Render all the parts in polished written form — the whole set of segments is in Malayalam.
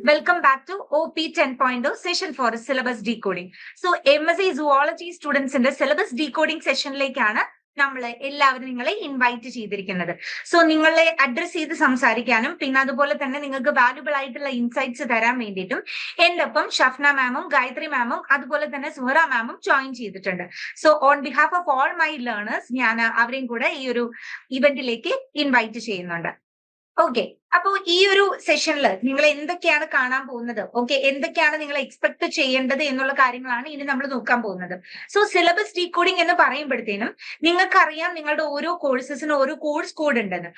Welcome back to OP 10.0 Session for Syllabus Decoding. So, MSc Zoology students in the syllabus decoding സെഷനിലേക്കാണ് നമ്മൾ എല്ലാവരും നിങ്ങളെ ഇൻവൈറ്റ് ചെയ്തിരിക്കുന്നത്. സോ നിങ്ങളെ അഡ്രസ് ചെയ്ത് സംസാരിക്കാനും പിന്നെ അതുപോലെ തന്നെ നിങ്ങൾക്ക് വാല്യുബിൾ ആയിട്ടുള്ള ഇൻസൈറ്റ്സ് തരാൻ വേണ്ടിയിട്ടും എന്റെ ഒപ്പം ഷഫ്ന മാമും ഗായത്രി മാമും അതുപോലെ തന്നെ സുഹറ മാമും ജോയിൻ ചെയ്തിട്ടുണ്ട്. So on behalf of all my learners ഞാൻ അവരെയും കൂടെ ഈ ഒരു ഇവന്റിലേക്ക് ഇൻവൈറ്റ് ചെയ്യുന്നുണ്ട്. ഓക്കെ, അപ്പോ ഈ ഒരു സെഷനിൽ നിങ്ങൾ എന്തൊക്കെയാണ് കാണാൻ പോകുന്നത്, ഓക്കെ, എന്തൊക്കെയാണ് നിങ്ങൾ എക്സ്പെക്ട് ചെയ്യേണ്ടത് എന്നുള്ള കാര്യങ്ങളാണ് ഇനി നമ്മൾ നോക്കാൻ പോകുന്നത്. സോ സിലബസ് ഡീകോഡിംഗ് എന്ന് പറയുമ്പോഴത്തേനും നിങ്ങൾക്കറിയാം നിങ്ങളുടെ ഓരോ കോഴ്സസിനും ഓരോ കോഴ്സ് കോഡ് ഉണ്ടെന്ന്.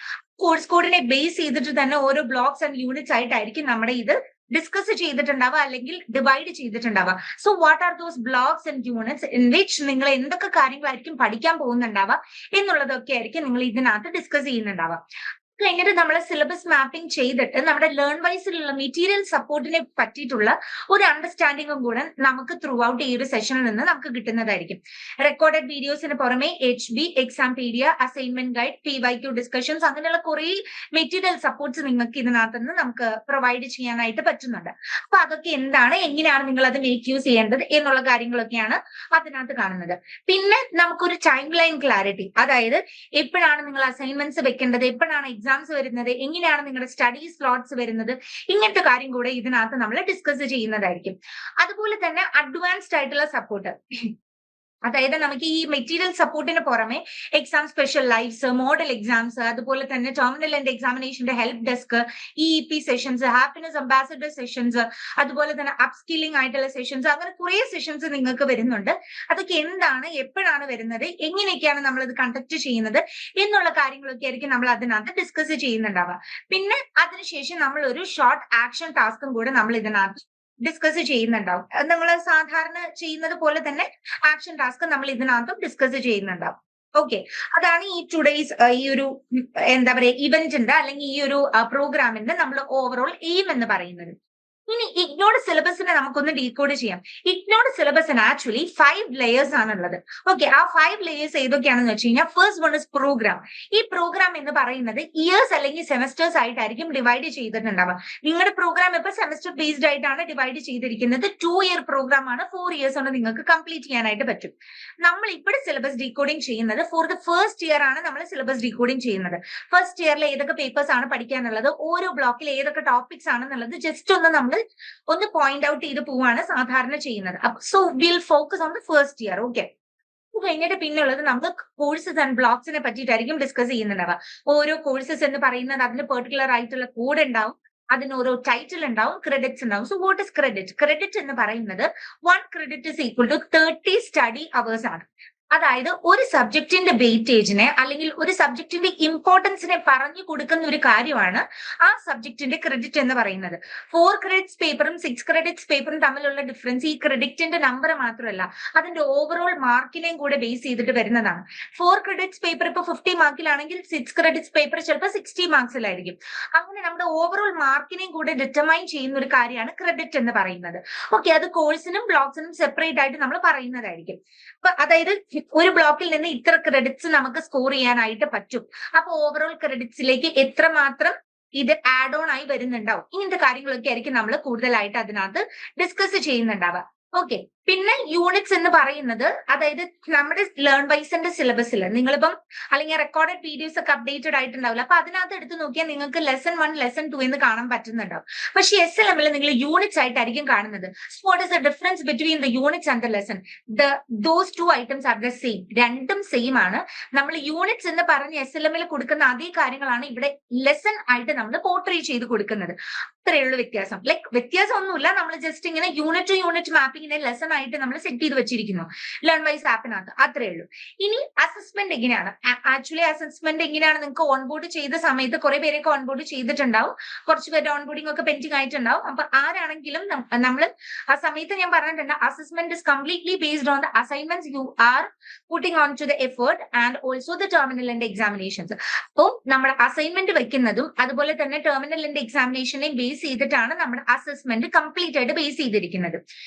കോഴ്സ് കോഡിനെ ബേസ് ചെയ്തിട്ട് തന്നെ ഓരോ ബ്ലോക്സ് ആൻഡ് യൂണിറ്റ്സ് ആയിട്ടായിരിക്കും നമ്മുടെ ഇത് ഡിസ്കസ് ചെയ്തിട്ടുണ്ടാവുക അല്ലെങ്കിൽ ഡിവൈഡ് ചെയ്തിട്ടുണ്ടാവുക. So what are those blocks and units in which നിങ്ങൾ എന്തൊക്കെ കാര്യങ്ങളായിരിക്കും പഠിക്കാൻ പോകുന്നുണ്ടാവുക എന്നുള്ളതൊക്കെ ആയിരിക്കും നിങ്ങൾ ഇതിനകത്ത് ഡിസ്കസ് ചെയ്യുന്നുണ്ടാവുക. കഴിഞ്ഞിട്ട് നമ്മൾ സിലബസ് മാപ്പിംഗ് ചെയ്തിട്ട് നമ്മുടെ ലേൺ വൈസിലുള്ള മെറ്റീരിയൽ സപ്പോർട്ടിനെ പറ്റിയിട്ടുള്ള ഒരു അണ്ടർസ്റ്റാൻഡിങ്ങും കൂടെ നമുക്ക് ത്രൂ ഔട്ട് ഈ ഒരു സെഷനിൽ നിന്ന് നമുക്ക് കിട്ടുന്നതായിരിക്കും. റെക്കോർഡഡ് വീഡിയോസിന് പുറമെ HB, Exampedia, assignment guide, PYQ discussions അങ്ങനെയുള്ള കുറെ മെറ്റീരിയൽ സപ്പോർട്ട്സ് നിങ്ങൾക്ക് ഇതിനകത്ത് നിന്ന് നമുക്ക് പ്രൊവൈഡ് ചെയ്യാനായിട്ട് പറ്റുന്നുണ്ട്. അപ്പൊ അതൊക്കെ എന്താണ്, എങ്ങനെയാണ് നിങ്ങൾ അത് മേക്ക് യൂസ് ചെയ്യേണ്ടത് എന്നുള്ള കാര്യങ്ങളൊക്കെയാണ് അതിനകത്ത് കാണുന്നത്. പിന്നെ നമുക്കൊരു ടൈം ലൈൻ ക്ലാരിറ്റി, അതായത് എപ്പോഴാണ് നിങ്ങൾ അസൈൻമെന്റ്സ് വെക്കേണ്ടത്, എപ്പോഴാണ് എക്സാംസ് വരുന്നത്, എങ്ങനെയാണ് നിങ്ങളുടെ സ്റ്റഡി സ്ലോട്ട്സ് വരുന്നത്, ഇങ്ങനത്തെ കാര്യം കൂടെ ഇതിനകത്ത് നമ്മൾ ഡിസ്കസ് ചെയ്യുന്നതായിരിക്കും. അതുപോലെ തന്നെ അഡ്വാൻസ്ഡ് ആയിട്ടുള്ള സപ്പോർട്ട്, അതായത് നമുക്ക് ഈ മെറ്റീരിയൽ സപ്പോർട്ടിന് പുറമെ exam special lives, model exams, അതുപോലെ തന്നെ ടെർമിനൽ ആൻഡ് എക്സാമിനേഷന്റെ help desk, EEP sessions, happiness ambassador sessions, അതുപോലെ തന്നെ അപ്സ്കില്ലിംഗ് ആയിട്ടുള്ള സെഷൻസ്, അങ്ങനെ കുറെ സെഷൻസ് നിങ്ങൾക്ക് വരുന്നുണ്ട്. അതൊക്കെ എന്താണ്, എപ്പോഴാണ് വരുന്നത്, എങ്ങനെയൊക്കെയാണ് നമ്മൾ ഇത് കണ്ടക്ട് ചെയ്യുന്നത് എന്നുള്ള കാര്യങ്ങളൊക്കെ ആയിരിക്കും നമ്മൾ അതിനകത്ത് ഡിസ്കസ് ചെയ്യുന്നുണ്ടാവുക. പിന്നെ അതിനുശേഷം നമ്മൾ ഒരു ഷോർട്ട് ആക്ഷൻ ടാസ്കും കൂടെ നമ്മൾ ഇതിനകത്ത് ഡിസ്കസ് ചെയ്യുന്നുണ്ടാവും. നമ്മൾ സാധാരണ ചെയ്യുന്നത് പോലെ തന്നെ ആക്ഷൻ ടാസ്ക് നമ്മൾ ഇതിനകത്തും ഡിസ്കസ് ചെയ്യുന്നുണ്ടാവും. ഓക്കെ, അതാണ് ഈ ടുഡേയ്സ് ഈ ഒരു എന്താ പറയുക ഇവന്റിന്റെ അല്ലെങ്കിൽ ഈ ഒരു പ്രോഗ്രാമിന്റെ നമ്മൾ ഓവറോൾ എയിം എന്ന് പറയുന്നത്. ഇനി ഇഗ്നോർഡ് സിലബസിനെ നമുക്കൊന്ന് ഡീകോഡ് ചെയ്യാം. ഇഗ്നോർഡ് സിലബസിന് ആക്ച്വലി 5 ലെയേഴ്സ് ആണുള്ളത്. ഓക്കെ, ആ 5 ലെയേഴ്സ് ഏതൊക്കെയാണെന്ന് വെച്ച് കഴിഞ്ഞാൽ ഫസ്റ്റ് വൺ ഇസ് പ്രോഗ്രാം. ഈ പ്രോഗ്രാം എന്ന് പറയുന്നത് ഇയേഴ്സ് അല്ലെങ്കിൽ സെമസ്റ്റേഴ്സ് ആയിട്ടായിരിക്കും ഡിവൈഡ് ചെയ്തിട്ടുണ്ടാവുക. നിങ്ങളുടെ പ്രോഗ്രാം ഇപ്പൊ സെമസ്റ്റർ ബേസ്ഡ് ആയിട്ടാണ് ഡിവൈഡ് ചെയ്തിരിക്കുന്നത്. 2 ഇയർ പ്രോഗ്രാം ആണ്, 4 ഇയേഴ്സ് കൊണ്ട് നിങ്ങൾക്ക് കംപ്ലീറ്റ് ചെയ്യാനായിട്ട് പറ്റും. നമ്മൾ ഇവിടെ സിലബസ് ഡീകോഡിംഗ് ചെയ്യുന്നത് ഫോർ ദ ഫസ്റ്റ് ഇയർ ആണ്. നമ്മൾ സിലബസ് ഡീകോഡിംഗ് ചെയ്യുന്നത് ഫസ്റ്റ് ഇയറിൽ ഏതൊക്കെ പേപ്പേഴ്സ് ആണ് പഠിക്കാനുള്ളത്, ഓരോ ബ്ലോക്കിൽ ഏതൊക്കെ ടോപ്പിക്സ് ആണെന്നുള്ളത് ജസ്റ്റ് ഒന്ന് പോയിന്റ് ഔട്ട് ചെയ്ത് പോവാണ് സാധാരണ ചെയ്യുന്നത്. So will focus on the first year. Okay, കഴിഞ്ഞിട്ട് പിന്നുള്ളത് നമുക്ക് കോഴ്സസ് ആൻഡ് ബ്ലോക്സിനെ പറ്റിയിട്ടായിരിക്കും ഡിസ്കസ് ചെയ്യുന്നുണ്ടാവുക. ഓരോ കോഴ്സസ് എന്ന് പറയുന്നത് അതിന് പെർട്ടിക്കുലർ ആയിട്ടുള്ള കോഡ് ഉണ്ടാവും, അതിന് ഓരോ ടൈറ്റിൽ ഉണ്ടാവും, ക്രെഡിറ്റ്സ് ഉണ്ടാവും. So what is credit? Credit എന്ന് പറയുന്നത് 1 credit is equal to 30 study hours ആണ്. അതായത് ഒരു സബ്ജക്റ്റിന്റെ വെയിറ്റേജിനെ അല്ലെങ്കിൽ ഒരു സബ്ജക്റ്റിന്റെ ഇമ്പോർട്ടൻസിനെ പറഞ്ഞു കൊടുക്കുന്ന ഒരു കാര്യമാണ് ആ സബ്ജക്റ്റിന്റെ ക്രെഡിറ്റ് എന്ന് പറയുന്നത്. 4 ക്രെഡിറ്റ്സ് പേപ്പറും 6 ക്രെഡിറ്റ്സ് പേപ്പറും തമ്മിലുള്ള ഡിഫറൻസ് ഈ ക്രെഡിറ്റിന്റെ നമ്പർ മാത്രമല്ല, അതിന്റെ ഓവറോൾ മാർക്കിനെയും കൂടെ ബേസ് ചെയ്തിട്ട് വരുന്നതാണ്. 4 ക്രെഡിറ്റ്സ് പേപ്പർ ഇപ്പൊ 50 മാർക്കിലാണെങ്കിൽ 6 ക്രെഡിറ്റ്സ് പേപ്പർ ചിലപ്പോൾ 60 മാർക്സിലായിരിക്കും. അങ്ങനെ നമ്മുടെ ഓവറോൾ മാർക്കിനെയും കൂടെ ഡിറ്റർമൈൻ ചെയ്യുന്ന ഒരു കാര്യമാണ് ക്രെഡിറ്റ് എന്ന് പറയുന്നത്. ഓക്കെ, അത് കോഴ്സിനും ബ്ലോക്സിനും സെപ്പറേറ്റ് ആയിട്ട് നമ്മൾ പറയുന്നതായിരിക്കും. അപ്പൊ അതായത് ഒരു ബ്ലോക്കിൽ നിന്ന് ഇത്ര ക്രെഡിറ്റ്സ് നമുക്ക് സ്കോർ ചെയ്യാനായിട്ട് പറ്റും. അപ്പൊ ഓവറോൾ ക്രെഡിറ്റ്സിലേക്ക് എത്രമാത്രം ഇത് ആഡ് ഓൺ ആയി വരുന്നുണ്ടാവും, ഇങ്ങനത്തെ കാര്യങ്ങളൊക്കെ ആയിരിക്കും നമ്മൾ കൂടുതലായിട്ട് അതിനകത്ത് ഡിസ്കസ് ചെയ്യുന്നുണ്ടാവുക. ഓക്കെ, പിന്നെ യൂണിറ്റ്സ് എന്ന് പറയുന്നത് അതായത് നമ്മുടെ ലേൺ വൈസിന്റെ സിലബസിൽ നിങ്ങളിപ്പം അല്ലെങ്കിൽ റെക്കോർഡഡ് വീഡിയോസ് ഒക്കെ അപ്ഡേറ്റഡ് ആയിട്ടുണ്ടാവില്ല. അപ്പൊ അതിനകത്ത് എടുത്ത് നോക്കിയാൽ നിങ്ങൾക്ക് ലെസൺ 1, ലെസൺ 2 എന്ന് കാണാൻ പറ്റുന്നുണ്ടാവും. പക്ഷെ SLM നിങ്ങൾ യൂണിറ്റ്സ് ആയിട്ടായിരിക്കും കാണുന്നത്. What is the difference between the units and the lesson? Those 2 items are the same. രണ്ടും സെയിം ആണ്. നമ്മൾ യൂണിറ്റ്സ് എന്ന് പറഞ്ഞ് SLM കൊടുക്കുന്ന അതേ കാര്യങ്ങളാണ് ഇവിടെ ലെസൺ ആയിട്ട് നമ്മൾ പോർട്രേ ചെയ്ത് കൊടുക്കുന്നത്. അത്രയുള്ള വ്യത്യാസം. വ്യത്യാസം ഒന്നുമില്ല, നമ്മൾ ജസ്റ്റ് ഇങ്ങനെ യൂണിറ്റ് ടു യൂണിറ്റ് മാപ്പിങ്ങിനെ ലെസൺ ആയിട്ട് നമ്മൾ സെറ്റ് ചെയ്ത് വെച്ചിരിക്കുന്നു ലേൺ വൈസ് ആപ്പിനകത്ത്. അത്രേ ഉള്ളൂ. ഇനി അസസ്മെന്റ് എങ്ങനെയാണ്? ആക്ച്വലി അസസ്മെന്റ് എങ്ങനെയാണ്? നിങ്ങൾക്ക് ഓൺബോർഡ് ചെയ്ത സമയത്ത് കുറെ പേരൊക്കെ ഓൺബോർഡ് ചെയ്തിട്ടുണ്ടാവും, കുറച്ച് പേരുടെ ഓൺബോർഡിംഗ് ഒക്കെ പെൻഡിങ് ആയിട്ടുണ്ടാവും. അപ്പൊ ആരാണെങ്കിലും നമ്മൾ ആ സമയത്ത് ഞാൻ പറഞ്ഞിട്ടുണ്ട്, assessment is completely based on the assignments you are putting on to the effort and also the terminal and examinations. അപ്പോൾ നമ്മുടെ അസൈൻമെന്റ് വെക്കുന്നതും അതുപോലെ തന്നെ ടെർമിനൽ ആൻഡ് എക്സാമിനേഷനെയും ബേസ് ചെയ്തിട്ടാണ് നമ്മുടെ അസസ്മെന്റ് കംപ്ലീറ്റ് ആയിട്ട് ബേസ് ചെയ്തിരിക്കുന്നത്.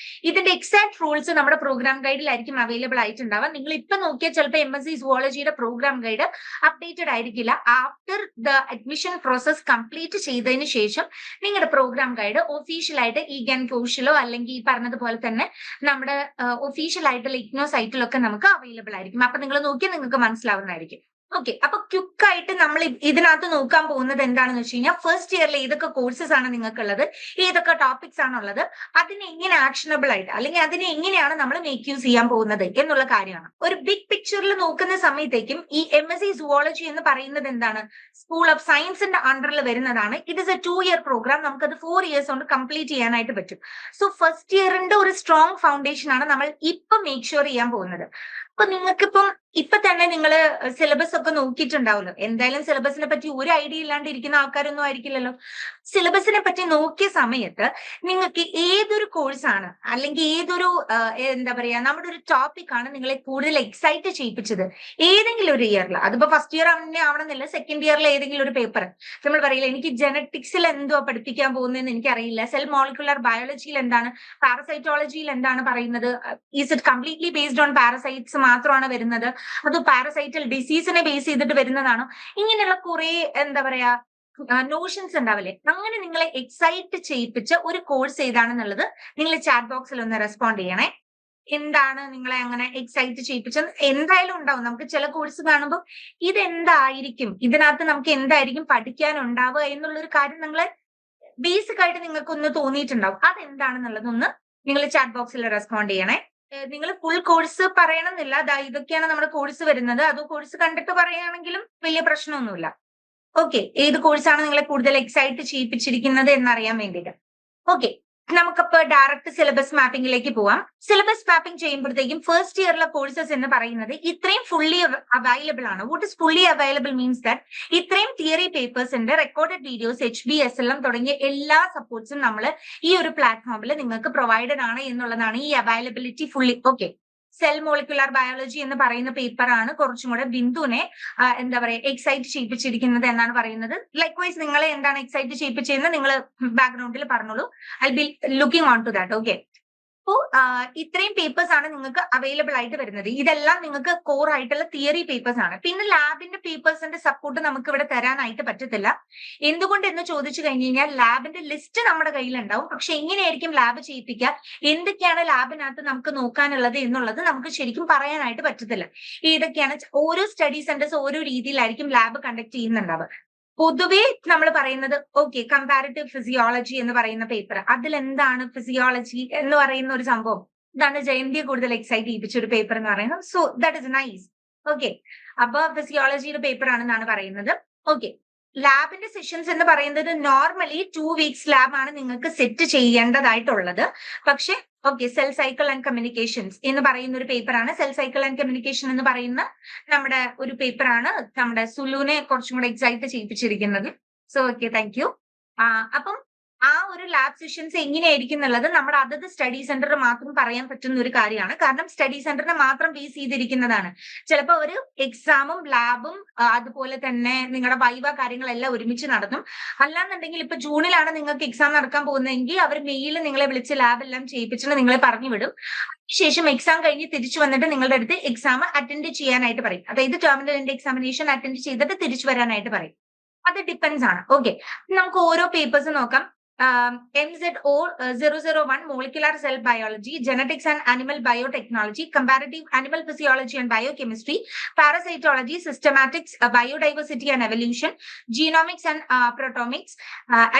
ഇതിന്റെ എക്സാക്ട് റൂൾസ് നമ്മുടെ പ്രോഗ്രാം ഗൈഡിലായിരിക്കും അവൈലബിൾ ആയിട്ടുണ്ടാവുക. നിങ്ങൾ ഇപ്പൊ നോക്കിയാൽ ചിലപ്പോൾ MSc സുവോളജിയുടെ പ്രോഗ്രാം ഗൈഡ് അപ്ഡേറ്റഡ് ആയിരിക്കില്ല. After the admission process complete ചെയ്തതിന് ശേഷം നിങ്ങളുടെ പ്രോഗ്രാം ഗൈഡ് ഒഫീഷ്യൽ ആയിട്ട് ഈഗൻ കോഴ്സിലോ അല്ലെങ്കിൽ ഈ പറഞ്ഞതുപോലെ തന്നെ നമ്മുടെ ഒഫീഷ്യൽ ആയിട്ടുള്ള ഇഗ്നോ സൈറ്റിലൊക്കെ നമുക്ക് അവൈലബിൾ ആയിരിക്കും. അപ്പൊ നിങ്ങൾ നോക്കിയാൽ നിങ്ങൾക്ക് മനസ്സിലാവുന്നതായിരിക്കും. ഓക്കെ, അപ്പൊ ക്വിക്ക് ആയിട്ട് നമ്മൾ ഇതിനകത്ത് നോക്കാൻ പോകുന്നത് എന്താണെന്ന് വെച്ച് കഴിഞ്ഞാൽ ഫസ്റ്റ് ഇയറിൽ ഏതൊക്കെ കോഴ്സസ് ആണ് നിങ്ങൾക്കുള്ളത്, ഏതൊക്കെ ടോപ്പിക്സ് ആണുള്ളത്, അതിനെ എങ്ങനെ ആക്ഷനബിൾ ആയിട്ട് അല്ലെങ്കിൽ അതിനെ എങ്ങനെയാണ് നമ്മൾ മേക്ക് യൂസ് ചെയ്യാൻ പോകുന്നത് എന്നുള്ള കാര്യമാണ്. ഒരു ബിഗ് പിക്ചറിൽ നോക്കുന്ന സമയത്തേക്കും ഈ MSc സുവോളജി എന്ന് പറയുന്നത് എന്താണ്, സ്കൂൾ ഓഫ് സയൻസിന്റെ അണ്ടറിൽ വരുന്നതാണ്. It is a 2-year programme. നമുക്കത് 4 years കൊണ്ട് കംപ്ലീറ്റ് ചെയ്യാനായിട്ട് പറ്റും. സോ ഫസ്റ്റ് ഇയറിന്റെ ഒരു സ്ട്രോങ് ഫൗണ്ടേഷൻ ആണ് നമ്മൾ ഇപ്പൊ മേക്ക് ഷുവർ ചെയ്യാൻ പോകുന്നത്. അപ്പൊ നിങ്ങൾക്കിപ്പം ഇപ്പൊ തന്നെ നിങ്ങൾ സിലബസ് ഒക്കെ നോക്കിയിട്ടുണ്ടാവല്ലോ. എന്തായാലും സിലബസിനെ പറ്റി ഒരു ഐഡിയ ഇല്ലാണ്ട് ഇരിക്കുന്ന ആൾക്കാരൊന്നും ആയിരിക്കില്ലല്ലോ. സിലബസിനെ പറ്റി നോക്കിയ സമയത്ത് നിങ്ങൾക്ക് ഏതൊരു കോഴ്സാണ് അല്ലെങ്കിൽ ഏതൊരു എന്താ പറയാ നമ്മുടെ ഒരു ടോപ്പിക് ആണ് നിങ്ങളെ കൂടുതൽ എക്സൈറ്റ് ചെയ്യിപ്പിച്ചത് ഏതെങ്കിലും ഒരു ഇയറിൽ, അതിപ്പോ ഫസ്റ്റ് ഇയർ തന്നെ ആവണമെന്നില്ല, സെക്കൻഡ് ഇയറിൽ ഏതെങ്കിലും ഒരു പേപ്പർ നമ്മൾ പറയില്ല എനിക്ക് ജനറ്റിക്സിൽ എന്തോ പഠിപ്പിക്കാൻ പോകുന്നതെന്ന് എനിക്കറിയില്ല, സെൽ മോളിക്കുലർ ബയോളജിയിൽ എന്താണ്, പാരസൈറ്റോളജിയിൽ എന്താണ് പറയുന്നത്, is it completely based on parasites മാത്രമാണ് വരുന്നത്, അത് പാരസൈറ്റൽ ഡിസീസിനെ ബേസ് ചെയ്തിട്ട് വരുന്നതാണോ, ഇങ്ങനെയുള്ള കുറെ എന്താ പറയാ നോഷൻസ് ഉണ്ടാവില്ലേ. അങ്ങനെ നിങ്ങളെ എക്സൈറ്റ് ചെയ്യിപ്പിച്ച ഒരു കോഴ്സ് ഏതാണെന്നുള്ളത് നിങ്ങൾ ചാറ്റ് ബോക്സിൽ ഒന്ന് റെസ്പോണ്ട് ചെയ്യണേ. എന്താണ് നിങ്ങളെ അങ്ങനെ എക്സൈറ്റ് ചെയ്യിപ്പിച്ചത്? എന്തായാലും ഉണ്ടാവും. നമുക്ക് ചില കോഴ്സ് കാണുമ്പോൾ ഇതെന്തായിരിക്കും, ഇതിനകത്ത് നമുക്ക് എന്തായിരിക്കും പഠിക്കാനുണ്ടാവുക എന്നുള്ളൊരു കാര്യം നിങ്ങളെ ബേസിക് ആയിട്ട് നിങ്ങൾക്കൊന്ന് തോന്നിയിട്ടുണ്ടാവും. അതെന്താണെന്നുള്ളതൊന്ന് നിങ്ങൾ ചാറ്റ് ബോക്സിൽ റെസ്പോണ്ട് ചെയ്യണേ. നിങ്ങൾ ഫുൾ കോഴ്സ് പറയണമെന്നില്ല, ഇതൊക്കെയാണ് നമ്മുടെ കോഴ്സ് വരുന്നത്, അത് കോഴ്സ് കണ്ടിട്ട് പറയുകയാണെങ്കിലും വലിയ പ്രശ്നമൊന്നുമില്ല. ഓക്കെ, ഏത് കോഴ്സാണ് നിങ്ങളെ കൂടുതൽ എക്സൈറ്റ് ചെയ്യിപ്പിച്ചിരിക്കുന്നത് എന്നറിയാൻ വേണ്ടിയിട്ട്. ഓക്കെ, നമുക്കപ്പോ ഡയറക്റ്റ് സിലബസ് മാപ്പിംഗിലേക്ക് പോവാം. സിലബസ് മാപ്പിംഗ് ചെയ്യുമ്പോഴത്തേക്കും ഫസ്റ്റ് ഇയറിലെ കോഴ്സസ് എന്ന് പറയുന്നത് ഇത്രയും ഫുള്ളി അവൈലബിൾ ആണ്. What is fully available means that ഇത്രയും തിയറി പേപ്പേഴ്സിന്റെ റെക്കോർഡഡ് വീഡിയോസ് HBSLM തുടങ്ങിയ എല്ലാ സപ്പോർട്ട്സും നമ്മൾ ഈ ഒരു പ്ലാറ്റ്ഫോമിൽ നിങ്ങൾക്ക് പ്രൊവൈഡഡ് ആണ് എന്നുള്ളതാണ് ഈ availability fully. Okay, cell molecular biology എന്ന് പറയുന്ന പേപ്പറാണ് കുറച്ചും കൂടെ ബിന്ദുവിനെ എന്താ പറയാ എക്സൈറ്റ് ചെയ്യിപ്പിച്ചിരിക്കുന്നത് എന്നാണ് പറയുന്നത്. ലൈക്വൈസ് നിങ്ങളെ എന്താണ് എക്സൈറ്റ് ചെയ്യിപ്പിച്ചതെന്ന് നിങ്ങൾ ബാക്ക്ഗ്രൗണ്ടിൽ പറഞ്ഞോളൂ. I be looking on to that. Okay, അപ്പോ ഇത്രയും പേപ്പേഴ്സ് ആണ് നിങ്ങൾക്ക് അവൈലബിൾ ആയിട്ട് വരുന്നത്. ഇതെല്ലാം നിങ്ങൾക്ക് കോർ ആയിട്ടുള്ള തിയറി പേപ്പേഴ്സ് ആണ്. പിന്നെ ലാബിന്റെ പേപ്പേഴ്സിന്റെ സപ്പോർട്ട് നമുക്ക് ഇവിടെ തരാനായിട്ട് പറ്റത്തില്ല. എന്തുകൊണ്ട് എന്ന് ചോദിച്ചു കഴിഞ്ഞു കഴിഞ്ഞാൽ ലാബിന്റെ ലിസ്റ്റ് നമ്മുടെ കയ്യിലുണ്ടാവും. പക്ഷെ എങ്ങനെയായിരിക്കും ലാബ് ചെയ്യിപ്പിക്കുക, എന്തൊക്കെയാണ് ലാബിനകത്ത് നമുക്ക് നോക്കാനുള്ളത് എന്നുള്ളത് നമുക്ക് ശരിക്കും പറയാനായിട്ട് പറ്റത്തില്ല. ഏതൊക്കെയാണ് ഓരോ സ്റ്റഡി സെന്റേഴ്സ് ഓരോ രീതിയിലായിരിക്കും ലാബ് കണ്ടക്ട് ചെയ്യുന്നുണ്ടാവുക. പൊതുവെ നമ്മൾ പറയുന്നത് ഓക്കെ കമ്പാരിറ്റീവ് ഫിസിയോളജി എന്ന് പറയുന്ന പേപ്പർ, അതിൽ എന്താണ് ഫിസിയോളജി എന്ന് പറയുന്ന ഒരു സംഭവം, ഇതാണ് ജയന്തിയെ കൂടുതൽ എക്സൈറ്റ് ചെയ്യിപ്പിച്ച ഒരു പേപ്പർ എന്ന് പറയുന്നത്. So that is nice. Okay, അപ്പൊ ഫിസിയോളജിയുടെ പേപ്പർ ആണെന്നാണ് പറയുന്നത്. ഓക്കെ, ലാബിന്റെ സെഷൻസ് എന്ന് പറയുന്നത് നോർമലി 2 weeks ലാബാണ് നിങ്ങൾക്ക് സെറ്റ് ചെയ്യേണ്ടതായിട്ടുള്ളത്. പക്ഷെ okay, cell cycle and communications എന്ന് പറയുന്ന ഒരു പേപ്പറാണ്. സെൽ സൈക്കിൾ ആൻഡ് കമ്മ്യൂണിക്കേഷൻ എന്ന് പറയുന്ന നമ്മുടെ ഒരു പേപ്പറാണ് നമ്മുടെ സുലുവിനെ കുറച്ചും കൂടെ എക്സൈറ്റ് ചെയ്യിപ്പിച്ചിരിക്കുന്നത്. So okay, thank you. അപ്പം ആ ഒരു ലാബ് സെഷൻസ് എങ്ങനെയായിരിക്കും എന്നുള്ളത് നമ്മുടെ അതത് സ്റ്റഡി സെന്ററിൽ മാത്രം പറയാൻ പറ്റുന്ന ഒരു കാര്യമാണ്. കാരണം സ്റ്റഡി സെന്ററിനെ മാത്രം ബേസ് ചെയ്തിരിക്കുന്നതാണ്. ചിലപ്പോൾ ഒരു എക്സാമും ലാബും അതുപോലെ തന്നെ നിങ്ങളുടെ വൈവ കാര്യങ്ങളെല്ലാം ഒരുമിച്ച് നടത്തും. അല്ലാന്നുണ്ടെങ്കിൽ ഇപ്പൊ ജൂണിലാണ് നിങ്ങൾക്ക് എക്സാം നടക്കാൻ പോകുന്നതെങ്കിൽ അവർ മെയിൽ നിങ്ങളെ വിളിച്ച് ലാബ് എല്ലാം ചെയ്യിപ്പിച്ചിട്ട് നിങ്ങളെ പറഞ്ഞു വിടും. അതിനുശേഷം എക്സാം കഴിഞ്ഞ് തിരിച്ചു വന്നിട്ട് നിങ്ങളുടെ അടുത്ത് എക്സാം അറ്റൻഡ് ചെയ്യാനായിട്ട് പറയും. അതായത് ടെർമിനൽ എൻഡ് എക്സാമിനേഷൻ അറ്റൻഡ് ചെയ്തിട്ട് തിരിച്ചു വരാനായിട്ട് പറയും. അത് ഡിപ്പെൻസ് ആണ്. ഓക്കെ, നമുക്ക് ഓരോ പേപ്പേഴ്സ് നോക്കാം. MZO001 molecular cell biology, genetics and animal biotechnology, comparative animal physiology and biochemistry, parasitology, systematics, biodiversity and evolution, genomics and proteomics,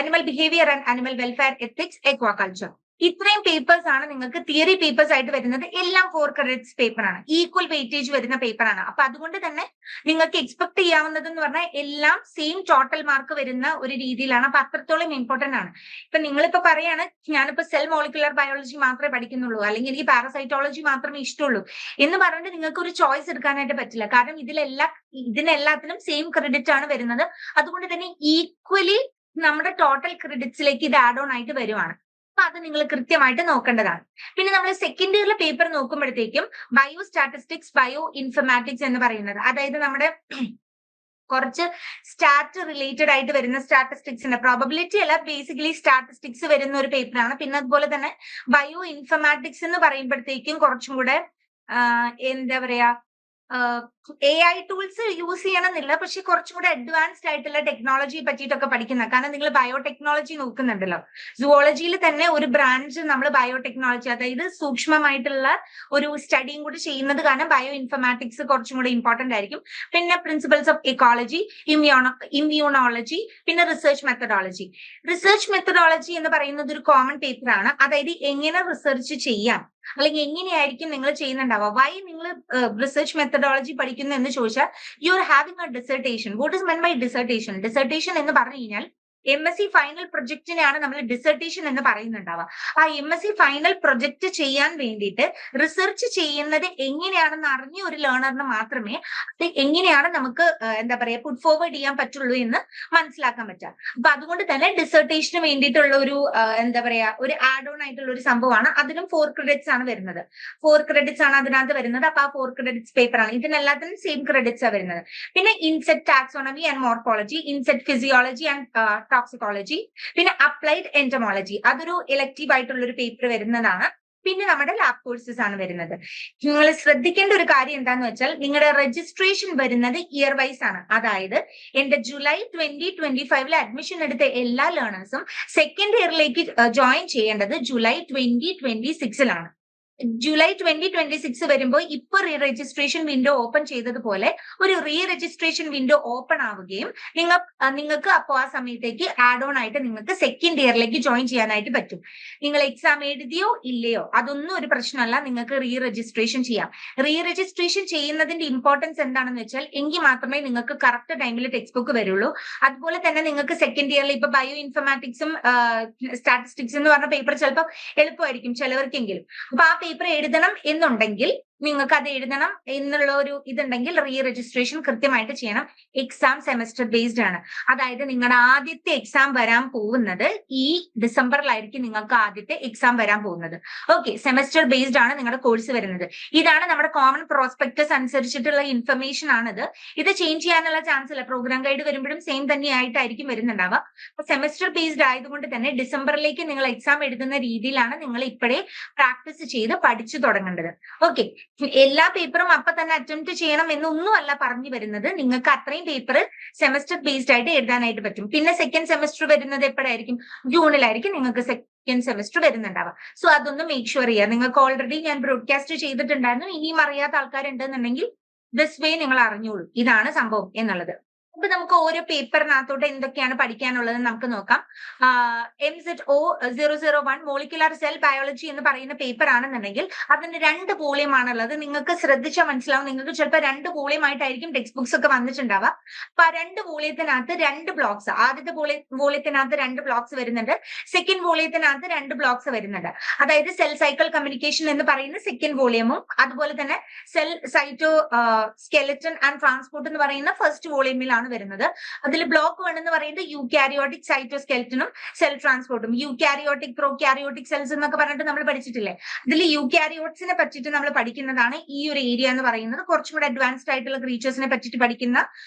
animal behavior and animal welfare ethics, aquaculture. ഇത്രയും പേപ്പേഴ്സ് ആണ് നിങ്ങൾക്ക് തിയറി പേപ്പേഴ്സ് ആയിട്ട് വരുന്നത്. എല്ലാം 4 credits പേപ്പറാണ്, ഈക്വൽ വെയിറ്റേജ് വരുന്ന പേപ്പറാണ്. അപ്പൊ അതുകൊണ്ട് തന്നെ നിങ്ങൾക്ക് എക്സ്പെക്ട് ചെയ്യാവുന്നത് എന്ന് പറഞ്ഞാൽ എല്ലാം സെയിം ടോട്ടൽ മാർക്ക് വരുന്ന ഒരു രീതിയിലാണ്. അപ്പൊ അത്രത്തോളം ഇമ്പോർട്ടന്റ് ആണ്. ഇപ്പൊ നിങ്ങളിപ്പോ പറയാണ് ഞാനിപ്പോ സെൽ മോളിക്കുലർ ബയോളജി മാത്രമേ പഠിക്കുന്നുള്ളൂ അല്ലെങ്കിൽ എനിക്ക് പാരസൈറ്റോളജി മാത്രമേ ഇഷ്ടമുള്ളൂ എന്ന് പറഞ്ഞിട്ട് നിങ്ങൾക്ക് ഒരു ചോയ്സ് എടുക്കാനായിട്ട് പറ്റില്ല. കാരണം ഇതിനെല്ലാത്തിനും സെയിം ക്രെഡിറ്റ് ആണ് വരുന്നത്. അതുകൊണ്ട് തന്നെ ഈക്വലി നമ്മുടെ ടോട്ടൽ ക്രെഡിറ്റ്സിലേക്ക് ഇത് ആഡ് ഓൺ ആയിട്ട് വരുവാണ്. അപ്പൊ അത് നിങ്ങൾ കൃത്യമായിട്ട് നോക്കേണ്ടതാണ്. പിന്നെ നമ്മൾ സെക്കൻഡ് ഇയറിലെ പേപ്പർ നോക്കുമ്പോഴത്തേക്കും ബയോ സ്റ്റാറ്റിസ്റ്റിക്സ്, ബയോ ഇൻഫർമാറ്റിക്സ് എന്ന് പറയുന്നത്, അതായത് നമ്മുടെ കുറച്ച് സ്റ്റാറ്റ് റിലേറ്റഡ് ആയിട്ട് വരുന്ന സ്റ്റാറ്റിസ്റ്റിക്സിന്റെ പ്രോബബിലിറ്റി അല്ല, ബേസിക്കലി സ്റ്റാറ്റിസ്റ്റിക്സ് വരുന്ന ഒരു പേപ്പറാണ്. പിന്നെ അതുപോലെ തന്നെ ബയോ ഇൻഫർമാറ്റിക്സ് എന്ന് പറയുമ്പോഴത്തേക്കും കുറച്ചും കൂടെ എന്താ പറയാ AI ടൂൾസ് യൂസ് ചെയ്യണമെന്നില്ല, പക്ഷെ കുറച്ചും കൂടെ അഡ്വാൻസ്ഡ് ആയിട്ടുള്ള ടെക്നോളജിയെ പറ്റിയിട്ടൊക്കെ പഠിക്കുന്ന. കാരണം നിങ്ങൾ ബയോടെക്നോളജി നോക്കുന്നുണ്ടല്ലോ, സുവോളജിയിൽ തന്നെ ഒരു ബ്രാഞ്ച് നമ്മൾ ബയോടെക്നോളജി, അതായത് സൂക്ഷ്മമായിട്ടുള്ള ഒരു സ്റ്റഡിയും കൂടി ചെയ്യുന്നത് കാരണം ബയോ ഇൻഫർമാറ്റിക്സ് കുറച്ചും കൂടെ ഇമ്പോർട്ടന്റ് ആയിരിക്കും. പിന്നെ പ്രിൻസിപ്പൽസ് ഓഫ് ഇക്കോളജി, ഇമ്മ്യൂണോളജി, പിന്നെ റിസർച്ച് മെത്തഡോളജി. റിസർച്ച് മെത്തഡോളജി എന്ന് പറയുന്നത് ഒരു കോമൺ പേപ്പറാണ്. അതായത് എങ്ങനെ റിസർച്ച് ചെയ്യാം, അല്ലെങ്കിൽ എങ്ങനെയായിരിക്കും നിങ്ങൾ ചെയ്യുന്നുണ്ടാവുക. വൈ നിങ്ങൾ റിസർച്ച് മെത്തഡോളജി പഠിക്കുന്നു എന്ന് ചോദിച്ചാൽ, you are having a dissertation. What is meant by dissertation? Dissertation എന്ന് പറഞ്ഞു കഴിഞ്ഞാൽ MSc ഫൈനൽ പ്രൊജക്ടിനെയാണ് നമ്മൾ ഡിസർട്ടേഷൻ എന്ന് പറയുന്നുണ്ടാവുക. ആ MSc ഫൈനൽ പ്രൊജക്ട് ചെയ്യാൻ വേണ്ടിയിട്ട് റിസർച്ച് ചെയ്യുന്നത് എങ്ങനെയാണെന്ന് അറിഞ്ഞ ഒരു ലേണറിന് മാത്രമേ അത് എങ്ങനെയാണ് നമുക്ക് എന്താ പറയാ പുട്ട് ഫോർവേഡ് ചെയ്യാൻ പറ്റുള്ളൂ എന്ന് മനസ്സിലാക്കാൻ പറ്റുക. അപ്പൊ അതുകൊണ്ട് തന്നെ ഡിസർട്ടേഷന് വേണ്ടിയിട്ടുള്ള ഒരു എന്താ പറയാ ഒരു ആഡ് ഓൺ ആയിട്ടുള്ള ഒരു സംഭവമാണ്. അതിനും 4 ക്രെഡിറ്റ്സ് ആണ് വരുന്നത്. 4 ക്രെഡിറ്റ്സ് ആണ് അതിനകത്ത് വരുന്നത്. അപ്പൊ ആ 4 ക്രെഡിറ്റ്സ് പേപ്പർ ആണ്. ഇതിനെല്ലാത്തിനും സെയിം ക്രെഡിറ്റ്സ് ആണ് വരുന്നത്. പിന്നെ insect taxonomy and morphology, insect physiology and toxicology, പിന്നെ അപ്ലൈഡ് എൻറ്റമോളജി, അതൊരു ഇലക്റ്റീവ് ആയിട്ടുള്ള ഒരു പേപ്പർ വരുന്നതാണ്. പിന്നെ നമ്മുടെ ലാബ് കോഴ്സസ് ആണ് വരുന്നത്. നിങ്ങൾ ശ്രദ്ധിക്കേണ്ട ഒരു കാര്യം എന്താന്ന് വെച്ചാൽ, നിങ്ങളുടെ രജിസ്ട്രേഷൻ വരുന്നത് ഇയർ വൈസ് ആണ്. അതായത് എന്റെ ജൂലൈ 2025 അഡ്മിഷൻ എടുത്ത എല്ലാ ലേണേഴ്സും സെക്കൻഡ് ഇയറിലേക്ക് ജോയിൻ ചെയ്യേണ്ടത് ജൂലൈ 2026 ജൂലൈ 2026 വരുമ്പോൾ ഇപ്പൊ റീ രജിസ്ട്രേഷൻ വിൻഡോ ഓപ്പൺ ചെയ്തതുപോലെ ഒരു റീ രജിസ്ട്രേഷൻ വിൻഡോ ഓപ്പൺ ആവുകയും നിങ്ങൾക്ക് അപ്പോൾ ആ സമയത്തേക്ക് ആഡ് ഓൺ ആയിട്ട് നിങ്ങൾക്ക് സെക്കൻഡ് ഇയറിലേക്ക് ജോയിൻ ചെയ്യാനായിട്ട് പറ്റും. നിങ്ങൾ എക്സാം എഴുതിയോ ഇല്ലയോ അതൊന്നും ഒരു പ്രശ്നമല്ല, നിങ്ങൾക്ക് റീ രജിസ്ട്രേഷൻ ചെയ്യാം. റീ രജിസ്ട്രേഷൻ ചെയ്യുന്നതിന്റെ ഇമ്പോർട്ടൻസ് എന്താണെന്ന് വെച്ചാൽ, എങ്കിൽ മാത്രമേ നിങ്ങൾക്ക് കറക്റ്റ് ടൈമിൽ ടെക്സ്റ്റ് ബുക്ക് വരുള്ളൂ. അതുപോലെ തന്നെ നിങ്ങൾക്ക് സെക്കൻഡ് ഇയറിൽ ഇപ്പൊ ബയോ ഇൻഫർമാറ്റിക്സും സ്റ്റാറ്റിസ്റ്റിക്സ് എന്ന് പറഞ്ഞ പേപ്പർ ചിലപ്പോൾ എളുപ്പമായിരിക്കും ചിലവർക്കെങ്കിലും. അപ്പൊ ആ പേപ്പർ എഴുതണം എന്നുണ്ടെങ്കിൽ, നിങ്ങൾക്ക് അത് എഴുതണം എന്നുള്ള ഒരു ഇതുണ്ടെങ്കിൽ റീ രജിസ്ട്രേഷൻ കൃത്യമായിട്ട് ചെയ്യണം. എക്സാം സെമസ്റ്റർ ബേസ്ഡ് ആണ്. അതായത് നിങ്ങളുടെ ആദ്യത്തെ എക്സാം വരാൻ പോകുന്നത് ഈ ഡിസംബറിലായിരിക്കും. നിങ്ങൾക്ക് ആദ്യത്തെ എക്സാം വരാൻ പോകുന്നത്. ഓക്കെ, സെമസ്റ്റർ ബേസ്ഡ് ആണ് നിങ്ങളുടെ കോഴ്സ് വരുന്നത്. ഇതാണ് നമ്മുടെ കോമൺ പ്രോസ്പെക്ടസ് അനുസരിച്ചിട്ടുള്ള ഇൻഫർമേഷൻ ആണിത്. ഇത് ചേഞ്ച് ചെയ്യാനുള്ള ചാൻസ് ഇല്ല. പ്രോഗ്രാം ഗൈഡ് വരുമ്പോഴും സെയിം തന്നെയായിട്ടായിരിക്കും വരുന്നുണ്ടാവുക. അപ്പൊ സെമസ്റ്റർ ബേസ്ഡ് ആയതുകൊണ്ട് തന്നെ ഡിസംബറിലേക്ക് നിങ്ങൾ എക്സാം എഴുതുന്ന രീതിയിലാണ് നിങ്ങൾ ഇപ്പോഴേ പ്രാക്ടീസ് ചെയ്ത് പഠിച്ചു തുടങ്ങേണ്ടത്. ഓക്കെ, എല്ലാ പേപ്പറും അപ്പൊ തന്നെ അറ്റംപ്റ്റ് ചെയ്യണം എന്നൊന്നും അല്ല പറഞ്ഞു വരുന്നത്. നിങ്ങൾക്ക് അത്രയും പേപ്പർ സെമസ്റ്റർ ബേസ്ഡ് ആയിട്ട് എഴുതാനായിട്ട് പറ്റും. പിന്നെ സെക്കൻഡ് സെമസ്റ്റർ വരുന്നത് എപ്പോഴായിരിക്കും? ജൂണിലായിരിക്കും നിങ്ങൾക്ക് സെക്കൻഡ് സെമസ്റ്റർ വരുന്നുണ്ടാവുക. സോ അതൊന്ന് മേക്ക് ഷുവർ ചെയ്യുക. നിങ്ങൾക്ക് ഓൾറെഡി ഞാൻ ബ്രോഡ്കാസ്റ്റ് ചെയ്തിട്ടുണ്ടായിരുന്നു. ഇനിയും അറിയാത്ത ആൾക്കാരുണ്ടെന്നുണ്ടെങ്കിൽ ദിസ് വേ നിങ്ങൾ അറിഞ്ഞോളൂ ഇതാണ് സംഭവം എന്നുള്ളത്. അപ്പൊ നമുക്ക് ഓരോ പേപ്പറിനകത്തോട്ട് എന്തൊക്കെയാണ് പഠിക്കാനുള്ളത് നമുക്ക് നോക്കാം. MZO001 മോളിക്കുലാർ സെൽ ബയോളജി എന്ന് പറയുന്ന പേപ്പർ ആണെന്നുണ്ടെങ്കിൽ അതിന് 2 വോളിയം ആണുള്ളത്. നിങ്ങൾക്ക് ശ്രദ്ധിച്ചാൽ മനസ്സിലാവും. നിങ്ങൾക്ക് ചിലപ്പോൾ 2 വോളിയം ആയിട്ടായിരിക്കും ടെക്സ്റ്റ് ബുക്സ് ഒക്കെ വന്നിട്ടുണ്ടാവുക. അപ്പൊ ആ 2 വോളിയത്തിനകത്ത് 2 ബ്ലോക്സ്, ആദ്യത്തെ വോളിയത്തിനകത്ത് 2 ബ്ലോക്സ് വരുന്നുണ്ട്, സെക്കൻഡ് വോളിയത്തിനകത്ത് 2 ബ്ലോക്സ് വരുന്നുണ്ട്. അതായത് സെൽ സൈക്കിൾ കമ്മ്യൂണിക്കേഷൻ എന്ന് പറയുന്ന സെക്കൻഡ് വോളിയമും അതുപോലെ തന്നെ സെൽ സൈറ്റോ സ്കെലറ്റൺ ആൻഡ് ട്രാൻസ്പോർട്ട് എന്ന് പറയുന്ന ഫസ്റ്റ് വോളിയമിലാണ് വരുന്നത്. അതിൽ ബ്ലോക്ക് 1 എന്ന് പറയുന്നത് യൂകാരിയോട്ടിക് സൈറ്റോസ്കെൽറ്റനും സെൽ ട്രാൻസ്പോർട്ടും. യൂകാരിയോട്ടിക് പ്രോകാരിയോട്ടിക് സെൽസ് എന്നൊക്കെ പറഞ്ഞിട്ട് നമ്മൾ പഠിച്ചിട്ടില്ലേ? ഇതിൽ യൂകാരിയോട്സിനെ പറ്റിയിട്ട് നമ്മൾ പഠിക്കുന്നതാണ് ഈ ഒരു ഏരിയ എന്ന് പറയുന്നത്. കുറച്ചും കൂടെ അഡ്വാൻസ്ഡ് ആയിട്ടുള്ള ക്രീച്ചേഴ്സിനെ പറ്റിയിട്ട് പഠിക്കുന്ന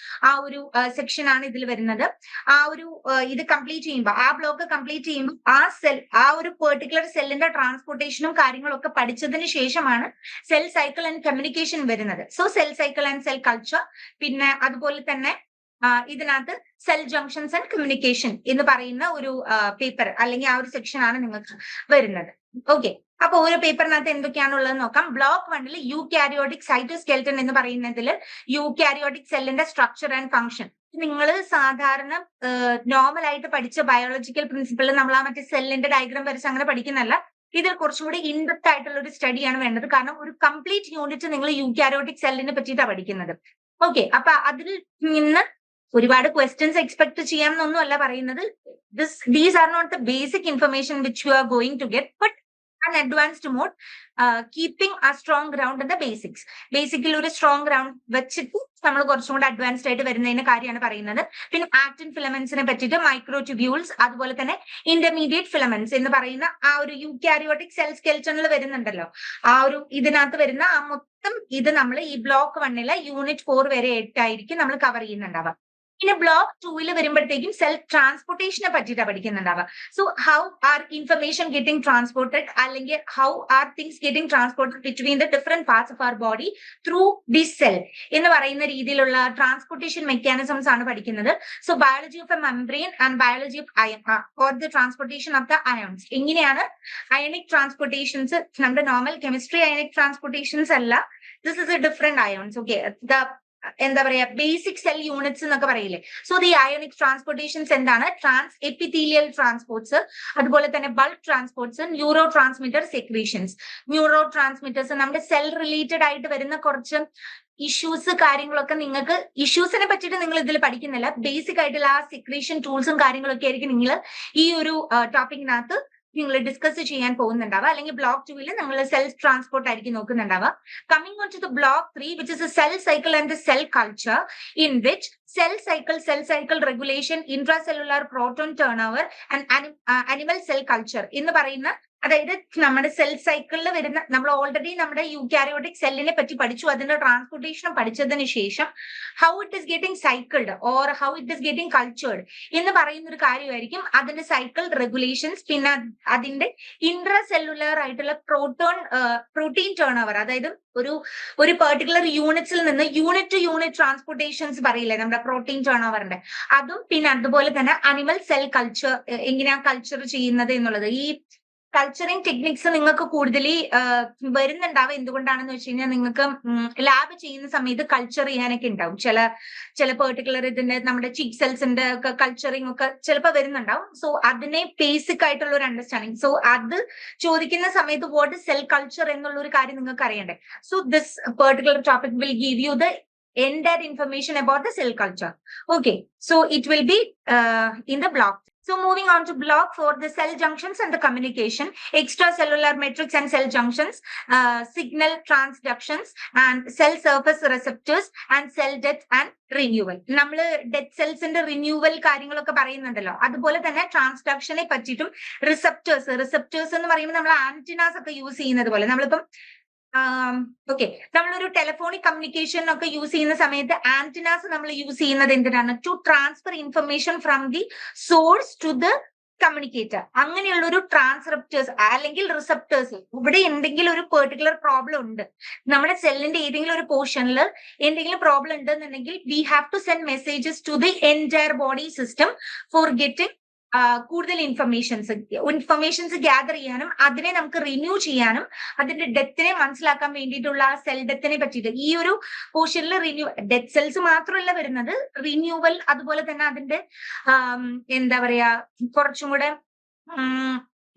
ആ ഒരു സെക്ഷൻ ആണ് ഇതിൽ വരുന്നത്. ആ ഒരു ഇത് കംപ്ലീറ്റ് ചെയ്യുമ്പോൾ, ആ ബ്ലോക്ക് കംപ്ലീറ്റ് ചെയ്യുമ്പോൾ ആ സെൽ, ആ ഒരു പെർട്ടിക്കുലർ സെല്ലിന്റെ ട്രാൻസ്പോർട്ടേഷനും കാര്യങ്ങളും ഒക്കെ പഠിച്ചതിന് ശേഷമാണ് സെൽ സൈക്കിൾ ആൻഡ് കമ്മ്യൂണിക്കേഷൻ വരുന്നത്. So cell cycle and cell culture, പിന്നെ അതുപോലെ തന്നെ ഇതിനകത്ത് സെൽ ജംഗ്ഷൻസ് ആൻഡ് കമ്മ്യൂണിക്കേഷൻ എന്ന് പറയുന്ന ഒരു പേപ്പർ അല്ലെങ്കിൽ ആ ഒരു സെക്ഷൻ ആണ് നിങ്ങൾക്ക് വരുന്നത്. ഓക്കെ, അപ്പൊ ഓരോ പേപ്പറിനകത്ത് എന്തൊക്കെയാണുള്ളത് നോക്കാം. ബ്ലോക്ക് 1 യൂകാരിയോട്ടിക് സൈറ്റോസ്കെൽറ്റൻ എന്ന് പറയുന്നതിൽ യൂകാരിയോട്ടിക് സെല്ലിന്റെ സ്ട്രക്ചർ ആൻഡ് ഫംഗ്ഷൻ. നിങ്ങൾ സാധാരണ നോർമൽ ആയിട്ട് പഠിച്ച ബയോളജിക്കൽ പ്രിൻസിപ്പിൾ നമ്മൾ ആ മറ്റേ സെല്ലിന്റെ ഡയഗ്രാം വരച്ച് അങ്ങനെ പഠിക്കുന്നല്ല. ഇതിൽ കുറച്ചും കൂടി ഇൻഡെപ്ത് ആയിട്ടുള്ള ഒരു സ്റ്റഡിയാണ് വേണ്ടത്. കാരണം ഒരു കംപ്ലീറ്റ് യൂണിറ്റ് നിങ്ങൾ യൂകാരിയോട്ടിക് സെല്ലിനെ പറ്റിയിട്ടാണ് പഠിക്കുന്നത്. ഓക്കെ, അപ്പൊ അതിൽ നിന്ന് ഒരുപാട് ക്വസ്റ്റ്യൻസ് എക്സ്പെക്ട് ചെയ്യാമെന്നൊന്നും അല്ല പറയുന്നത്. These are not the basic information which you are going to get, but an advanced mode, keeping a strong ground in the basics. Basically ഒരു സ്ട്രോങ് ഗ്രൗണ്ട് വെച്ചിട്ട് നമ്മൾ കുറച്ചും കൂടെ അഡ്വാൻസ്ഡ് ആയിട്ട് വരുന്നതിന്റെ കാര്യമാണ് പറയുന്നത്. പിന്നെ ആക്റ്റിൻ ഫിലമെന്റ്സിനെ പറ്റിയിട്ട്, മൈക്രോട്യൂബ്യൂൾസ്, അതുപോലെ തന്നെ ഇന്റർമീഡിയറ്റ് ഫിലമെന്റ്സ് എന്ന് പറയുന്ന ആ ഒരു യൂകാരിയോട്ടിക് സെൽ സ്കെൽറ്റണിൽ വരുന്നുണ്ടല്ലോ, ആ ഒരു ഇതിനകത്ത് വരുന്ന ആ മൊത്തം ഇത് നമ്മൾ ഈ ബ്ലോക്ക് 1 യൂണിറ്റ് 4 വരെ ആയിട്ടായിരിക്കും നമ്മൾ കവർ ചെയ്യുന്നുണ്ടാവുക. പിന്നെ ബ്ലോക്ക് 2 വരുമ്പോഴത്തേക്കും സെൽഫ് ട്രാൻസ്പോർട്ടേഷനെ പറ്റിയിട്ടാണ് പഠിക്കുന്നുണ്ടാവുക. So how are information getting transported, അല്ലെങ്കിൽ how are things getting transported between the different parts of our body through this cell എന്ന് പറയുന്ന രീതിയിലുള്ള ട്രാൻസ്പോർട്ടേഷൻ മെക്കാനിസംസ് ആണ് പഠിക്കുന്നത്. So biology of a membrane and biology of ion for the transportation of the ions. എങ്ങനെയാണ് അയണിക് ട്രാൻസ്പോർട്ടേഷൻസ്? നമ്മുടെ നോർമൽ കെമിസ്ട്രി അയണിക് ട്രാൻസ്പോർട്ടേഷൻസ് അല്ല, this is a different ions. Okay, the എന്താ പറയാ ബേസിക് സെൽ യൂണിറ്റ്സ് എന്നൊക്കെ പറയില്ലേ. സോ ദി അയോണിക് ട്രാൻസ്പോർട്ടേഷൻസ് എന്താണ്? ട്രാൻസ് എപ്പിത്തീലിയൽ ട്രാൻസ്പോർട്ട്സ്, അതുപോലെ തന്നെ bulk transports, neuro transmitter secretions. Neuro transmitters നമ്മുടെ സെൽ റിലേറ്റഡ് ആയിട്ട് വരുന്ന കുറച്ച് ഇഷ്യൂസ് കാര്യങ്ങളൊക്കെ നിങ്ങൾക്ക് ഇഷ്യൂസിനെ പറ്റിയിട്ട് നിങ്ങൾ ഇതിൽ പഠിക്കുന്നില്ല. ബേസിക് ആയിട്ടുള്ള ആ സെക്രീഷൻ ടൂൾസും കാര്യങ്ങളൊക്കെ ആയിരിക്കും നിങ്ങൾ ഈ ഒരു ടോപ്പിക്കിനകത്ത് നിങ്ങൾ ഡിസ്കസ് ചെയ്യാൻ പോകുന്നുണ്ടാവുക. അല്ലെങ്കിൽ ബ്ലോക്ക് 2 നിങ്ങൾ സെൽഫ് ട്രാൻസ്പോർട്ട് ആയിരിക്കും നോക്കുന്നുണ്ടാവുക. Coming on to the block 3 which is a cell cycle and the cell culture, in which cell cycle regulation, intracellular proton turn over and animal cell culture എന്ന് പറയുന്ന, അതായത് നമ്മുടെ സെൽ സൈക്കിളിൽ വരുന്ന, നമ്മൾ ഓൾറെഡി നമ്മുടെ യൂക്കാരിയോട്ടിക് സെല്ലിനെ പറ്റി പഠിച്ചു, അതിന്റെ ട്രാൻസ്പോർട്ടേഷൻ പഠിച്ചതിന് ശേഷം how it is getting cycled or how it is getting cultured എന്ന് പറയുന്ന ഒരു കാര്യമായിരിക്കും. അതിന്റെ സൈക്കിൾ റെഗുലേഷൻസ്, പിന്നെ അതിന്റെ ഇൻട്രാ സെല്ലുലാർ ആയിട്ടുള്ള പ്രോട്ടീൻ ടേൺ ഓവർ, അതായത് ഒരു പെർട്ടിക്കുലർ യൂണിറ്റ്സിൽ നിന്ന് യൂണിറ്റ് ടു യൂണിറ്റ് ട്രാൻസ്പോർട്ടേഷൻസ് പറയില്ലേ നമ്മുടെ പ്രോട്ടീൻ ടേൺ ഓവറിന്റെ, അതും പിന്നെ അതുപോലെ തന്നെ അനിമൽ സെൽ കൾച്ചർ, എങ്ങനെയാ കൾച്ചർ ചെയ്യുന്നത് എന്നുള്ളത്. ഈ കൾച്ചറിങ് ടെക്നിക്സ് നിങ്ങൾക്ക് കൂടുതൽ വരുന്നുണ്ടാവുക. എന്തുകൊണ്ടാണെന്ന് വെച്ച് കഴിഞ്ഞാൽ നിങ്ങൾക്ക് ലാബ് ചെയ്യുന്ന സമയത്ത് കൾച്ചർ ചെയ്യാനൊക്കെ ഉണ്ടാവും. ചില പെർട്ടിക്കുലർ ഇതിന്റെ നമ്മുടെ ചീക്ക് സെൽസിന്റെ ഒക്കെ കൾച്ചറിങ് ഒക്കെ ചിലപ്പോൾ വരുന്നുണ്ടാവും. സോ അതിനെ ബേസിക് ആയിട്ടുള്ള ഒരു അണ്ടർസ്റ്റാൻഡിങ്. സോ അത് ചോദിക്കുന്ന സമയത്ത് വാട്ട് ഇസ് സെൽ കൾച്ചർ എന്നുള്ള ഒരു കാര്യം നിങ്ങൾക്ക് അറിയണ്ടേ. So this particular topic will give you the entire information about the cell culture. Okay, so it will be in the block. So moving on to block 4, the cell junctions and the communication, extracellular matrix and cell junctions, signal transductions and cell surface receptors and cell death and renewal. നമ്മൾ ഡെത്ത് സെൽസിന്റെ റിന്യൂവൽ കാര്യങ്ങളൊക്കെ പറയുന്നുണ്ടല്ലോ, അതുപോലെ തന്നെ ട്രാൻസ്ഡക്ഷനെ പറ്റിയിട്ടും റിസപ്റ്റേഴ്സ് എന്ന് പറയുമ്പോൾ നമ്മൾ ആന്റിനാസ് ഒക്കെ യൂസ് ചെയ്യുന്നത് പോലെ, നമ്മളിപ്പം ഓക്കെ നമ്മളൊരു ടെലിഫോണിക് കമ്മ്യൂണിക്കേഷൻ ഒക്കെ യൂസ് ചെയ്യുന്ന സമയത്ത് ആന്റിനാസ് നമ്മൾ യൂസ് ചെയ്യുന്നത് എന്തിനാണ്? To transfer information from the source to the communicator. അങ്ങനെയുള്ള ഒരു ട്രാൻസ്റെപ്റ്റേഴ്സ് അല്ലെങ്കിൽ റിസപ്റ്റേഴ്സ്, ഇവിടെ എന്തെങ്കിലും ഒരു പെർട്ടിക്കുലർ പ്രോബ്ലം ഉണ്ട്, നമ്മുടെ സെല്ലിന്റെ ഏതെങ്കിലും ഒരു പോർഷനിൽ എന്തെങ്കിലും പ്രോബ്ലം ഉണ്ടെന്നുണ്ടെങ്കിൽ we have to send messages to the entire body system for getting കൂടുതൽ ഇൻഫർമേഷൻസ് ഗ്യാദർ ചെയ്യാനും അതിനെ നമുക്ക് റിന്യൂ ചെയ്യാനും അതിന്റെ ഡെത്തിനെ മനസ്സിലാക്കാൻ വേണ്ടിയിട്ടുള്ള ആ സെൽ ഡെത്തിനെ പറ്റിയിട്ട് ഈ ഒരു പോർഷനിൽ ഡെത്ത് സെൽസ് മാത്രമല്ല വരുന്നത്, റിന്യൂവൽ, അതുപോലെ തന്നെ അതിന്റെ എന്താ പറയാ കുറച്ചും കൂടെ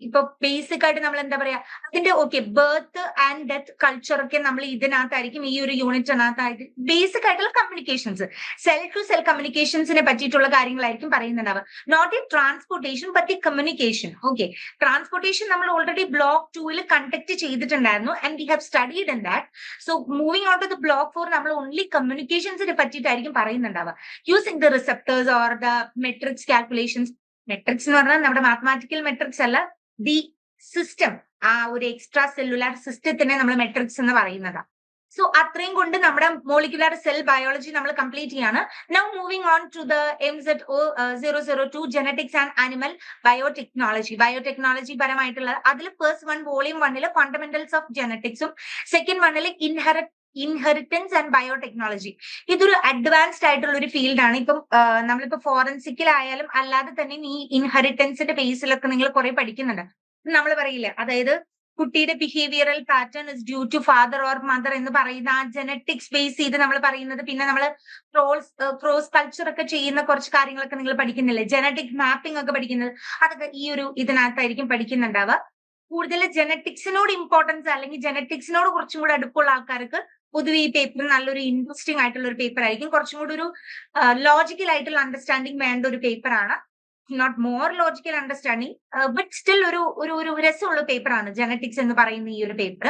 ഇപ്പൊ ബേസിക് ആയിട്ട് നമ്മൾ എന്താ പറയാ അതിന്റെ ബർത്ത് ആൻഡ് ഡെത്ത് കൾച്ചർ ഒക്കെ നമ്മൾ ഇതിനകത്തായിരിക്കും, ഈ ഒരു യൂണിറ്റിനകത്തായിട്ട് ബേസിക് ആയിട്ടുള്ള കമ്മ്യൂണിക്കേഷൻസ്, സെൽ ടു സെൽ കമ്മ്യൂണിക്കേഷൻസിനെ പറ്റിയിട്ടുള്ള കാര്യങ്ങളായിരിക്കും പറയുന്നുണ്ടാവുക. നോട്ട് ഈ ട്രാൻസ്പോർട്ടേഷൻ ബട്ട് ഈ കമ്മ്യൂണിക്കേഷൻ. ട്രാൻസ്പോർട്ടേഷൻ നമ്മൾ ഓൾറെഡി ബ്ലോക്ക് 2 കണ്ടക്ട് ചെയ്തിട്ടുണ്ടായിരുന്നു and we have studied in that. So moving on to the block 4 നമ്മൾ ഓൺലി കമ്മ്യൂണിക്കേഷൻസിനെ പറ്റിയിട്ടായിരിക്കും പറയുന്നുണ്ടാവുക. Using the receptors or the matrix calculations. Matrix എന്ന് പറഞ്ഞാൽ നമ്മുടെ മാത്തമാറ്റിക്കൽ മെട്രിക്സ് അല്ല, ദി സിസ്റ്റം, ആ ഒരു എക്സ്ട്രാ സെല്ലുലാർ സിസ്റ്റത്തിനെ നമ്മൾ മെട്രിക്സ് എന്ന് പറയുന്നതാണ്. സോ അത്രയും കൊണ്ട് നമ്മുടെ മോളിക്കുലാർ സെൽ ബയോളജി നമ്മൾ കംപ്ലീറ്റ് ചെയ്യാണ്. Now moving on to the MZ002 genetics and animal biotechnology പരമായിട്ടുള്ള അതിൽ ഫസ്റ്റ് 1 വോളിയം 1 ഫണ്ടമെന്റൽസ് ഓഫ് ജെനറ്റിക്സും, സെക്കൻഡ് 1 ഇൻഹെറിറ്റൻസ് ആൻഡ് ബയോടെക്നോളജി. ഇതൊരു അഡ്വാൻസ്ഡ് ആയിട്ടുള്ള ഒരു ഫീൽഡാണ്. ഇപ്പം നമ്മളിപ്പോ ഫോറൻസിക്കിലായാലും അല്ലാതെ തന്നെ ഈ ഇൻഹെറിറ്റൻസിന്റെ ബേസിലൊക്കെ നിങ്ങൾ കുറെ പഠിക്കുന്നുണ്ട്. നമ്മൾ പറയില്ല, അതായത് കുട്ടിയുടെ behavioural pattern is due to father or mother എന്ന് പറയുന്ന ആ ജെനറ്റിക്സ് ബേസ് ചെയ്ത് നമ്മൾ പറയുന്നത്. പിന്നെ നമ്മൾ ക്രോസ് കൾച്ചർ ഒക്കെ ചെയ്യുന്ന കുറച്ച് കാര്യങ്ങളൊക്കെ നിങ്ങൾ പഠിക്കുന്നില്ലേ, ജെനറ്റിക് മാപ്പിംഗ് ഒക്കെ പഠിക്കുന്നത്, അതൊക്കെ ഈ ഒരു ഇതിനകത്തായിരിക്കും പഠിക്കുന്നുണ്ടാവുക. കൂടുതൽ ജെനറ്റിക്സിനോട് ഇമ്പോർട്ടൻസ് അല്ലെങ്കിൽ ജെനറ്റിക്സിനോട് കുറച്ചും കൂടെ അടുപ്പുള്ള ആൾക്കാർക്ക് പൊതുവെ ഈ പേപ്പർ നല്ലൊരു ഇൻട്രസ്റ്റിംഗ് ആയിട്ടുള്ള ഒരു പേപ്പർ ആയിരിക്കും. കുറച്ചും കൂടി ഒരു ലോജിക്കൽ ആയിട്ടുള്ള അണ്ടർസ്റ്റാൻഡിങ് വേണ്ട ഒരു പേപ്പറാണ്. Not more logical understanding but still ഒരു രസമുള്ള പേപ്പറാണ് ജെനറ്റിക്സ് എന്ന് പറയുന്ന ഈ ഒരു പേപ്പർ.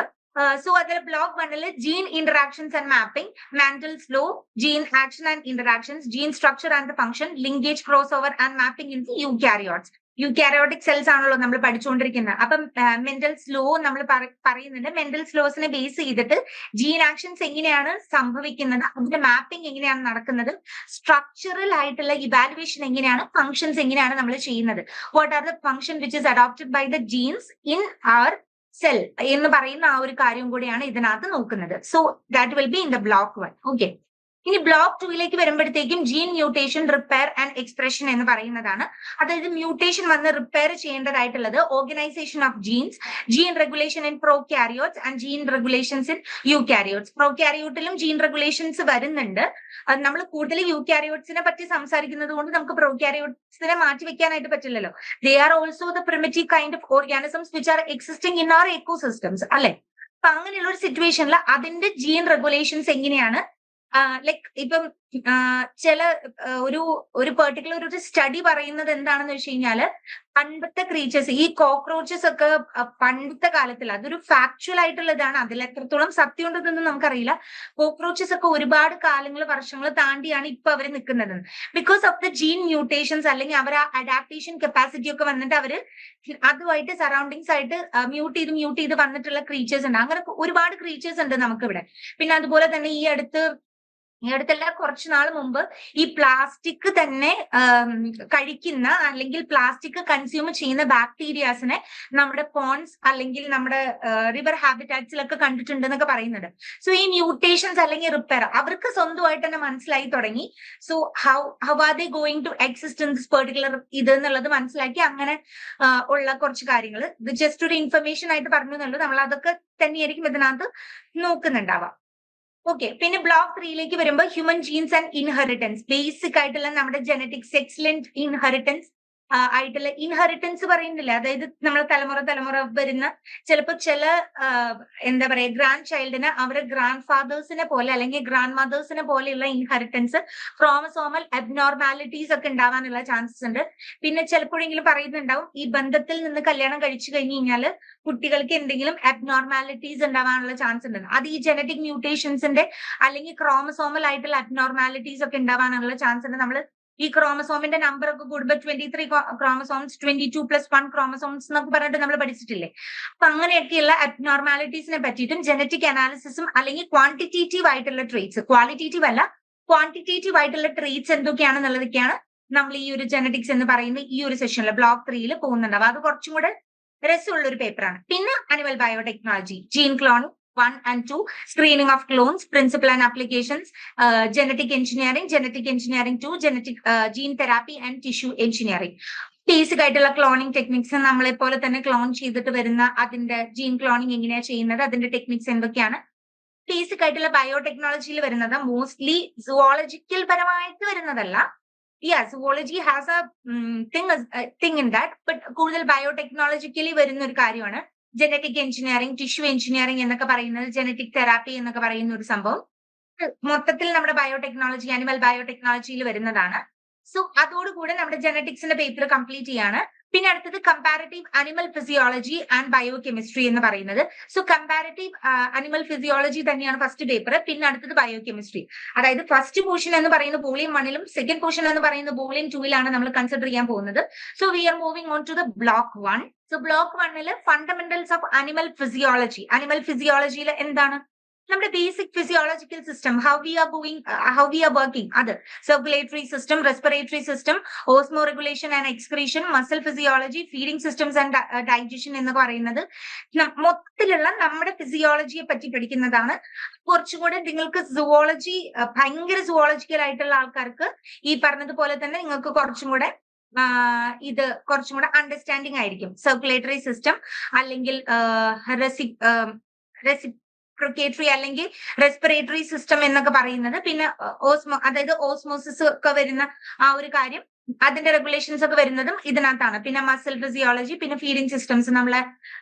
സോ അതിൽ block 1 gene interactions and mapping, Mendel's law, gene action and interactions, gene structure and function, linkage cross over and mapping in the eukaryotes. Eukaryotic cells ആണല്ലോ നമ്മൾ പഠിച്ചുകൊണ്ടിരിക്കുന്നത്. അപ്പം മെന്റൽ സ്ലോ നമ്മൾ പറയുന്നുണ്ട്. മെന്റൽ സ്ലോസിനെ ബേസ് ചെയ്തിട്ട് ജീൻ ആക്ഷൻസ് എങ്ങനെയാണ് സംഭവിക്കുന്നത്, അതിന്റെ മാപ്പിംഗ് എങ്ങനെയാണ് നടക്കുന്നത്, സ്ട്രക്ചറൽ ആയിട്ടുള്ള ഇവാലുവേഷൻ എങ്ങനെയാണ്, ഫങ്ഷൻസ് എങ്ങനെയാണ് നമ്മൾ ചെയ്യുന്നത്, what are the function which is adopted by the genes in our cell എന്ന് പറയുന്ന ആ ഒരു കാര്യം കൂടിയാണ് ഇതിനകത്ത് നോക്കുന്നത്. So that will be in the block 1. Okay, ഇനി ബ്ലോക്ക് 2ലേക്ക് വരുമ്പോഴത്തേക്കും gene mutation, repair and expression എന്ന് പറയുന്നതാണ്. അതായത് മ്യൂട്ടേഷൻ വന്ന് റിപ്പയർ ചെയ്യേണ്ടതായിട്ടുള്ളത് organisation of genes, gene regulation in prokaryotes and gene regulations in eukaryotes. പ്രോകാരിയോട്ടിലും ജീൻ റെഗുലേഷൻസ് വരുന്നുണ്ട്. നമ്മൾ കൂടുതൽ യൂകാരിയോട്സിനെ പറ്റി സംസാരിക്കുന്നത് കൊണ്ട് നമുക്ക് പ്രോകാരിയോട്സിനെ മാറ്റി വെക്കാനായിട്ട് പറ്റില്ലല്ലോ. They are also the primitive kind of organisms which are existing in our ecosystems അല്ലെ. അപ്പൊ അങ്ങനെയുള്ള ഒരു സിറ്റുവേഷനിൽ അതിന്റെ ജീൻ റെഗുലേഷൻസ് എങ്ങനെയാണ്, ലൈക്ക് ഇപ്പം ചില ഒരു പെർട്ടിക്കുലർ ഒരു സ്റ്റഡി പറയുന്നത് എന്താണെന്ന് വെച്ച് കഴിഞ്ഞാല്, പണ്ടത്തെ ക്രീച്ചേഴ്സ്, ഈ കോക്രോച്ചസ് ഒക്കെ പണ്ടത്തെ കാലത്തിൽ, അതൊരു ഫാക്ച്വൽ ആയിട്ടുള്ളതാണ്, അതിൽ എത്രത്തോളം സത്യം ഉണ്ടെന്നൊന്നും നമുക്കറിയില്ല. കോക്രോച്ചസ് ഒക്കെ ഒരുപാട് കാലങ്ങൾ, വർഷങ്ങൾ താണ്ടിയാണ് ഇപ്പൊ അവർ നിൽക്കുന്നത്. Because of the gene mutations, അല്ലെങ്കിൽ അവർ ആ അഡാപ്റ്റേഷൻ കപ്പാസിറ്റി ഒക്കെ വന്നിട്ട് അവര് അതുമായിട്ട് സറൗണ്ടിങ്സ് ആയിട്ട് മ്യൂട്ട് ചെയ്ത് വന്നിട്ടുള്ള ക്രീച്ചേഴ്സ് ഉണ്ട്. അങ്ങനെ ഒരുപാട് ക്രീച്ചേഴ്സ് ഉണ്ട് നമുക്കിവിടെ. പിന്നെ അതുപോലെ തന്നെ ഈ അടുത്തല്ല, കുറച്ചു നാൾ മുമ്പ് ഈ പ്ലാസ്റ്റിക് തന്നെ കഴിക്കുന്ന അല്ലെങ്കിൽ പ്ലാസ്റ്റിക് കൺസ്യൂം ചെയ്യുന്ന ബാക്ടീരിയാസിനെ നമ്മുടെ പോൺസ് അല്ലെങ്കിൽ നമ്മുടെ റിവർ ഹാബിറ്റാറ്റ്സിലൊക്കെ കണ്ടിട്ടുണ്ടെന്നൊക്കെ പറയുന്നുണ്ട്. സോ ഈ മ്യൂട്ടേഷൻസ് അല്ലെങ്കിൽ റിപ്പയർ അവർക്ക് സ്വന്തമായിട്ട് തന്നെ മനസ്സിലായി തുടങ്ങി. So how are they going to exist in this particular ഇത് എന്നുള്ളത് മനസ്സിലാക്കി അങ്ങനെ ഉള്ള കുറച്ച് കാര്യങ്ങൾ ഇത് ജസ്റ്റ് ഒരു ഇൻഫർമേഷൻ ആയിട്ട് പറഞ്ഞു എന്നുള്ളൂ. നമ്മൾ അതൊക്കെ തന്നെയായിരിക്കും ഇതിനകത്ത് നോക്കുന്നുണ്ടാവാം. ഓക്കെ, പിന്നെ ബ്ലോക്ക് 3ലേക്ക് വരുമ്പോൾ human genes and inheritance. Basic ആയിട്ടുള്ള നമ്മുടെ ജനറ്റിക്സ്, എക്സലന്റ് ഇൻഹെറിറ്റൻസ് ആയിട്ടുള്ള ഇൻഹെറിറ്റൻസ് പറയുന്നില്ല, അതായത് നമ്മൾ തലമുറ വരുന്ന ചിലപ്പോൾ ചില എന്താ പറയാ ഗ്രാൻഡ് ചൈൽഡിന് അവരുടെ ഗ്രാൻഡ് ഫാദേഴ്സിനെ പോലെ അല്ലെങ്കിൽ ഗ്രാൻഡ് മദേഴ്സിനെ പോലെയുള്ള ഇൻഹെറിറ്റൻസ്, ക്രോമസോമൽ അബ്നോർമാലിറ്റീസ് ഒക്കെ ഉണ്ടാവാനുള്ള ചാൻസസ് ഉണ്ട്. പിന്നെ ചിലപ്പോഴെങ്കിലും പറയുന്നുണ്ടാവും ഈ ബന്ധത്തിൽ നിന്ന് കല്യാണം കഴിച്ചു കഴിഞ്ഞു കഴിഞ്ഞാൽ കുട്ടികൾക്ക് എന്തെങ്കിലും അബ്നോർമാലിറ്റീസ് ഉണ്ടാവാനുള്ള ചാൻസ് ഉണ്ട്. അത് ഈ ജനറ്റിക് മ്യൂട്ടേഷൻസിന്റെ അല്ലെങ്കിൽ ക്രോമസോമൽ ആയിട്ടുള്ള അബ്നോർമാലിറ്റീസ് ഒക്കെ ഉണ്ടാവാനുള്ള ചാൻസ് ഉണ്ട്. നമ്മൾ ഈ ക്രോമസോമിന്റെ നമ്പർ ഒക്കെ കൂടുമ്പോൾ 23 ക്രോമസോംസ്, 22+1 ക്രോമസോംസ് എന്നൊക്കെ പറഞ്ഞിട്ട് നമ്മൾ പഠിച്ചിട്ടില്ലേ. അപ്പൊ അങ്ങനെയൊക്കെയുള്ള അബ്നോർമാലിറ്റീസിനെ പറ്റിയിട്ടും ജനറ്റിക് അനാലിസിസും അല്ലെങ്കിൽ ക്വാണ്ടിറ്റേറ്റീവ് ആയിട്ടുള്ള ട്രേറ്റ്സ്, ക്വാളിറ്റേറ്റീവ് അല്ല ക്വാണ്ടിറ്റേറ്റീവ് ആയിട്ടുള്ള ട്രേറ്റ്സ് എന്തൊക്കെയാണെന്നുള്ളതൊക്കെയാണ് നമ്മൾ ഈ ഒരു ജനറ്റിക്സ് എന്ന് പറയുന്ന ഈ ഒരു സെഷനിൽ ബ്ലോക്ക് 3 പോകുന്നുണ്ടാവും. അത് കുറച്ചും കൂടെ രസമുള്ള ഒരു പേപ്പറാണ്. പിന്നെ animal biotechnology, gene cloning 1 and 2, screening of clones, principle and applications, genetic engineering 2, gene therapy and tissue engineering. Basic ആയിട്ടുള്ള ക്ലോണിംഗ് ടെക്നിക്സ്, നമ്മളെ പോലെ തന്നെ ക്ലോൺ ചെയ്തിട്ട് വരുന്ന അതിന്റെ ജീൻ ക്ലോണിംഗ് എങ്ങനെയാണ് ചെയ്യുന്നത്, അതിന്റെ ടെക്നിക്സ് എന്തൊക്കെയാണ്. ബേസിക് ആയിട്ടുള്ള ബയോടെക്നോളജിയിൽ വരുന്നത് മോസ്റ്റ്ലി സുവോളജിക്കൽ പരമായിട്ട് വരുന്നതല്ല. Zoology has A thing in that, but കൂടുതൽ ബയോടെക്നോളജിക്കലി വരുന്ന ഒരു കാര്യമാണ് ജനറ്റിക് എഞ്ചിനീയറിംഗ്, ടിഷ്യൂ എഞ്ചിനീയറിംഗ് എന്നൊക്കെ പറയുന്നത്, ജനറ്റിക് തെറാപ്പി എന്നൊക്കെ പറയുന്ന ഒരു സംഭവം മൊത്തത്തിൽ നമ്മുടെ ബയോടെക്നോളജി, അനിമൽ ബയോടെക്നോളജിയിൽ വരുന്നതാണ്. സോ അതോടുകൂടെ നമ്മുടെ ജനറ്റിക്സിന്റെ പേപ്പർ കംപ്ലീറ്റ് ചെയ്യാണ്. പിന്നെ അടുത്തത് comparative animal physiology and bio chemistry എന്ന് പറയുന്നത്. സോ കമ്പാരറ്റീവ് അനിമൽ ഫിസിയോളജി തന്നെയാണ് ഫസ്റ്റ് പേപ്പർ. പിന്നെ അടുത്തത് ബയോ കെമിസ്ട്രി. അതായത് ഫസ്റ്റ് പോർഷൻ എന്ന് പറയുന്നത് വോളിയം 1-ലും സെക്കൻഡ് പോർഷൻ എന്ന് പറയുന്നത് വോളിയം 2-ലാണ് നമ്മൾ കൺസിഡർ ചെയ്യാൻ പോകുന്നത്. So we are moving on to the block 1. So block 1-ല് fundamentals of animal physiology. Animal ഫിസിയോളജിയിൽ എന്താണ് നമ്മുടെ basic physiological system, how we are working, അത് circulatory system, respiratory system, osmoregulation and excretion, muscle physiology, feeding systems and digestion എന്ന് പറയുന്നത് മൊത്തത്തിലുള്ള നമ്മുടെ ഫിസിയോളജിയെ പറ്റി പഠിക്കുന്നതാണ്. കുറച്ചുകൂടെ നിങ്ങൾക്ക് സുവോളജി, ഭയങ്കര സുവോളജിക്കൽ ആയിട്ടുള്ള ആൾക്കാർക്ക് ഈ പറഞ്ഞതുപോലെ തന്നെ നിങ്ങൾക്ക് കുറച്ചും കൂടെ അണ്ടർസ്റ്റാൻഡിങ് ആയിരിക്കും. സർക്കുലേറ്ററി സിസ്റ്റം അല്ലെങ്കിൽ റെസിപ്രോക്കേറ്ററി അല്ലെങ്കിൽ റെസ്പിറേറ്ററി സിസ്റ്റം എന്നൊക്കെ പറയുന്നത്. പിന്നെ അതായത് ഓസ്മോസിസ് ഒക്കെ വരുന്ന ആ ഒരു കാര്യം, അതിന്റെ റെഗുലേഷൻസ് ഒക്കെ വരുന്നതും ഇതിനകത്താണ്. പിന്നെ മസിൽ ഫിസിയോളജി, പിന്നെ ഫീഡിംഗ് സിസ്റ്റംസ്, നമ്മളെ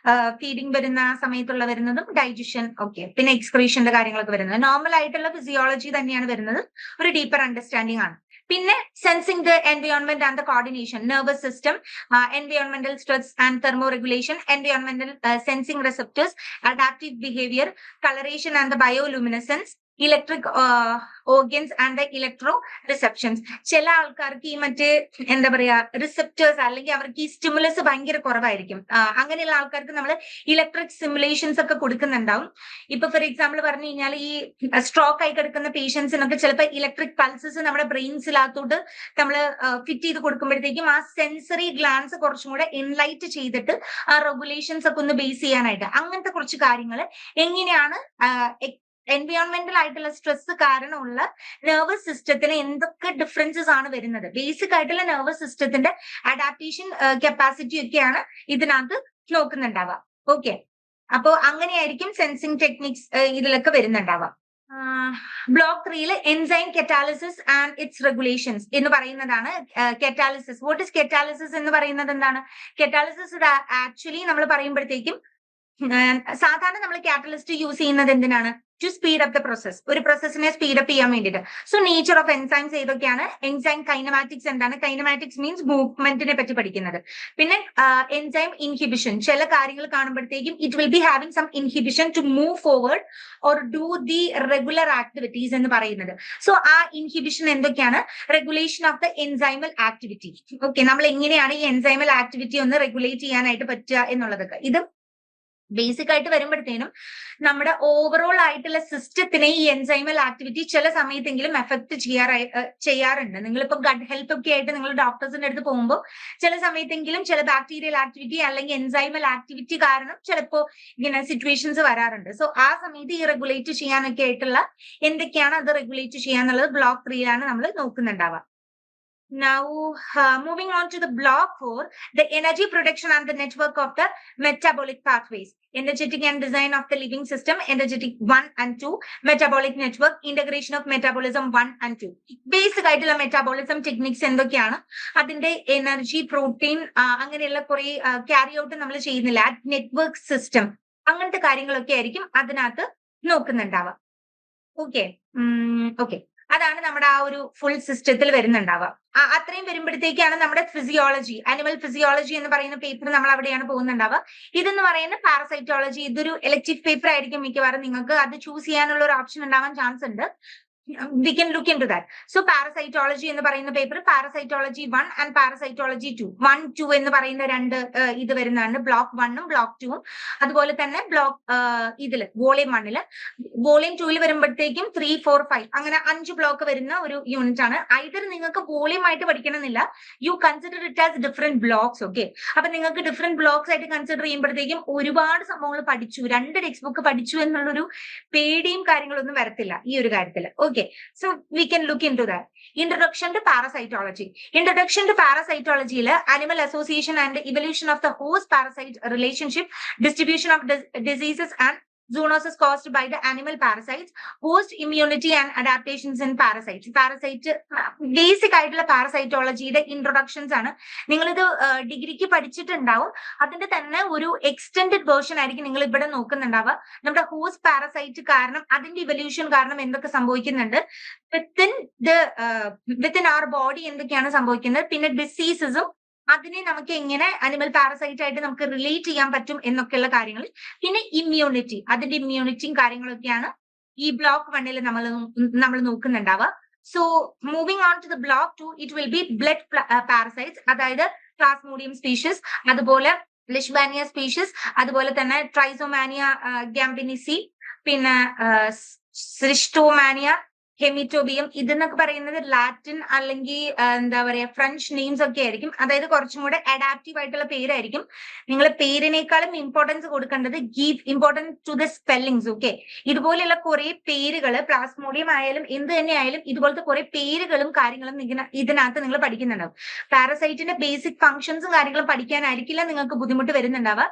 ഫീഡിംഗ് വരുന്ന സമയത്തുള്ള വരുന്നതും, ഡൈജഷൻ, ഓക്കെ, പിന്നെ എക്സ്ക്രീഷന്റെ കാര്യങ്ങളൊക്കെ വരുന്നത്. നോർമൽ ആയിട്ടുള്ള ഫിസിയോളജി തന്നെയാണ് വരുന്നത്. ഒരു ഡീപ്പർ അണ്ടർസ്റ്റാൻഡിംഗ് ആണ്. പിന്നെ sensing the environment and the coordination, nervous system, എൻവയോൺമെന്റൽ stress and thermo regulation, എൻവയോൺമെന്റൽ sensing receptors, adaptive behaviour, colouration and the bioluminescence, electric organs and electro റിസെപ്ഷൻസ്. ചില ആൾക്കാർക്ക് ഈ മറ്റേ എന്താ പറയാ റിസെപ്റ്റേഴ്സ് അല്ലെങ്കിൽ അവർക്ക് ഈ സ്റ്റിമുലസ് ഭയങ്കര കുറവായിരിക്കും. അങ്ങനെയുള്ള ആൾക്കാർക്ക് നമ്മൾ ഇലക്ട്രിക് സിമുലേഷൻസ് ഒക്കെ കൊടുക്കുന്നുണ്ടാവും. ഇപ്പൊ ഫോർ എക്സാമ്പിൾ പറഞ്ഞു കഴിഞ്ഞാൽ ഈ സ്ട്രോക്ക് ആയി കിടക്കുന്ന പേഷ്യൻസിനൊക്കെ ചിലപ്പോൾ ഇലക്ട്രിക് പൾസസ് നമ്മുടെ ബ്രെയിൻസിലാത്തോട്ട് നമ്മൾ ഫിറ്റ് ചെയ്ത് കൊടുക്കുമ്പോഴത്തേക്കും ആ സെൻസറി ഗ്ലാൻസ് കുറച്ചും കൂടെ എൻലൈറ്റ് ചെയ്തിട്ട് ആ റെഗുലേഷൻസ് ഒക്കെ ഒന്ന് ബേസ് ചെയ്യാനായിട്ട് അങ്ങനത്തെ കുറച്ച് കാര്യങ്ങൾ എങ്ങനെയാണ് എൻവയോൺമെന്റൽ ആയിട്ടുള്ള സ്ട്രെസ് കാരണമുള്ള നെർവസ് സിസ്റ്റത്തിന് എന്തൊക്കെ ഡിഫറൻസസ് ആണ് വരുന്നത്, ബേസിക് ആയിട്ടുള്ള നെർവസ് സിസ്റ്റത്തിന്റെ അഡാപ്റ്റേഷൻ കപ്പാസിറ്റി ഒക്കെയാണ് ഇതിനകത്ത് നോക്കുന്നുണ്ടാവുക. ഓക്കെ, അപ്പോ അങ്ങനെയായിരിക്കും സെൻസിങ് ടെക്നിക്സ് ഇതിലൊക്കെ വരുന്നുണ്ടാവുക. Block 3 enzyme catalysis and its regulations എന്ന് പറയുന്നതാണ്. കെറ്റാലിസിസ്, വാട്ട് ഇസ് കെറ്റാലിസിസ് എന്ന് പറയുന്നത് എന്താണ്? കെറ്റാലിസിസ് ആക്ച്വലി നമ്മൾ പറയുമ്പോഴത്തേക്കും സാധാരണ നമ്മൾ കാറ്റലിസ്റ്റ് യൂസ് ചെയ്യുന്നത് എന്തിനാണ്? To speed up the process, ഒരു പ്രോസസ്സിനെ സ്പീഡ് അപ്പ് ചെയ്യാൻ വേണ്ടിയിട്ട്. സോ നേച്ചർ ഓഫ് എൻസൈംസ് ഏതൊക്കെയാണ്? എൻസൈം കൈനമാറ്റിക്സ് എന്താണ്? കൈനമാറ്റിക്സ് മീൻസ് മൂവ്മെന്റിനെ പറ്റി പഠിക്കുന്നത്. പിന്നെ എൻസൈം ഇൻഹിബിഷൻ, ചില കാര്യങ്ങൾ കാണുമ്പോഴത്തേക്കും it will be having some inhibition to move forward or do the regular activities എന്ന് പറയുന്നത്. സോ ആ ഇൻഹിബിഷൻ എന്തൊക്കെയാണ്? Regulation of the enzymal activity. Okay, നമ്മൾ എങ്ങനെയാണ് ഈ എൻസൈമൽ ആക്ടിവിറ്റി ഒന്ന് റെഗുലേറ്റ് ചെയ്യാനായിട്ട് പറ്റുക എന്നുള്ളതൊക്കെ. ഇത് ബേസിക് ആയിട്ട് വരുമ്പോഴത്തേനും നമ്മുടെ ഓവറോൾ ആയിട്ടുള്ള സിസ്റ്റത്തിനെ ഈ എൻസൈമൽ ആക്ടിവിറ്റി ചില സമയത്തെങ്കിലും എഫക്ട് ചെയ്യാറുണ്ട്. നിങ്ങളിപ്പോ ഗട്ട് ഹെൽത്ത് ഒക്കെ ആയിട്ട് നിങ്ങൾ ഡോക്ടേഴ്സിന്റെ അടുത്ത് പോകുമ്പോൾ ചില സമയത്തെങ്കിലും ചില ബാക്ടീരിയൽ ആക്ടിവിറ്റി അല്ലെങ്കിൽ എൻസൈമൽ ആക്ടിവിറ്റി കാരണം ചിലപ്പോ ഇങ്ങനെ സിറ്റുവേഷൻസ് വരാറുണ്ട്. സോ ആ സമയത്ത് ഈ റെഗുലേറ്റ് ചെയ്യാനൊക്കെ ആയിട്ടുള്ള എന്തൊക്കെയാണ് അത് റെഗുലേറ്റ് ചെയ്യാന്നുള്ളത് ബ്ലോക്ക് 3 നമ്മൾ നോക്കുന്നുണ്ടാവുക. Now, moving on to the block 4, the energy production and the network of the metabolic pathways, energetic and design of the living system, energetic 1 and 2, metabolic network, integration of metabolism 1 and 2. Basic ആയിട്ടുള്ള മെറ്റാബോളിസം ടെക്നിക്സ് എന്തൊക്കെയാണ്? അതിന്റെ എനർജി, പ്രോട്ടീൻ, അങ്ങനെയുള്ള കുറെ ക്യാരി ഔട്ട് നമ്മൾ ചെയ്യുന്നില്ല, നെറ്റ്വർക്ക് സിസ്റ്റം, അങ്ങനത്തെ കാര്യങ്ങളൊക്കെ ആയിരിക്കും അതിനകത്ത് നോക്കുന്നുണ്ടാവുക. ഓക്കെ, അതാണ് നമ്മുടെ ആ ഒരു ഫുൾ സിസ്റ്റത്തിൽ വരുന്നുണ്ടാവുക. അത്രയും വരുമ്പോഴത്തേക്കാണ് നമ്മുടെ ഫിസിയോളജി, അനിമൽ ഫിസിയോളജി എന്ന് പറയുന്ന പേപ്പർ നമ്മൾ അവിടെയാണ് പോകുന്നുണ്ടാവുക. ഇതെന്ന് പറയുന്ന പാരസൈറ്റോളജി, ഇതൊരു എലക്ടീവ് പേപ്പർ ആയിരിക്കും മിക്കവാറും. നിങ്ങൾക്ക് അത് ചൂസ് ചെയ്യാനുള്ള ഒരു ഓപ്ഷൻ ഉണ്ടാവാൻ ചാൻസ് ഉണ്ട്. We can look into that. So parasitology എന്ന് പറയുന്ന പേപ്പർ parasitology 1 and parasitology 2, 1, 2 എന്ന് പറയുന്ന രണ്ട് ഇത് വരുന്നതാണ്. ബ്ലോക്ക് 1ഉം ബ്ലോക്ക് 2ഉം. അതുപോലെ തന്നെ ബ്ലോക്ക് ഇതില് വോളിയം 1ല്, വോളിയം 2ൽ വരുമ്പോഴത്തേക്കും 3, 4, 5 അങ്ങനെ 5 ബ്ലോക്ക് വരുന്ന ഒരു യൂണിറ്റ് ആണ്. ഐദർ നിങ്ങൾക്ക് വോളിയം ആയിട്ട് പഠിക്കണമെന്നില്ല, you consider it as different blocks. Okay, അപ്പൊ നിങ്ങൾക്ക് ഡിഫറെന്റ് ബ്ലോക്സ് ആയിട്ട് കൺസിഡർ ചെയ്യുമ്പോഴത്തേക്കും ഒരുപാട് സംഭവങ്ങൾ പഠിച്ചു, 2 ടെക്സ്റ്റ് ബുക്ക് പഠിച്ചു എന്നുള്ളൊരു പേടിയും കാര്യങ്ങളൊന്നും വരത്തില്ല ഈ ഒരു കാര്യത്തിൽ. Okay, so we can look into that. Introduction to parasitology. Introduction to parasitology is animal association and evolution of the host parasite relationship, distribution of diseases and zoonosis caused by the animal parasites, host immunity and adaptations in parasites. Parasite basic ആയിട്ടുള്ള പാരസൈറ്റോളജിയുടെ ഇൻട്രൊഡക്ഷൻസ് ആണ്. നിങ്ങളിത് ഡിഗ്രിക്ക് പഠിച്ചിട്ടുണ്ടാവും. അതിന്റെ തന്നെ ഒരു എക്സ്റ്റെൻഡഡ് വേർഷൻ ആയിരിക്കും നിങ്ങൾ ഇവിടെ നോക്കുന്നുണ്ടാവുക. നമ്മുടെ ഹോസ്റ്റ് പാരസൈറ്റ് കാരണം, അതിന്റെ ഇവല്യൂഷൻ കാരണം എന്തൊക്കെ സംഭവിക്കുന്നുണ്ട്, വിത്തിൻ അവർ ബോഡി എന്തൊക്കെയാണ് സംഭവിക്കുന്നത്, പിന്നെ ഡിസീസസും അതിനെ നമുക്ക് എങ്ങനെ അനിമൽ പാരസൈറ്റ് ആയിട്ട് നമുക്ക് റിലേറ്റ് ചെയ്യാൻ പറ്റും എന്നൊക്കെയുള്ള കാര്യങ്ങൾ, പിന്നെ ഇമ്മ്യൂണിറ്റി, അതിന്റെ ഇമ്മ്യൂണിറ്റിയും കാര്യങ്ങളൊക്കെയാണ് ഈ ബ്ലോക്ക് 1ൽ നമ്മൾ നോക്കുന്നുണ്ടാവുക. So moving on to the block 2, it will be blood parasites, അതായത് പ്ലാസ്മോഡിയം സ്പീഷീസ്, അതുപോലെ ലിഷ്ബാനിയ സ്പീഷീസ്, അതുപോലെ തന്നെ ട്രൈസോമാനിയ ഗ്യാംബിനിസി, പിന്നെ സിസ്റ്റോമാനിയ, ഹെമിറ്റോബിയം. ഇതെന്നൊക്കെ പറയുന്നത് ലാറ്റിൻ അല്ലെങ്കിൽ എന്താ പറയാ ഫ്രഞ്ച് നെയിംസ് ഒക്കെ ആയിരിക്കും. അതായത് കുറച്ചും കൂടെ അഡാപ്റ്റീവ് ആയിട്ടുള്ള പേരായിരിക്കും. നിങ്ങൾ പേരിനേക്കാളും ഇമ്പോർട്ടൻസ് കൊടുക്കേണ്ടത് give importance to the spellings. Okay, ഇതുപോലെയുള്ള കുറെ പേരുകൾ, പ്ലാസ്മോഡിയം ആയാലും എന്ത് തന്നെ ആയാലും ഇതുപോലത്തെ കുറെ പേരുകളും കാര്യങ്ങളും ഇതിനകത്ത് നിങ്ങൾ പഠിക്കുന്നുണ്ടാവും. പാരസൈറ്റിന്റെ ബേസിക് ഫംഗ്ഷൻസും കാര്യങ്ങളും പഠിക്കാനായിരിക്കില്ല നിങ്ങൾക്ക് ബുദ്ധിമുട്ട് വരുന്നുണ്ടാവുക.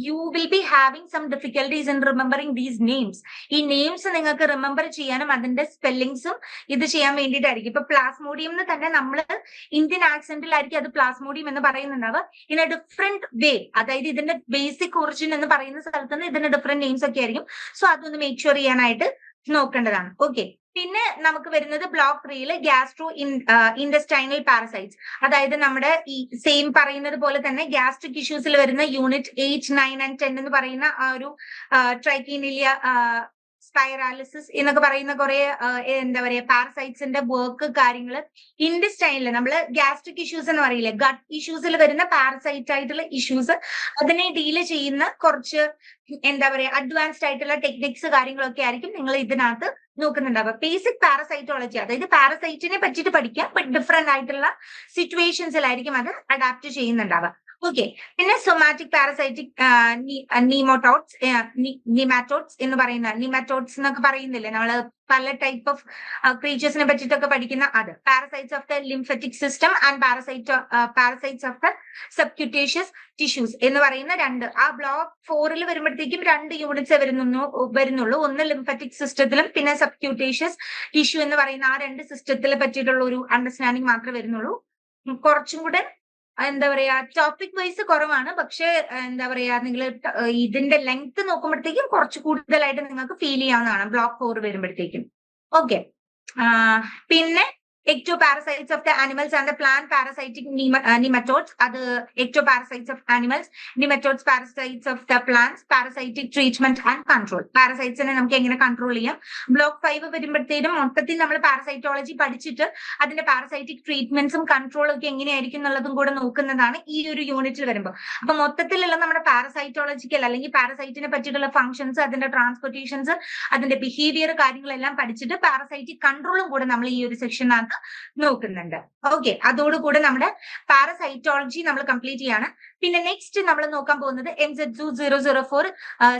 You will be having some difficulties in remembering these names. ഈ നെയിംസ് നിങ്ങൾക്ക് റിമെമ്പർ ചെയ്യാനും അതിന്റെ സ്പെല്ലിംഗ്സും ഇത് ചെയ്യാൻ വേണ്ടിയിട്ടായിരിക്കും. ഇപ്പൊ പ്ലാസ്മോഡിയം എന്ന് തന്നെ നമ്മൾ ഇന്ത്യൻ ആക്സെന്റിലായിരിക്കും അത് പ്ലാസ്മോഡിയം എന്ന് പറയുന്നുണ്ടാവുക. ഇൻ എ ഡിഫറെന്റ് വേ, അതായത് ഇതിന്റെ ബേസിക് ഒറിജിൻ എന്ന് പറയുന്ന സ്ഥലത്ത് നിന്ന് ഇതിന്റെ ഡിഫറെന്റ് നെയിംസ് ഒക്കെ ആയിരിക്കും. സോ അതൊന്ന് മേക്ക് ഷുവർ ചെയ്യാനായിട്ട് നോക്കേണ്ടതാണ്. ഓക്കെ, പിന്നെ നമുക്ക് വരുന്നത് ബ്ലോക്ക് 3ൽ ഗ്യാസ്ട്രോ ഇൻഡസ്റ്റൈനൽ പാരസൈറ്റ്സ്, അതായത് നമ്മുടെ ഈ സെയിം പറയുന്നത് പോലെ തന്നെ ഗ്യാസ്ട്രിക് ഇഷ്യൂസിൽ വരുന്ന യൂണിറ്റ് 8, 9 and 10 എന്ന് പറയുന്ന ആ ഒരു ട്രൈക്കീനിലിയ സ്പൈറാലിസിസ് എന്നൊക്കെ പറയുന്ന കുറെ എന്താ പറയാ പാരസൈറ്റ്സിന്റെ വർക്ക് കാര്യങ്ങൾ ഇൻഡസ്റ്റൈനിൽ നമ്മൾ ഗ്യാസ്ട്രിക് ഇഷ്യൂസ് എന്ന് പറയില്ലേ, ഗട്ട് ഇഷ്യൂസിൽ വരുന്ന പാരസൈറ്റ് ആയിട്ടുള്ള ഇഷ്യൂസ് അതിനെ ഡീല് ചെയ്യുന്ന കുറച്ച് എന്താ പറയാ അഡ്വാൻസ്ഡ് ആയിട്ടുള്ള ടെക്നിക്സ് കാര്യങ്ങളൊക്കെ ആയിരിക്കും നിങ്ങൾ ഇതിനകത്ത് നോക്കുന്നുണ്ടാവുക. ബേസിക് പാരസൈറ്റോളജി, അതായത് പാരസൈറ്റിനെ പറ്റിയിട്ട് പഠിക്കാം, ബട്ട് ഡിഫറെന്റ് ആയിട്ടുള്ള സിറ്റുവേഷൻസിലായിരിക്കും അത് അഡാപ്റ്റ് ചെയ്യുന്നുണ്ടാവുക. ഓക്കെ, പിന്നെ സൊമാറ്റിക് പാരസൈറ്റിക് നിമാറ്റോഡ്സ് എന്ന് പറയുന്ന, നിമാറ്റോഡ്സ് എന്നൊക്കെ പറയുന്നില്ലേ നമ്മള് പല ടൈപ്പ് ഓഫ് ക്രീച്ചേഴ്സിനെ പറ്റിയിട്ടൊക്കെ പഠിക്കുന്ന അത്. Parasites of the lymphatic system and parasites of the subcutaneous tissues എന്ന് പറയുന്ന രണ്ട്. ആ ബ്ലോക്ക് 4 വരുമ്പോഴത്തേക്കും 2 യൂണിറ്റ്സ് വരുന്നുള്ളൂ. ഒന്ന് ലിംഫറ്റിക് സിസ്റ്റത്തിലും പിന്നെ സബ്ക്യൂട്ടേഷ്യസ് ടിഷ്യൂ എന്ന് പറയുന്ന ആ 2 സിസ്റ്റത്തിലെ പറ്റിയിട്ടുള്ള ഒരു അണ്ടർസ്റ്റാൻഡിങ് മാത്രമേ വരുന്നുള്ളൂ. കുറച്ചും കൂടെ എന്താ പറയാ ടോപ്പിക് വൈസ് കുറവാണ്, പക്ഷെ എന്താ പറയാ നിങ്ങൾ ഇതിന്റെ ലെങ്ത് നോക്കുമ്പോഴത്തേക്കും കുറച്ച് കൂടുതലായിട്ട് നിങ്ങൾക്ക് ഫീൽ ചെയ്യാവുന്നതാണ് ബ്ലോക്ക് 4 വരുമ്പോഴത്തേക്കും. ഓക്കെ, പിന്നെ ectoparasites of the animals and the plant parasitic nematodes. അത് ectoparasites of animals, nematodes parasites of the plants, parasitic treatment and control. പാരസൈറ്റ്സിനെ നമുക്ക് എങ്ങനെ കൺട്രോൾ ചെയ്യാം. ബ്ലോക്ക് 5 വരുമ്പോഴത്തേനും മൊത്തത്തിൽ നമ്മൾ പാരസൈറ്റോളജി പഠിച്ചിട്ട് അതിന്റെ പാരസൈറ്റിക് ട്രീറ്റ്മെന്റ്സും കൺട്രോളും ഒക്കെ എങ്ങനെയായിരിക്കും എന്നുള്ളതും കൂടെ നോക്കുന്നതാണ് ഈ ഒരു യൂണിറ്റിൽ വരുമ്പോൾ. അപ്പൊ മൊത്തത്തിലുള്ള നമ്മുടെ പാരസൈറ്റോളജിക്കൽ അല്ലെങ്കിൽ പാരസൈറ്റിനെ പറ്റിയിട്ടുള്ള ഫംഗ്ഷൻസ്, അതിന്റെ ട്രാൻസ്പോർട്ടേഷൻസ്, അതിന്റെ ബിഹേവിയർ കാര്യങ്ങളെല്ലാം പഠിച്ചിട്ട് പാരസൈറ്റിക് കൺട്രോളും കൂടെ നമ്മൾ ഈ ഒരു സെക്ഷനകത്ത് നോക്കുന്നുണ്ട്. ഓക്കെ, അതോടുകൂടെ നമ്മുടെ പാരസൈറ്റോളജി നമ്മൾ കംപ്ലീറ്റ് ചെയ്യാണ്. പിന്നെ നെക്സ്റ്റ് നമ്മൾ നോക്കാൻ പോകുന്നത് MZ004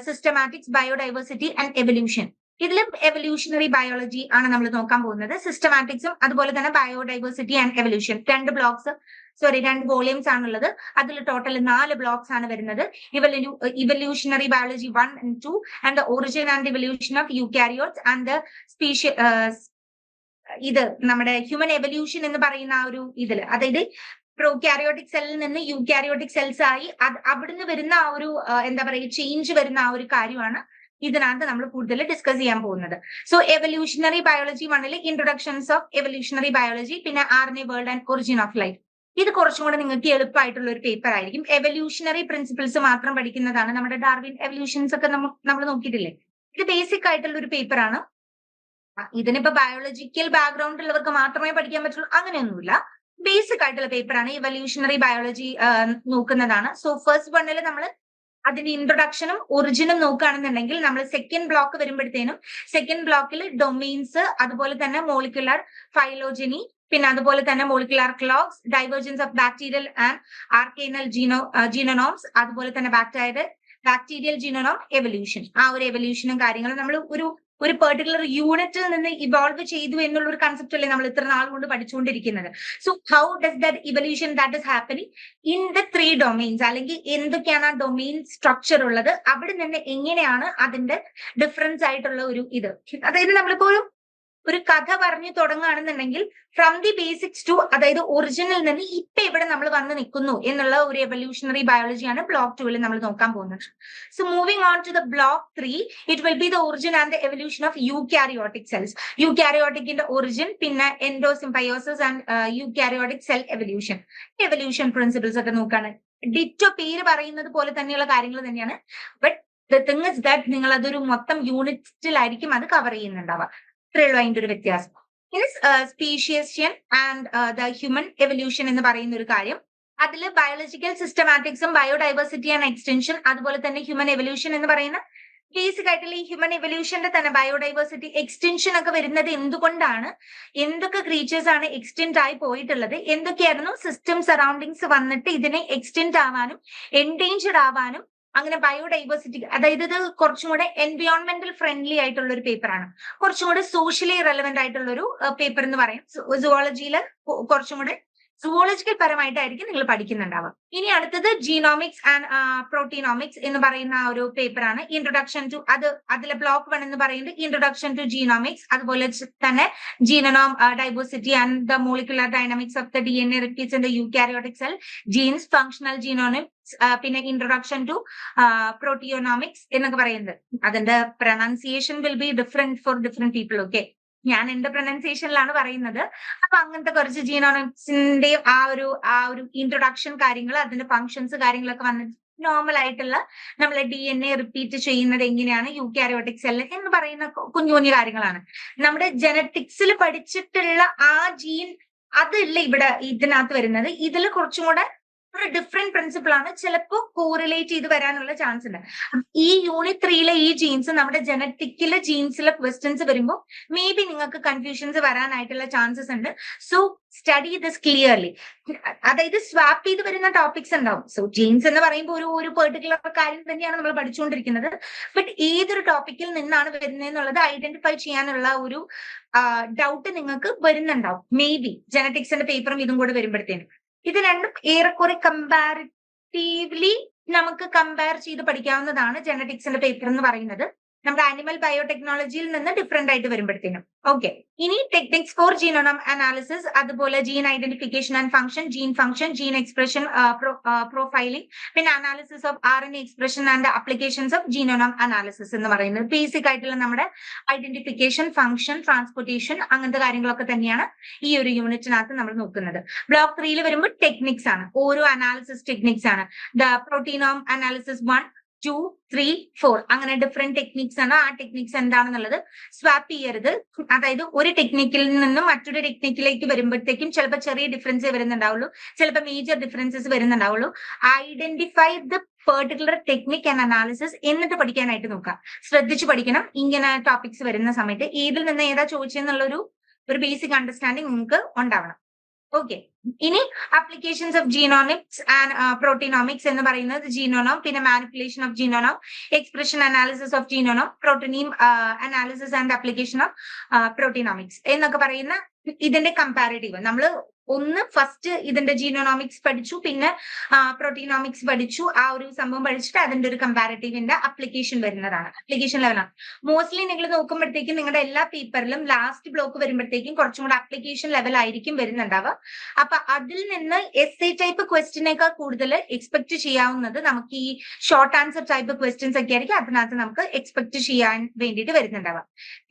systematics biodiversity and evolution. ഇതിലും എവല്യൂഷണറി ബയോളജി ആണ് നമ്മൾ നോക്കാൻ പോകുന്നത്. സിസ്റ്റമാറ്റിക്സും അതുപോലെ തന്നെ ബയോഡൈവേഴ്സിറ്റി ആൻഡ് എവല്യൂഷൻ 2 വോളിയൂംസ് ആണുള്ളത്. അതിൽ ടോട്ടൽ 4 ബ്ലോക്സ് ആണ് വരുന്നത്. Evolutionary biology 1 and 2 and the origin and evolution of eukaryotes and the ഇത് നമ്മുടെ ഹ്യൂമൻ എവല്യൂഷൻ എന്ന് പറയുന്ന ആ ഒരു ഇതില്, അതായത് പ്രോകാരിയോട്ടിക് സെല്ലിൽ നിന്ന് യൂകാരിയോട്ടിക് സെൽസ് ആയി അവിടുന്ന് വരുന്ന ആ ഒരു എന്താ പറയുക ചേഞ്ച് വരുന്ന ആ ഒരു കാര്യമാണ് ഇതിനകത്ത് നമ്മൾ കൂടുതൽ ഡിസ്കസ് ചെയ്യാൻ പോകുന്നത്. So evolutionary biology 1 introductions of evolutionary biology, പിന്നെ RNA world and origin of life. ഇത് കുറച്ചും കൂടെ നിങ്ങൾക്ക് എളുപ്പമായിട്ടുള്ള ഒരു പേപ്പർ ആയിരിക്കും. എവല്യൂഷണറി പ്രിൻസിപ്പിൾസ് മാത്രം പഠിക്കുന്നതാണ്. നമ്മുടെ ഡാർവിൻ എവല്യൂഷൻസ് ഒക്കെ നമ്മൾ നോക്കിയിട്ടില്ലേ, ഇത് ബേസിക് ആയിട്ടുള്ള ഒരു പേപ്പറാണ്. ഇതിനിപ്പോ ബയോളജിക്കൽ ബാക്ക്ഗ്രൗണ്ട് ഉള്ളവർക്ക് മാത്രമേ പഠിക്കാൻ പറ്റുള്ളൂ അങ്ങനെയൊന്നുമില്ല. ബേസിക് ആയിട്ടുള്ള പേപ്പറാണ്. ഇവല്യൂഷണറി ബയോളജി നോക്കുന്നതാണ്. സോ ഫസ്റ്റ് 1 നമ്മൾ അതിന്റെ ഇൻട്രൊഡക്ഷനും ഒറിജിനും നോക്കുകയാണെന്നുണ്ടെങ്കിൽ നമ്മൾ സെക്കൻഡ് ബ്ലോക്ക് വരുമ്പോഴത്തേനും സെക്കൻഡ് ബ്ലോക്കിൽ ഡൊമെയിൻസ്, അതുപോലെ തന്നെ മോളിക്കുലർ ഫൈലോജനി, പിന്നെ അതുപോലെ തന്നെ molecular clocks, divergence of bacterial and archaeal genomes, അതുപോലെ തന്നെ ബാക്ടീരിയൽ ജീനോനോം എവല്യൂഷൻ. ആ ഒരു എവല്യൂഷനും കാര്യങ്ങളും നമ്മൾ ഒരു പെർട്ടിക്കുലർ യൂണിറ്റിൽ നിന്ന് ഇവോൾവ് ചെയ്തു എന്നുള്ള ഒരു കൺസെപ്റ്റ് അല്ലേ നമ്മൾ ഇത്ര നാൾ കൊണ്ട് പഠിച്ചുകൊണ്ടിരിക്കുന്നത്. So how does that evolution that is happening in the 3 domains, അല്ലെങ്കിൽ എന്തൊക്കെയാണ് ആ ഡൊമെയിൻ സ്ട്രക്ചർ ഉള്ളത്, അവിടെ നിന്ന് എങ്ങനെയാണ് അതിന്റെ ഡിഫറൻസ് ആയിട്ടുള്ള ഒരു ഇത്. അതായത് നമ്മളിപ്പോ ഒരു കഥ പറഞ്ഞു തുടങ്ങുകയാണെന്നുണ്ടെങ്കിൽ ഫ്രം ദി ബേസിക്സ് ടു, അതായത് ഒറിജിനിൽ നിന്ന് ഇപ്പൊ ഇവിടെ നമ്മൾ വന്ന് നിൽക്കുന്നു എന്നുള്ള ഒരു എവല്യൂഷണറി ബയോളജിയാണ് ബ്ലോക്ക് 2 നമ്മൾ നോക്കാൻ പോകുന്നത്. So moving on to the block 3, it will be the origin and the evolution of eukaryotic cells. യൂകാരിയോട്ടിക്കിന്റെ ഒറിജിൻ, പിന്നെ endosymbiosis and eukaryotic cell evolution principles ഒക്കെ നോക്കാണ്. ഡിറ്റോ പേര് പറയുന്നത് പോലെ തന്നെയുള്ള കാര്യങ്ങൾ തന്നെയാണ്. But the thing is that നിങ്ങൾ അതൊരു മൊത്തം യൂണിറ്റിലായിരിക്കും അത് കവർ ചെയ്യുന്നുണ്ടാവുക. ഇത്രയുള്ള അതിന്റെ ഒരു വ്യത്യാസം. ഇനി സ്പീഷ്യസിയൻ ആൻഡ് ദ ഹ്യൂമൻ എവല്യൂഷൻ എന്ന് പറയുന്ന ഒരു കാര്യം, അതിൽ ബയോളജിക്കൽ സിസ്റ്റമാറ്റിക്സും ബയോഡൈവേഴ്സിറ്റി ആൻഡ് എക്സ്റ്റൻഷൻ, അതുപോലെ തന്നെ ഹ്യൂമൻ എവല്യൂഷൻ എന്ന് പറയുന്ന ബേസിക് ആയിട്ടുള്ള ഈ ഹ്യൂമൻ എവല്യൂഷന്റെ തന്നെ ബയോഡൈവേഴ്സിറ്റി എക്സ്റ്റൻഷൻ ഒക്കെ വരുന്നത് എന്തുകൊണ്ടാണ്, എന്തൊക്കെ ക്രീച്ചേഴ്സ് ആണ് എക്സ്റ്റെൻഡ് ആയി പോയിട്ടുള്ളത്, എന്തൊക്കെയായിരുന്നു സിസ്റ്റം സറൗണ്ടിങ്സ് വന്നിട്ട് ഇതിനെ എക്സ്റ്റെൻഡ് ആവാനും എൻഡേഞ്ചർഡ് ആവാനും, അങ്ങനെ ബയോഡൈവേഴ്സിറ്റി, അതായത് ഇത് കുറച്ചും കൂടെ എൻവയോൺമെന്റൽ ഫ്രണ്ട്ലി ആയിട്ടുള്ള ഒരു പേപ്പറാണ്, കുറച്ചും കൂടെ സോഷ്യലി റെലവെന്റ് ആയിട്ടുള്ള ഒരു പേപ്പർ എന്ന് പറയും. സുവോളജിയിൽ കുറച്ചും കൂടെ സുവോളജിക്കൽ പരമായിട്ടായിരിക്കും നിങ്ങൾ പഠിക്കുന്നുണ്ടാവുക. ഇനി അടുത്തത് ജീനോമിക്സ് ആൻഡ് പ്രോട്ടീനോമിക്സ് എന്ന് പറയുന്ന ആ ഒരു പേപ്പറാണ്. ഇൻട്രൊഡക്ഷൻ ടു അതിലെ ബ്ലോക്ക് 1 എന്ന് പറയുന്നത് ഇൻട്രൊഡക്ഷൻ ടു ജീനോമിക്സ്, അതുപോലെ തന്നെ genome diversity and the molecular dynamics of the DNA repeats in the eukaryotic cell, genes, functional genomics, പിന്നെ ഇൻട്രൊഡക്ഷൻ ടു പ്രോട്ടിയോണോമിക്സ് എന്നൊക്കെ പറയുന്നത്. അതിന്റെ pronunciation will be different for different people. Okay, ഞാൻ എന്റെ പ്രൊനൗൺസിയേഷനിലാണ് പറയുന്നത്. അപ്പൊ അങ്ങനത്തെ കുറച്ച് ജീനോമിക്സിന്റെ ആ ഒരു ഇൻട്രൊഡക്ഷൻ കാര്യങ്ങൾ, അതിന്റെ ഫങ്ഷൻസ് കാര്യങ്ങളൊക്കെ വന്നിട്ട് നോർമൽ ആയിട്ടുള്ള നമ്മളെ DNA റിപ്പീറ്റ് ചെയ്യുന്നത് എങ്ങനെയാണ് യൂക്കാരിയോട്ടിക് സെല്ല് എന്ന് പറയുന്ന കുഞ്ഞു കുഞ്ഞു കാര്യങ്ങളാണ്. നമ്മുടെ ജനറ്റിക്സിൽ പഠിച്ചിട്ടുള്ള ആ ജീൻ അതല്ല ഇവിടെ ഇതിനകത്ത് വരുന്നത്. ഇതിൽ കുറച്ചും കൂടെ ഒരു ഡിഫറെന്റ് പ്രിൻസിപ്പിൾ ആണ്. ചിലപ്പോൾ കോറിലേറ്റ് ചെയ്ത് വരാനുള്ള ചാൻസ് ഉണ്ട്. ഈ യൂണിറ്റ് 3 ഈ ജീൻസ് നമ്മുടെ ജനറ്റിക്കിലെ ജീൻസിലെ ക്വസ്റ്റ്യൻസ് വരുമ്പോൾ മേ ബി നിങ്ങൾക്ക് കൺഫ്യൂഷൻസ് വരാനായിട്ടുള്ള ചാൻസസ് ഉണ്ട്. So study this clearly. അതായത് സ്വാപ്പ് ചെയ്ത് വരുന്ന ടോപ്പിക്സ് ഉണ്ടാവും. സോ ജീൻസ് എന്ന് പറയുമ്പോൾ ഒരു പെർട്ടിക്കുലർ കാര്യം തന്നെയാണ് നമ്മൾ പഠിച്ചുകൊണ്ടിരിക്കുന്നത്. ബട്ട് ഏതൊരു ടോപ്പിക്കിൽ നിന്നാണ് വരുന്നതെന്നുള്ളത് ഐഡന്റിഫൈ ചെയ്യാനുള്ള ഒരു ഡൗട്ട് നിങ്ങൾക്ക് വരുന്നുണ്ടാവും. മേ ബി ജനറ്റിക്സിന്റെ പേപ്പറും ഇതും കൂടെ വരുമ്പോഴത്തേനും ഇത് രണ്ടും ഏറെക്കുറെ കമ്പാരിറ്റീവ്ലി നമുക്ക് കമ്പയർ ചെയ്ത് പഠിക്കാവുന്നതാണ് ജനറ്റിക്സിന്റെ പേപ്പർ എന്ന് പറയുന്നത്. നമ്മുടെ ആനിമൽ ബയോടെക്നോളജിയിൽ നിന്ന് ഡിഫറെന്റ് ആയിട്ട് വരുമ്പോഴത്തേനും. ഓക്കെ, ഇനി ടെക്നിക്സ് ഫോർ ജീനോം അനാലിസിസ്, അതുപോലെ gene identification and function, gene expression profiling, പിന്നെ analysis of RNA expression and applications of genome analysis എന്ന് പറയുന്നത് ബേസിക് ആയിട്ടുള്ള നമ്മുടെ ഐഡന്റിഫിക്കേഷൻ, ഫംഗ്ഷൻ, ട്രാൻസ്പോർട്ടേഷൻ അങ്ങനത്തെ കാര്യങ്ങളൊക്കെ തന്നെയാണ് ഈ ഒരു യൂണിറ്റിനകത്ത് നമ്മൾ നോക്കുന്നത്. ബ്ലോക്ക് 3 വരുമ്പോൾ ടെക്നിക്സ് ആണ്. ഓരോ അനാലിസിസ് ടെക്നിക്സ് ആണ്. ദ പ്രോട്ടീനോം അനാലിസിസ് 1, 2, 3, 4 അങ്ങനെ ഡിഫറെന്റ് ടെക്നിക്സ് ആണ്. ആ ടെക്നിക്സ് എന്താണെന്നുള്ളത് സ്വാപ്പ് ചെയ്യരുത്. അതായത് ഒരു ടെക്നിക്കിൽ നിന്നും മറ്റൊരു ടെക്നിക്കിലേക്ക് വരുമ്പോഴത്തേക്കും ചിലപ്പോൾ ചെറിയ ഡിഫറൻസ് വരുന്നുണ്ടാവുള്ളൂ, ചിലപ്പോൾ മേജർ ഡിഫറൻസസ് വരുന്നുണ്ടാവുള്ളൂ. Identify the particular technique and analysis എന്നിട്ട് പഠിക്കാനായിട്ട് നോക്കാം. ശ്രദ്ധിച്ചു പഠിക്കണം. ഇങ്ങനെ ടോപ്പിക്സ് വരുന്ന സമയത്ത് ഏതിൽ നിന്ന് ഏതാ ചോദിച്ചെന്നുള്ള ഒരു ബേസിക് അണ്ടർസ്റ്റാൻഡിങ് നിങ്ങൾക്ക് ഉണ്ടാവണം. ഓക്കെ, ഇനി applications of genomics and proteomics എന്ന് പറയുന്നത് ജീനോം, പിന്നെ manipulation of genome, expression analysis of genome, proteome analysis and application of proteomics എന്നൊക്കെ പറയുന്ന ഇതിന്റെ കമ്പാരിറ്റീവ്. നമ്മൾ ഒന്ന് ഫസ്റ്റ് ഇതിന്റെ ജീനോമിക്സ് പഠിച്ചു, പിന്നെ പ്രോട്ടീനോമിക്സ് പഠിച്ചു. ആ ഒരു സംഭവം പഠിച്ചിട്ട് അതിന്റെ ഒരു കമ്പാരിറ്റീവിന്റെ അപ്ലിക്കേഷൻ വരുന്നതാണ്, അപ്ലിക്കേഷൻ ലെവലാണ്. മോസ്റ്റ്ലി നിങ്ങൾ നോക്കുമ്പോഴത്തേക്കും നിങ്ങളുടെ എല്ലാ പേപ്പറിലും ലാസ്റ്റ് ബ്ലോക്ക് വരുമ്പോഴത്തേക്കും കുറച്ചും കൂടെ അപ്ലിക്കേഷൻ ലെവൽ ആയിരിക്കും വരുന്നുണ്ടാവുക. അപ്പൊ അതിൽ നിന്ന് എസ്സേ ടൈപ്പ് ക്വസ്റ്റ്യനേക്കാൾ കൂടുതൽ എക്സ്പെക്ട് ചെയ്യാവുന്നത് നമുക്ക് ഈ ഷോർട്ട് ആൻസർ ടൈപ്പ് ക്വസ്റ്റ്യൻസ് ഒക്കെ ആയിരിക്കും അതിനകത്ത് നമുക്ക് എക്സ്പെക്ട് ചെയ്യാൻ വേണ്ടിയിട്ട് വരുന്നുണ്ടാവുക.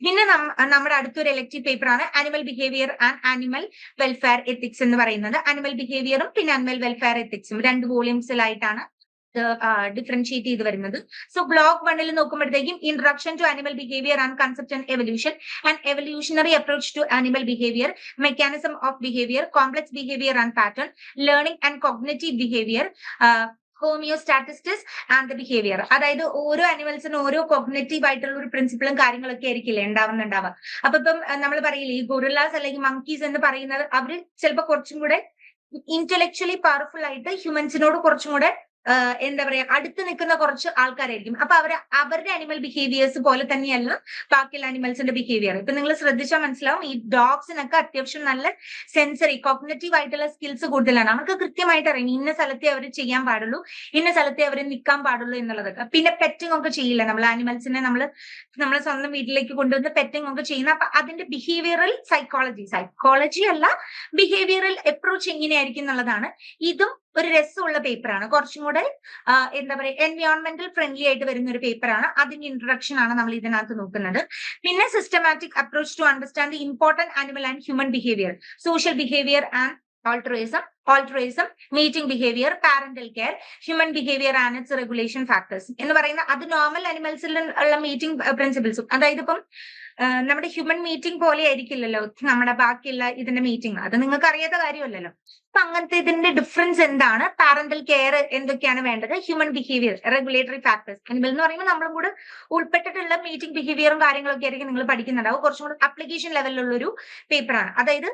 പിന്നെ നമ്മുടെ അടുത്തൊരു എലക്ടീവ് പേപ്പറാണ് animal behaviour and animal welfare ethics എന്ന് പറയുന്നത്. ആനിമൽ ബിഹേവിയറും പിന്നെ ആനിമൽ വെൽഫെയർ എത്തിക്സും 2 വോളിയൂംസിലായിട്ടാണ് ഡിഫറൻഷിയേറ്റ് ചെയ്ത് വരുന്നത്. സോ ബ്ലോക്ക് 1 നോക്കുമ്പോഴത്തേക്കും introduction to animal behaviour and concept and evolution, and evolutionary approach to animal behaviour, mechanism of behaviour, complex behaviour and pattern, learning and cognitive behaviour, homeostasis and the behaviour. അതായത് ഓരോ അനിമൽസിനും ഓരോ കോഗ്നറ്റീവ് ആയിട്ടുള്ള ഒരു പ്രിൻസിപ്പിളും കാര്യങ്ങളൊക്കെ ആയിരിക്കില്ലേ ഉണ്ടാവുന്നുണ്ടാവുക. അപ്പൊ ഇപ്പം നമ്മൾ പറയില്ലേ ഈ ഗൊറില്ലാസ് അല്ലെങ്കിൽ മങ്കീസ് എന്ന് പറയുന്നത് അവര് ചിലപ്പോൾ കുറച്ചും കൂടെ ഇന്റലക്ച്വലി പവർഫുൾ ആയിട്ട് ഹ്യൂമൻസിനോട് കുറച്ചും കൂടെ എന്താ പറയാ അടുത്ത് നിൽക്കുന്ന കുറച്ച് ആൾക്കാരായിരിക്കും. അപ്പൊ അവരുടെ അനിമൽ ബിഹേവിയേഴ്സ് പോലെ തന്നെയല്ല ബാക്കിയുള്ള അനിമൽസിന്റെ ബിഹേവിയർ. ഇപ്പൊ നിങ്ങൾ ശ്രദ്ധിച്ചാൽ മനസ്സിലാവും ഈ ഡോഗ്സിനൊക്കെ അത്യാവശ്യം നല്ല സെൻസറി കോഗ്നറ്റീവ് ആയിട്ടുള്ള സ്കിൽസ് കൂടുതലാണ്. അവർക്ക് കൃത്യമായിട്ട് അറിയാം ഇന്ന സ്ഥലത്തെ അവർ ചെയ്യാൻ പാടുള്ളൂ, ഇന്ന സ്ഥലത്തെ അവർ നിൽക്കാൻ പാടുള്ളൂ എന്നുള്ളതൊക്കെ. പിന്നെ പെറ്റിംഗ് ഒക്കെ ചെയ്യില്ല നമ്മൾ ആനിമൽസിനെ നമ്മളെ സ്വന്തം വീട്ടിലേക്ക് കൊണ്ടുവന്ന് പെറ്റിംഗ് ഒക്കെ ചെയ്യുന്ന. അപ്പൊ അതിന്റെ ബിഹേവിയറൽ സൈക്കോളജി അല്ല ബിഹേവിയറൽ അപ്രോച്ച് എങ്ങനെയായിരിക്കും എന്നുള്ളതാണ്. ഇതും ഒരു രസമുള്ള പേപ്പറാണ്. കുറച്ചും കൂടെ എന്താ പറയുക എൻവയോൺമെന്റൽ ഫ്രണ്ട്ലി ആയിട്ട് വരുന്ന ഒരു പേപ്പറാണ്. അതിന്റെ ഇൻട്രൊഡക്ഷൻ ആണ് നമ്മൾ ഇതിനകത്ത് നോക്കുന്നത്. പിന്നെ systematic approach to understand the important animal and human behaviour, social behaviour and altruism, meeting behavior, parental care, human behavior and its regulation factors എന്ന് പറയുന്ന അത് നോർമൽ അനിമൽസിൽ ഉള്ള മീറ്റിംഗ് പ്രിൻസിപ്പിൾസും. അതായത് ഇപ്പം നമ്മുടെ ഹ്യൂമൻ മീറ്റിംഗ് പോലെ ആയിരിക്കില്ലല്ലോ നമ്മുടെ ബാക്കിയുള്ള ഇതിന്റെ മീറ്റിംഗ്. അത് നിങ്ങൾക്ക് അറിയാത്ത കാര്യമല്ലല്ലോ. അപ്പൊ അങ്ങനത്തെ ഇതിന്റെ ഡിഫറൻസ് എന്താണ്, പാരന്റൽ കെയർ എന്തൊക്കെയാണ് വേണ്ടത്, human behaviour, regulatory factors. Animal എന്ന് പറയുമ്പോൾ നമ്മളും കൂടെ ഉൾപ്പെട്ടിട്ടുള്ള മീറ്റിംഗ് ബിഹേവിയറും കാര്യങ്ങളൊക്കെ ആയിരിക്കും നിങ്ങൾ പഠിക്കുന്നുണ്ടാവും. കുറച്ചും കൂടെ അപ്ലിക്കേഷൻ ലെവലിലുള്ള ഒരു പേപ്പറാണ്. അതായത്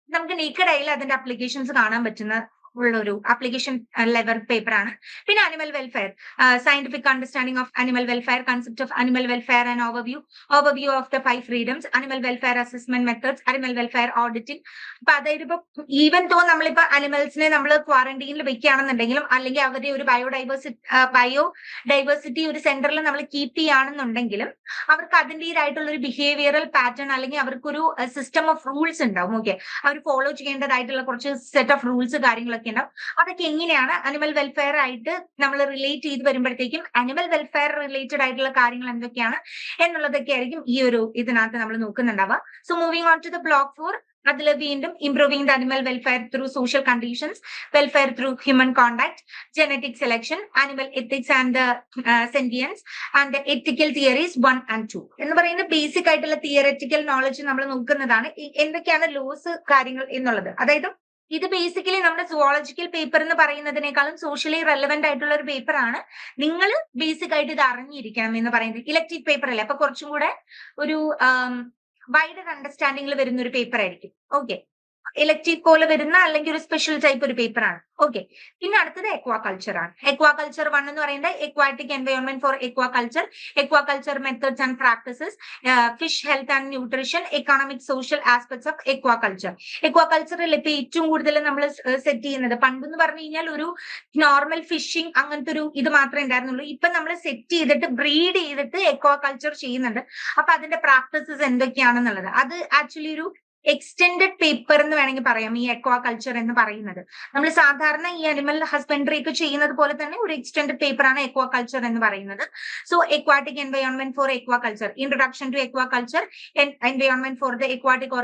നമുക്ക് നേക്കഡ് ആയി അതിന്റെ അപ്ലിക്കേഷൻസ് കാണാൻ പറ്റുന്ന ഉള്ളൊരു അപ്ലിക്കേഷൻ ലെവൽ പേപ്പറാണ്. പിന്നെ animal welfare, scientific understanding of animal welfare, concept of animal welfare and overview of the 5 freedoms, animal welfare assessment methods, animal welfare auditing. അപ്പൊ അതായത് ഇപ്പൊ ഈവൻ തോ നമ്മളിപ്പോ അനിമൽസിനെ നമ്മൾ ക്വാറന്റൈനിൽ വെക്കുകയാണെന്നുണ്ടെങ്കിലും അല്ലെങ്കിൽ അവരുടെ ഒരു ബയോഡൈവേഴ്സിറ്റി ഒരു സെന്ററിൽ നമ്മൾ കീപ്പ് ചെയ്യുകയാണെന്നുണ്ടെങ്കിലും അവർക്ക് അതിൻ്റെതായിട്ടുള്ള ഒരു ബിഹേവിയറൽ പാറ്റേൺ അല്ലെങ്കിൽ അവർക്കൊരു സിസ്റ്റം ഓഫ് റൂൾസ് ഉണ്ടാവും. ഓക്കെ, അവർ ഫോളോ ചെയ്യേണ്ടതായിട്ടുള്ള കുറച്ച് സെറ്റ് ഓഫ് റൂൾസ് കാര്യങ്ങളൊക്കെ ഉണ്ടാവും. അതൊക്കെ എങ്ങനെയാണ് അനിമൽ വെൽഫെയർ ആയിട്ട് നമ്മൾ റിലേറ്റ് ചെയ്ത് വരുമ്പോഴത്തേക്കും അനിമൽ വെൽഫെയർ റിലേറ്റഡ് ആയിട്ടുള്ള കാര്യങ്ങൾ എന്തൊക്കെയാണ് എന്നുള്ളതൊക്കെ ആയിരിക്കും ഈ ഒരു ഇതിനകത്ത് നമ്മൾ നോക്കുന്നുണ്ടാവുക. So moving on to the block 4, അതിൽ വീണ്ടും improving the animal welfare through social conditions, welfare through human contact, genetic selection, animal ethics and sentience and ethical theories 1 and 2 എന്ന് പറയുന്ന ബേസിക് ആയിട്ടുള്ള തിയററ്റിക്കൽ നോളജ് നമ്മൾ നോക്കുന്നതാണ് എന്തൊക്കെയാണ് ലോസ് കാര്യങ്ങൾ എന്നുള്ളത്. അതായത് ഇത് ബേസിക്കലി നമ്മുടെ സുവോളജിക്കൽ പേപ്പർ എന്ന് പറയുന്നതിനേക്കാളും സോഷ്യലി റെലവെന്റ് ആയിട്ടുള്ള ഒരു പേപ്പർ ആണ്. നിങ്ങൾ ബേസിക് ആയിട്ട് ഇത് അറിഞ്ഞിരിക്കണം എന്ന് പറയുന്നത് ഇലക്ടീവ് പേപ്പർ അല്ലേ, അപ്പൊ കുറച്ചും കൂടെ ഒരു വൈഡർ അണ്ടർസ്റ്റാൻഡിംഗിൽ വരുന്ന ഒരു പേപ്പർ ആയിരിക്കും. ഓക്കെ, ഇലക്ടീവ് പോലെ വരുന്ന അല്ലെങ്കിൽ ഒരു സ്പെഷ്യൽ ടൈപ്പ് ഒരു പേപ്പർ ആണ്. ഓക്കെ, പിന്നെ അടുത്തത് എക്വാകൾച്ചർ ആണ്. എക്വാകൾച്ചർ 1 എന്ന് പറയുന്നത് aquatic environment for aquaculture, aquaculture methods and practices, fish health and nutrition, economic social aspects of aquaculture. എക്വാകൾച്ചറിൽ ഇപ്പൊ ഏറ്റവും കൂടുതൽ നമ്മൾ സെറ്റ് ചെയ്യുന്നത് പണ്ടെന്ന് പറഞ്ഞു കഴിഞ്ഞാൽ ഒരു നോർമൽ ഫിഷിംഗ് അങ്ങനത്തെ ഒരു ഇത് മാത്രമേ ഉണ്ടായിരുന്നുള്ളൂ. ഇപ്പൊ നമ്മൾ സെറ്റ് ചെയ്തിട്ട് ബ്രീഡ് ചെയ്തിട്ട് എക്വാകൾച്ചർ ചെയ്യുന്നുണ്ട്. അപ്പൊ അതിന്റെ പ്രാക്ടീസസ് എന്തൊക്കെയാണെന്നുള്ളത് അത് ആക്ച്വലി ഒരു എക്സ്റ്റെൻഡഡ് പേപ്പർ എന്ന് വേണമെങ്കിൽ പറയാം. ഈ എക്വാകൾച്ചർ എന്ന് പറയുന്നത് നമ്മൾ സാധാരണ ഈ അനിമൽ ഹസ്ബൻഡറി ഒക്കെ ചെയ്യുന്നത് പോലെ തന്നെ ഒരു എക്സ്റ്റെൻഡഡ് പേപ്പർ ആണ് എക്വാകൾച്ചർ എന്ന് പറയുന്നത്. So aquatic environment for aquaculture, introduction to aquaculture, environment for the aquatic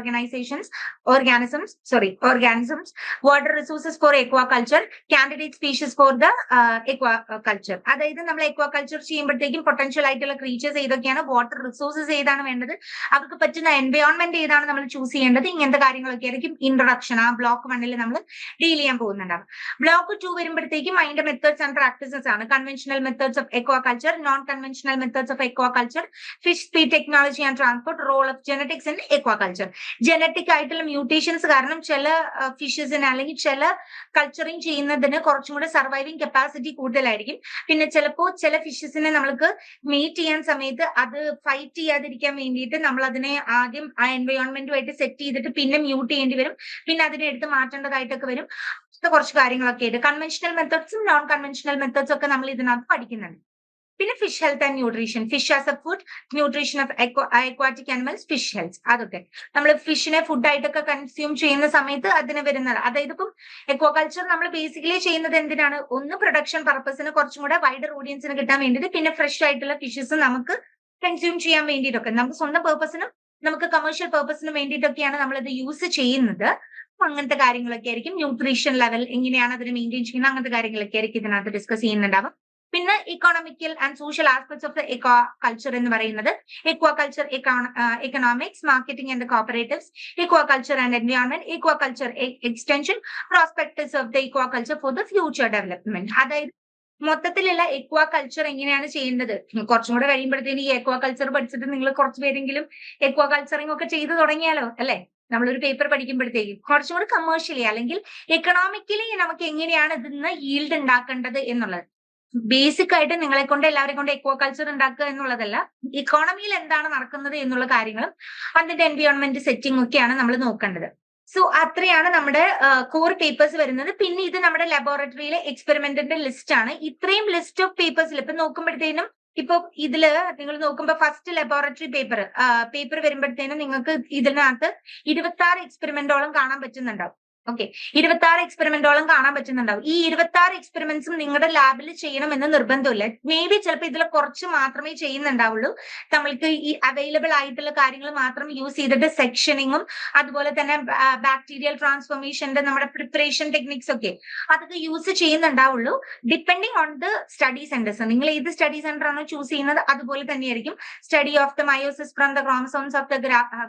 organisms, water resources for aquaculture, candidate species for the aquaculture. അതായത് നമ്മൾ എക്വാകൾച്ചർ ചെയ്യുമ്പോഴത്തേക്കും പൊട്ടൻഷ്യൽ ആയിട്ടുള്ള ക്രീച്ചേഴ്സ് ഏതൊക്കെയാണ്, വാട്ടർ റിസോഴ്സസ് ഏതാണ് വേണ്ടത്, അവർക്ക് പറ്റുന്ന എൻവയോൺമെന്റ് ഏതാണ് നമ്മൾ ചൂസ് ചെയ്യേണ്ടത്, ഇങ്ങനത്തെ കാര്യങ്ങളൊക്കെ ആയിരിക്കും ഇൻട്രൊഡക്ഷൻ ആ ബ്ലോക്ക് 1 നമ്മൾ ഡീൽ ചെയ്യാൻ പോകുന്നുണ്ടാവും. ബ്ലോക്ക് 2 വരുമ്പോഴത്തേക്കും അതിന്റെ മെത്തേഡ്സ് ആൻഡ് പ്രാക്ടീസസ് ആണ്. Conventional methods of aquaculture, non conventional methods of aquaculture, fish seed technology and transport, role of genetics in aquaculture. Genetic ആയിട്ടുള്ള മ്യൂട്ടേഷൻസ് കാരണം ചില ഫിഷസിന് അല്ലെങ്കിൽ ചില കൾച്ചറിങ് ചെയ്യുന്നതിന് കുറച്ചും കൂടെ സർവൈവിംഗ് കപ്പാസിറ്റി കൂടുതലായിരിക്കും. പിന്നെ ചിലപ്പോൾ ചില ഫിഷസിനെ നമ്മൾക്ക് മീറ്റ് ചെയ്യാൻ സമയത്ത് അത് ഫൈറ്റ് ചെയ്യാതിരിക്കാൻ വേണ്ടിയിട്ട് നമ്മൾ അതിനെ ആദ്യം ആ എൻവയോൺമെന്റുമായിട്ട് സെറ്റ് ചെയ്തിട്ട് പിന്നെ മ്യൂട്ട് ചെയ്യേണ്ടി വരും, പിന്നെ അതിനെ എടുത്ത് മാറ്റേണ്ടതായിട്ടൊക്കെ വരും. കുറച്ച് കാര്യങ്ങളൊക്കെ ആയിട്ട് കൺവെൻഷണൽ മെത്തേഡ്സും നോൺ കൺവെൻഷണൽ മെത്തേഡ്സ് ഒക്കെ നമ്മൾ ഇതിനകത്ത് പഠിക്കുന്നുണ്ട്. പിന്നെ fish health and nutrition, fish as A food, nutrition of aquatic animals, fish health, അതൊക്കെ നമ്മൾ ഫിഷിനെ ഫുഡായിട്ടൊക്കെ കൺസ്യൂം ചെയ്യുന്ന സമയത്ത് അതിന് വരുന്നത്. അതായത് ഇപ്പം എക്വാകൾച്ചർ നമ്മൾ ബേസിക്കലി ചെയ്യുന്നത് എന്തിനാണ്, ഒന്ന് പ്രൊഡക്ഷൻ പർപ്പസിന് കുറച്ചും കൂടെ വൈഡർ ഓഡിയൻസിന് കിട്ടാൻ വേണ്ടിയിട്ട്, പിന്നെ ഫ്രഷ് ആയിട്ടുള്ള ഫിഷസ് നമുക്ക് കൺസ്യൂം ചെയ്യാൻ വേണ്ടിയിട്ടൊക്കെ നമുക്ക് സ്വന്തം പേർപ്പസിനും നമുക്ക് കമേഴ്ഷ്യൽ പേർപ്പസിനും വേണ്ടിയിട്ടൊക്കെയാണ് നമ്മൾ ഇത് യൂസ് ചെയ്യുന്നത്. അങ്ങനത്തെ കാര്യങ്ങളൊക്കെ ആയിരിക്കും. ന്യൂട്രീഷൻ ലെവൽ എങ്ങനെയാണ് അതിനെ മെയിൻറ്റെയിൻ ചെയ്യുന്നത്, അങ്ങനത്തെ കാര്യങ്ങളൊക്കെ ആയിരിക്കും ഇതിനകത്ത് ഡിസ്കസ് ചെയ്യുന്നുണ്ടാവും. പിന്നെ economical and social aspects of the aquaculture എന്ന് പറയുന്നത് aquaculture economics, marketing and cooperatives, aquaculture and environment, aquaculture extension, prospectus of the aquaculture for the future development. അതായത് മൊത്തത്തിലുള്ള എക്വാകൾച്ചർ എങ്ങനെയാണ് ചെയ്യേണ്ടത്. കുറച്ചും കൂടെ കഴിയുമ്പോഴത്തേന് ഈ എക്വാകൾച്ചർ പഠിച്ചിട്ട് നിങ്ങൾ കുറച്ച് പേരെങ്കിലും എക്വാകൾച്ചറിംഗ് ഒക്കെ ചെയ്തു തുടങ്ങിയാലോ അല്ലെ. നമ്മളൊരു പേപ്പർ പഠിക്കുമ്പോഴത്തേക്കും കുറച്ചും കൂടി കമേഴ്ഷ്യലി അല്ലെങ്കിൽ എക്കണോമിക്കലി നമുക്ക് എങ്ങനെയാണ് ഇതിന്ന് ഈൽഡ് ഉണ്ടാക്കേണ്ടത് എന്നുള്ളത്. ബേസിക് ആയിട്ട് നിങ്ങളെ കൊണ്ട് എല്ലാവരെയും കൊണ്ട് എക്വാകൾച്ചർ ഉണ്ടാക്കുക എന്നുള്ളതല്ല, ഇക്കോണമിയിൽ എന്താണ് നടക്കുന്നത് എന്നുള്ള കാര്യങ്ങളും അതിന്റെ എൻവയോൺമെന്റ് സെറ്റിംഗ് ഒക്കെയാണ് നമ്മൾ നോക്കേണ്ടത്. സോ അത്രയാണ് നമ്മുടെ കോർ പേപ്പേഴ്സ് വരുന്നത്. പിന്നെ ഇത് നമ്മുടെ ലബോറട്ടറിയിലെ എക്സ്പെരിമെന്റിന്റെ ലിസ്റ്റ് ആണ്. ഇത്രയും ലിസ്റ്റ് ഓഫ് പേപ്പേഴ്സിൽ ഇപ്പൊ നോക്കുമ്പോഴത്തേനും ഇപ്പൊ ഇതില് നിങ്ങൾ നോക്കുമ്പോ ഫസ്റ്റ് ലബോറട്ടറി പേപ്പർ വരുമ്പോഴത്തേനും നിങ്ങൾക്ക് ഇതിനകത്ത് 26 എക്സ്പെരിമെന്റോളം കാണാൻ പറ്റുന്നുണ്ടാവും. ഓക്കെ, 26 എക്സ്പെരിമെന്റോളം കാണാൻ പറ്റുന്നുണ്ടാവും. ഈ 26 എക്സ്പെരിമെന്റ്സും നിങ്ങളുടെ ലാബിൽ ചെയ്യണമെന്ന് നിർബന്ധമില്ല. മേ ബി ചിലപ്പോൾ ഇതിൽ കുറച്ച് മാത്രമേ ചെയ്യുന്നുണ്ടാവുള്ളൂ. നമ്മൾക്ക് ഈ അവൈലബിൾ ആയിട്ടുള്ള കാര്യങ്ങൾ മാത്രം യൂസ് ചെയ്തിട്ട് സെക്ഷനിങ്ങും അതുപോലെ തന്നെ ബാക്ടീരിയൽ ട്രാൻസ്ഫോർമേഷന്റെ നമ്മുടെ പ്രിപ്പറേഷൻ ടെക്നിക്സ് ഒക്കെ അതൊക്കെ യൂസ് ചെയ്യുന്നുണ്ടാവുള്ളൂ. Depending on the study centres, നിങ്ങൾ ഏത് സ്റ്റഡി സെന്റർ ആണോ ചൂസ് ചെയ്യുന്നത് അതുപോലെ തന്നെയായിരിക്കും. Study of the meiosis from the chromosomes of the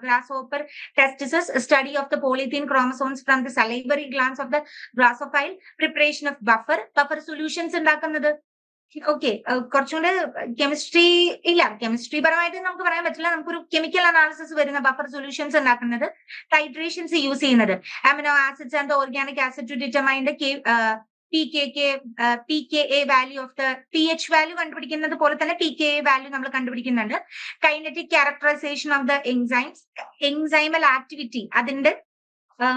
grasshopper testes, study of the polythene chromosomes from the salivary glands of the Drosophile, preparation of buffer solutions ഉണ്ടാക്കുന്നത്. ഓക്കെ, കുറച്ചുകൂടെ കെമിസ്ട്രി ഇല്ല, കെമിസ്ട്രി പരമായിട്ട് നമുക്ക് പറയാൻ പറ്റില്ല. നമുക്കൊരു കെമിക്കൽ അനാലിസിസ് വരുന്ന ബഫർ സൊല്യൂഷൻസ് ഉണ്ടാക്കുന്നത്, ടൈട്രേഷൻസ് യൂസ് ചെയ്യുന്നത്, amino acids and organic acid to determine the pKa value of the pH value കണ്ടുപിടിക്കുന്നത് പോലെ തന്നെ pKa വാല്യൂ നമ്മൾ കണ്ടുപിടിക്കുന്നുണ്ട്. Kinetic characterization of the enzymes, enzymal activity അതിന്റെ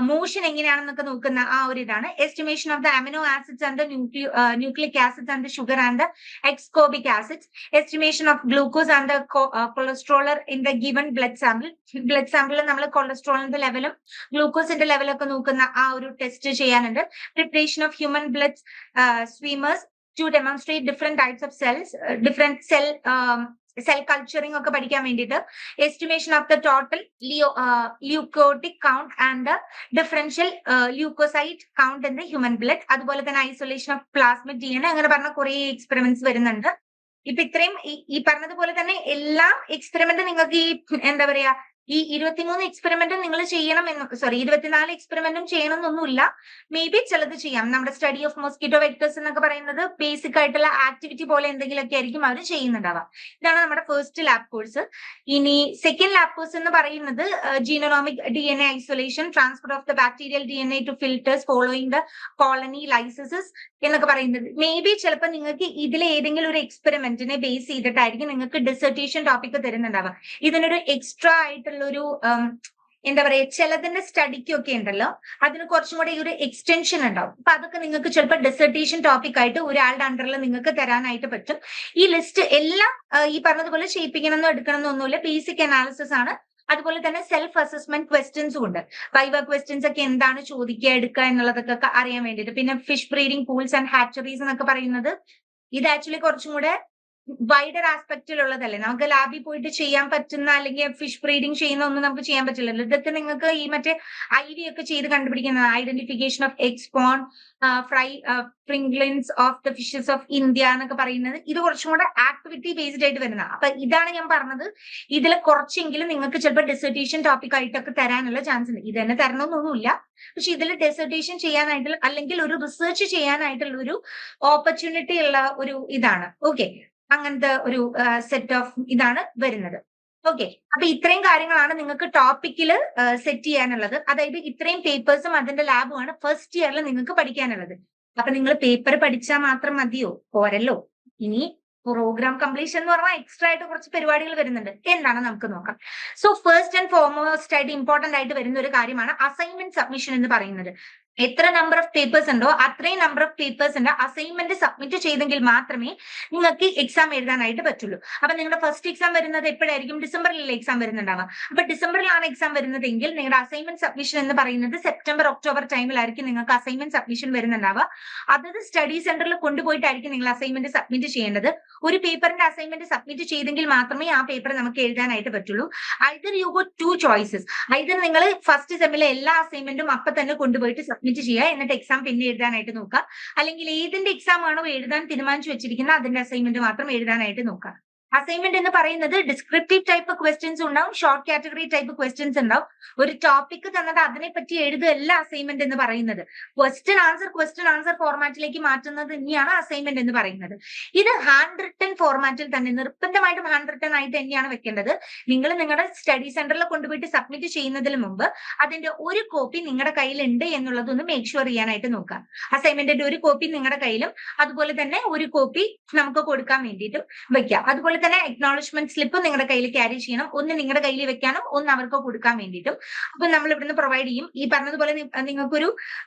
മോഷൻ എങ്ങനെയാണെന്നൊക്കെ നോക്കുന്ന ആ ഒരു ഇതാണ്. Estimation of the amino acids and nucleic acids and sugar and എക്സ്കോബിക് acids, estimation of glucose and cholesterol in the given blood sample. ബ്ലഡ് സാമ്പിളിൽ നമ്മൾ കൊളസ്ട്രോളിന്റെ ലെവലും ഗ്ലൂക്കോസിന്റെ ലെവലൊക്കെ നോക്കുന്ന ആ ഒരു ടെസ്റ്റ് ചെയ്യാനുണ്ട്. Preparation of human blood smears to demonstrate different types of cells, different cell culturing ഒക്കെ പഠിക്കാൻ വേണ്ടിയിട്ട് estimation of the total leucocyte count and the differential leucocyte count in the human blood, അതുപോലെ തന്നെ ഐസൊലേഷൻ ഓഫ് പ്ലാസ്മിക് DNA, അങ്ങനെ പറഞ്ഞ കുറെ എക്സ്പെരിമെന്റ്സ് വരുന്നുണ്ട്. ഇപ്പൊ ഇത്രയും ഈ പറഞ്ഞതുപോലെ തന്നെ എല്ലാ എക്സ്പെരിമെന്റും നിങ്ങൾക്ക് ഈ എന്താ പറയാ ഈ 23 എക്സ്പെരിമെന്റും നിങ്ങൾ ചെയ്യണം എന്ന് 24 എക്സ്പെരിമെന്റും ചെയ്യണം എന്നൊന്നുമില്ല. മേ ബി ചിലത് ചെയ്യാം. നമ്മുടെ സ്റ്റഡി ഓഫ് മോസ്കിറ്റോ വെക്ടേഴ്സ് എന്നൊക്കെ പറയുന്നത് ബേസിക് ആയിട്ടുള്ള ആക്ടിവിറ്റി പോലെ എന്തെങ്കിലുമൊക്കെ ആയിരിക്കും അവർ ചെയ്യുന്നുണ്ടാവുക. ഇതാണ് നമ്മുടെ ഫസ്റ്റ് ലാബ് കോഴ്സ്. ഇനി സെക്കൻഡ് ലാബ് കോഴ്സ് എന്ന് പറയുന്നത് genomic DNA isolation, transfer of the bacterial DNA to filters following the colony lysis എന്നൊക്കെ പറയുന്നത്. മേ ബി ചിലപ്പോൾ നിങ്ങൾക്ക് ഇതിലെ ഏതെങ്കിലും ഒരു എക്സ്പെരിമെന്റിനെ ബേസ് ചെയ്തിട്ടായിരിക്കും നിങ്ങൾക്ക് ഡിസർട്ടേഷൻ ടോപ്പിക് തരുന്നുണ്ടാവുക. ഇതിനൊരു എക്സ്ട്രാ ആയിട്ടുള്ള ഒരു എന്താ പറയാ ചിലതിന്റെ സ്റ്റഡിക്കൊക്കെ ഉണ്ടല്ലോ, അതിന് കുറച്ചും കൂടെ ഈ ഒരു എക്സ്റ്റൻഷൻ ഉണ്ടാവും. അപ്പൊ അതൊക്കെ നിങ്ങൾക്ക് ചിലപ്പോൾ ഡിസർട്ടേഷൻ ടോപ്പിക് ആയിട്ട് ഒരാളുടെ അണ്ടറിൽ നിങ്ങൾക്ക് തരാനായിട്ട് പറ്റും. ഈ ലിസ്റ്റ് എല്ലാം ഈ പറഞ്ഞതുപോലെ ചെയ്യിപ്പിക്കണമെന്നോ എടുക്കണമെന്നൊന്നുമില്ല, ബേസിക് അനാലിസിസ് ആണ്. അതുപോലെ തന്നെ സെൽഫ് അസസ്മെന്റ് ക്വസ്റ്റ്യൻസും ഉണ്ട്. വൈവ ക്വസ്റ്റ്യൻസ് ഒക്കെ എന്താണ് ചോദിക്കുക എടുക്കുക എന്നുള്ളതൊക്കെ അറിയാൻ വേണ്ടിയിട്ട്. പിന്നെ fish breeding pools and hatcheries എന്നൊക്കെ പറയുന്നത് ഇത് ആക്ച്വലി കുറച്ചും കൂടെ വൈഡർ ആസ്പെക്റ്റിലുള്ളതല്ലേ. നമുക്ക് ലാബിൽ പോയിട്ട് ചെയ്യാൻ പറ്റുന്ന അല്ലെങ്കിൽ ഫിഷ് ബ്രീഡിംഗ് ചെയ്യുന്ന ഒന്നും നമുക്ക് ചെയ്യാൻ പറ്റില്ലല്ലോ. ഇതൊക്കെ നിങ്ങൾക്ക് ഈ മറ്റേ IV ഒക്കെ ചെയ്ത് കണ്ടുപിടിക്കുന്ന ഐഡന്റിഫിക്കേഷൻ ഓഫ് എക്സ്പോൺ ഫ്രിംഗ്ലിൻസ് of the fishes of India എന്നൊക്കെ പറയുന്നത് ഇത് കുറച്ചും കൂടെ ആക്ടിവിറ്റി ബേസ്ഡ് ആയിട്ട് വരുന്ന. അപ്പൊ ഇതാണ് ഞാൻ പറഞ്ഞത്, ഇതിൽ കുറച്ചെങ്കിലും നിങ്ങൾക്ക് ചിലപ്പോൾ ഡിസർട്ടേഷൻ ടോപ്പിക് ആയിട്ടൊക്കെ തരാനുള്ള ചാൻസ് ഉണ്ട്. ഇത് തന്നെ തരണമെന്നൊന്നുമില്ല, പക്ഷെ ഇതിൽ ഡിസർട്ടേഷൻ ചെയ്യാനായിട്ടുള്ള അല്ലെങ്കിൽ ഒരു റിസർച്ച് ചെയ്യാനായിട്ടുള്ള ഒരു ഓപ്പർച്യൂണിറ്റി ഉള്ള ഒരു ഇതാണ്. ഓക്കെ, അങ്ങനത്തെ ഒരു സെറ്റ് ഓഫ് ഇതാണ് വരുന്നത്. ഓക്കെ, അപ്പൊ ഇത്രയും കാര്യങ്ങളാണ് നിങ്ങൾക്ക് ടോപ്പിക്കിൽ സെറ്റ് ചെയ്യാനുള്ളത്. അതായത് ഇത്രയും പേപ്പേഴ്സും അതിന്റെ ലാബുമാണ് ഫസ്റ്റ് ഇയറിൽ നിങ്ങൾക്ക് പഠിക്കാനുള്ളത്. അപ്പൊ നിങ്ങൾ പേപ്പർ പഠിച്ചാൽ മാത്രം മതിയോ? പോരല്ലോ. ഇനി പ്രോഗ്രാം കംപ്ലീഷൻ എന്ന് പറഞ്ഞാൽ എക്സ്ട്രാ ആയിട്ട് കുറച്ച് പരിപാടികൾ വരുന്നുണ്ട്. എന്താണ് നമുക്ക് നോക്കാം. സോ ഫസ്റ്റ് ആൻഡ് ഫോർമോസ്റ്റ് ആയിട്ട് ഇമ്പോർട്ടന്റ് ആയിട്ട് വരുന്ന ഒരു കാര്യമാണ് അസൈൻമെന്റ് സബ്മിഷൻ എന്ന് പറയുന്നത്. എത്ര നമ്പർ ഓഫ് പേപ്പേഴ്സ് ഉണ്ടോ അത്രയും നമ്പർ ഓഫ് പേപ്പേഴ്സിന്റെ അസൈൻമെന്റ് സബ്മിറ്റ് ചെയ്തെങ്കിൽ മാത്രമേ നിങ്ങൾക്ക് എക്സാം എഴുതാനായിട്ട് പറ്റുള്ളൂ. അപ്പൊ നിങ്ങളുടെ ഫസ്റ്റ് എക്സാം വരുന്നത് എപ്പോഴായിരിക്കും? ഡിസംബറിലല്ലേ എക്സാം വരുന്നുണ്ടാവുക. അപ്പൊ ഡിസംബറിലാണ് എക്സാം വരുന്നതെങ്കിൽ നിങ്ങളുടെ അസൈൻമെന്റ് സബ്മിഷൻ എന്ന് പറയുന്നത് സെപ്റ്റംബർ ഒക്ടോബർ ടൈമിലായിരിക്കും നിങ്ങൾക്ക് അസൈൻമെന്റ് സബ്മിഷൻ വരുന്നുണ്ടാവുക. അതത് സ്റ്റഡി സെന്ററിൽ കൊണ്ടുപോയിട്ടായിരിക്കും നിങ്ങൾ അസൈൻമെന്റ് സബ്മിറ്റ് ചെയ്യേണ്ടത്. ഒരു പേപ്പറിന്റെ അസൈൻമെന്റ് സബ്മിറ്റ് ചെയ്തെങ്കിൽ മാത്രമേ ആ പേപ്പർ നമുക്ക് എഴുതാനായിട്ട് പറ്റുള്ളൂ. Either you go to choices. Either നിങ്ങൾ ഫസ്റ്റ് സെമ്മിലെ എല്ലാ അസൈൻമെന്റും അപ്പൊ തന്നെ കൊണ്ടുപോയിട്ട് സബ്മിറ്റ് ചെയ്യുക, എന്നിട്ട് എക്സാം പിന്നെ എഴുതാനായിട്ട് നോക്കുക. അല്ലെങ്കിൽ ഏതിന്റെ എക്സാം ആണോ എഴുതാൻ തീരുമാനിച്ചു വെച്ചിരിക്കുന്നത് അതിന്റെ അസൈൻമെന്റ് മാത്രം എഴുതാനായിട്ട് നോക്കുക. അസൈൻമെന്റ് എന്ന് പറയുന്നത് ഡിസ്ക്രിപ്റ്റീവ് ടൈപ്പ് ക്വസ്റ്റ്യൻസ് ഉണ്ടാവും, ഷോർട്ട് കാറ്റഗറി ടൈപ്പ് ക്വസ്റ്റ്യൻസ് ഉണ്ടാവും. ഒരു ടോപ്പിക് തന്നിട്ട് അതിനെപ്പറ്റി എഴുതുകയല്ല അസൈൻമെന്റ് എന്ന് പറയുന്നത്. ക്വസ്റ്റ്യൻ ആൻസർ ഫോർമാറ്റിലേക്ക് മാറ്റുന്നത് തന്നെയാണ് അസൈൻമെന്റ് എന്ന് പറയുന്നത്. ഇത് ഹാൻഡ് റിട്ടൺ ഫോർമാറ്റിൽ തന്നെ നിർബന്ധമായിട്ടും ഹാൻഡ് റിട്ടൺ ആയിട്ട് തന്നെയാണ് വെക്കേണ്ടത്. നിങ്ങൾ നിങ്ങളുടെ സ്റ്റഡി സെന്ററിൽ കൊണ്ടുപോയിട്ട് സബ്മിറ്റ് ചെയ്യുന്നതിന് മുമ്പ് അതിന്റെ ഒരു കോപ്പി നിങ്ങളുടെ കയ്യിലുണ്ട് എന്നുള്ളതൊന്ന് മേക്ക് ഷുവർ ചെയ്യാനായിട്ട് നോക്കുക. അസൈൻമെന്റിന്റെ ഒരു കോപ്പി നിങ്ങളുടെ കയ്യിലും അതുപോലെ തന്നെ ഒരു കോപ്പി നമുക്ക് കൊടുക്കാൻ വേണ്ടിയിട്ടും വെക്കാം. അതുപോലെ തന്നെ അക്നോളജ്മെന്റ് സ്ലിപ്പ് നിങ്ങളുടെ കയ്യിൽ ക്യാരി ചെയ്യണം. ഒന്ന് നിങ്ങളുടെ കയ്യിൽ വെക്കാനും ഒന്ന് അവർക്ക് കൊടുക്കാൻ വേണ്ടിയിട്ടും. അപ്പൊ നമ്മൾ ഇവിടുന്ന് പ്രൊവൈഡ് ചെയ്യും. ഈ പറഞ്ഞതുപോലെ നിങ്ങൾക്കൊരു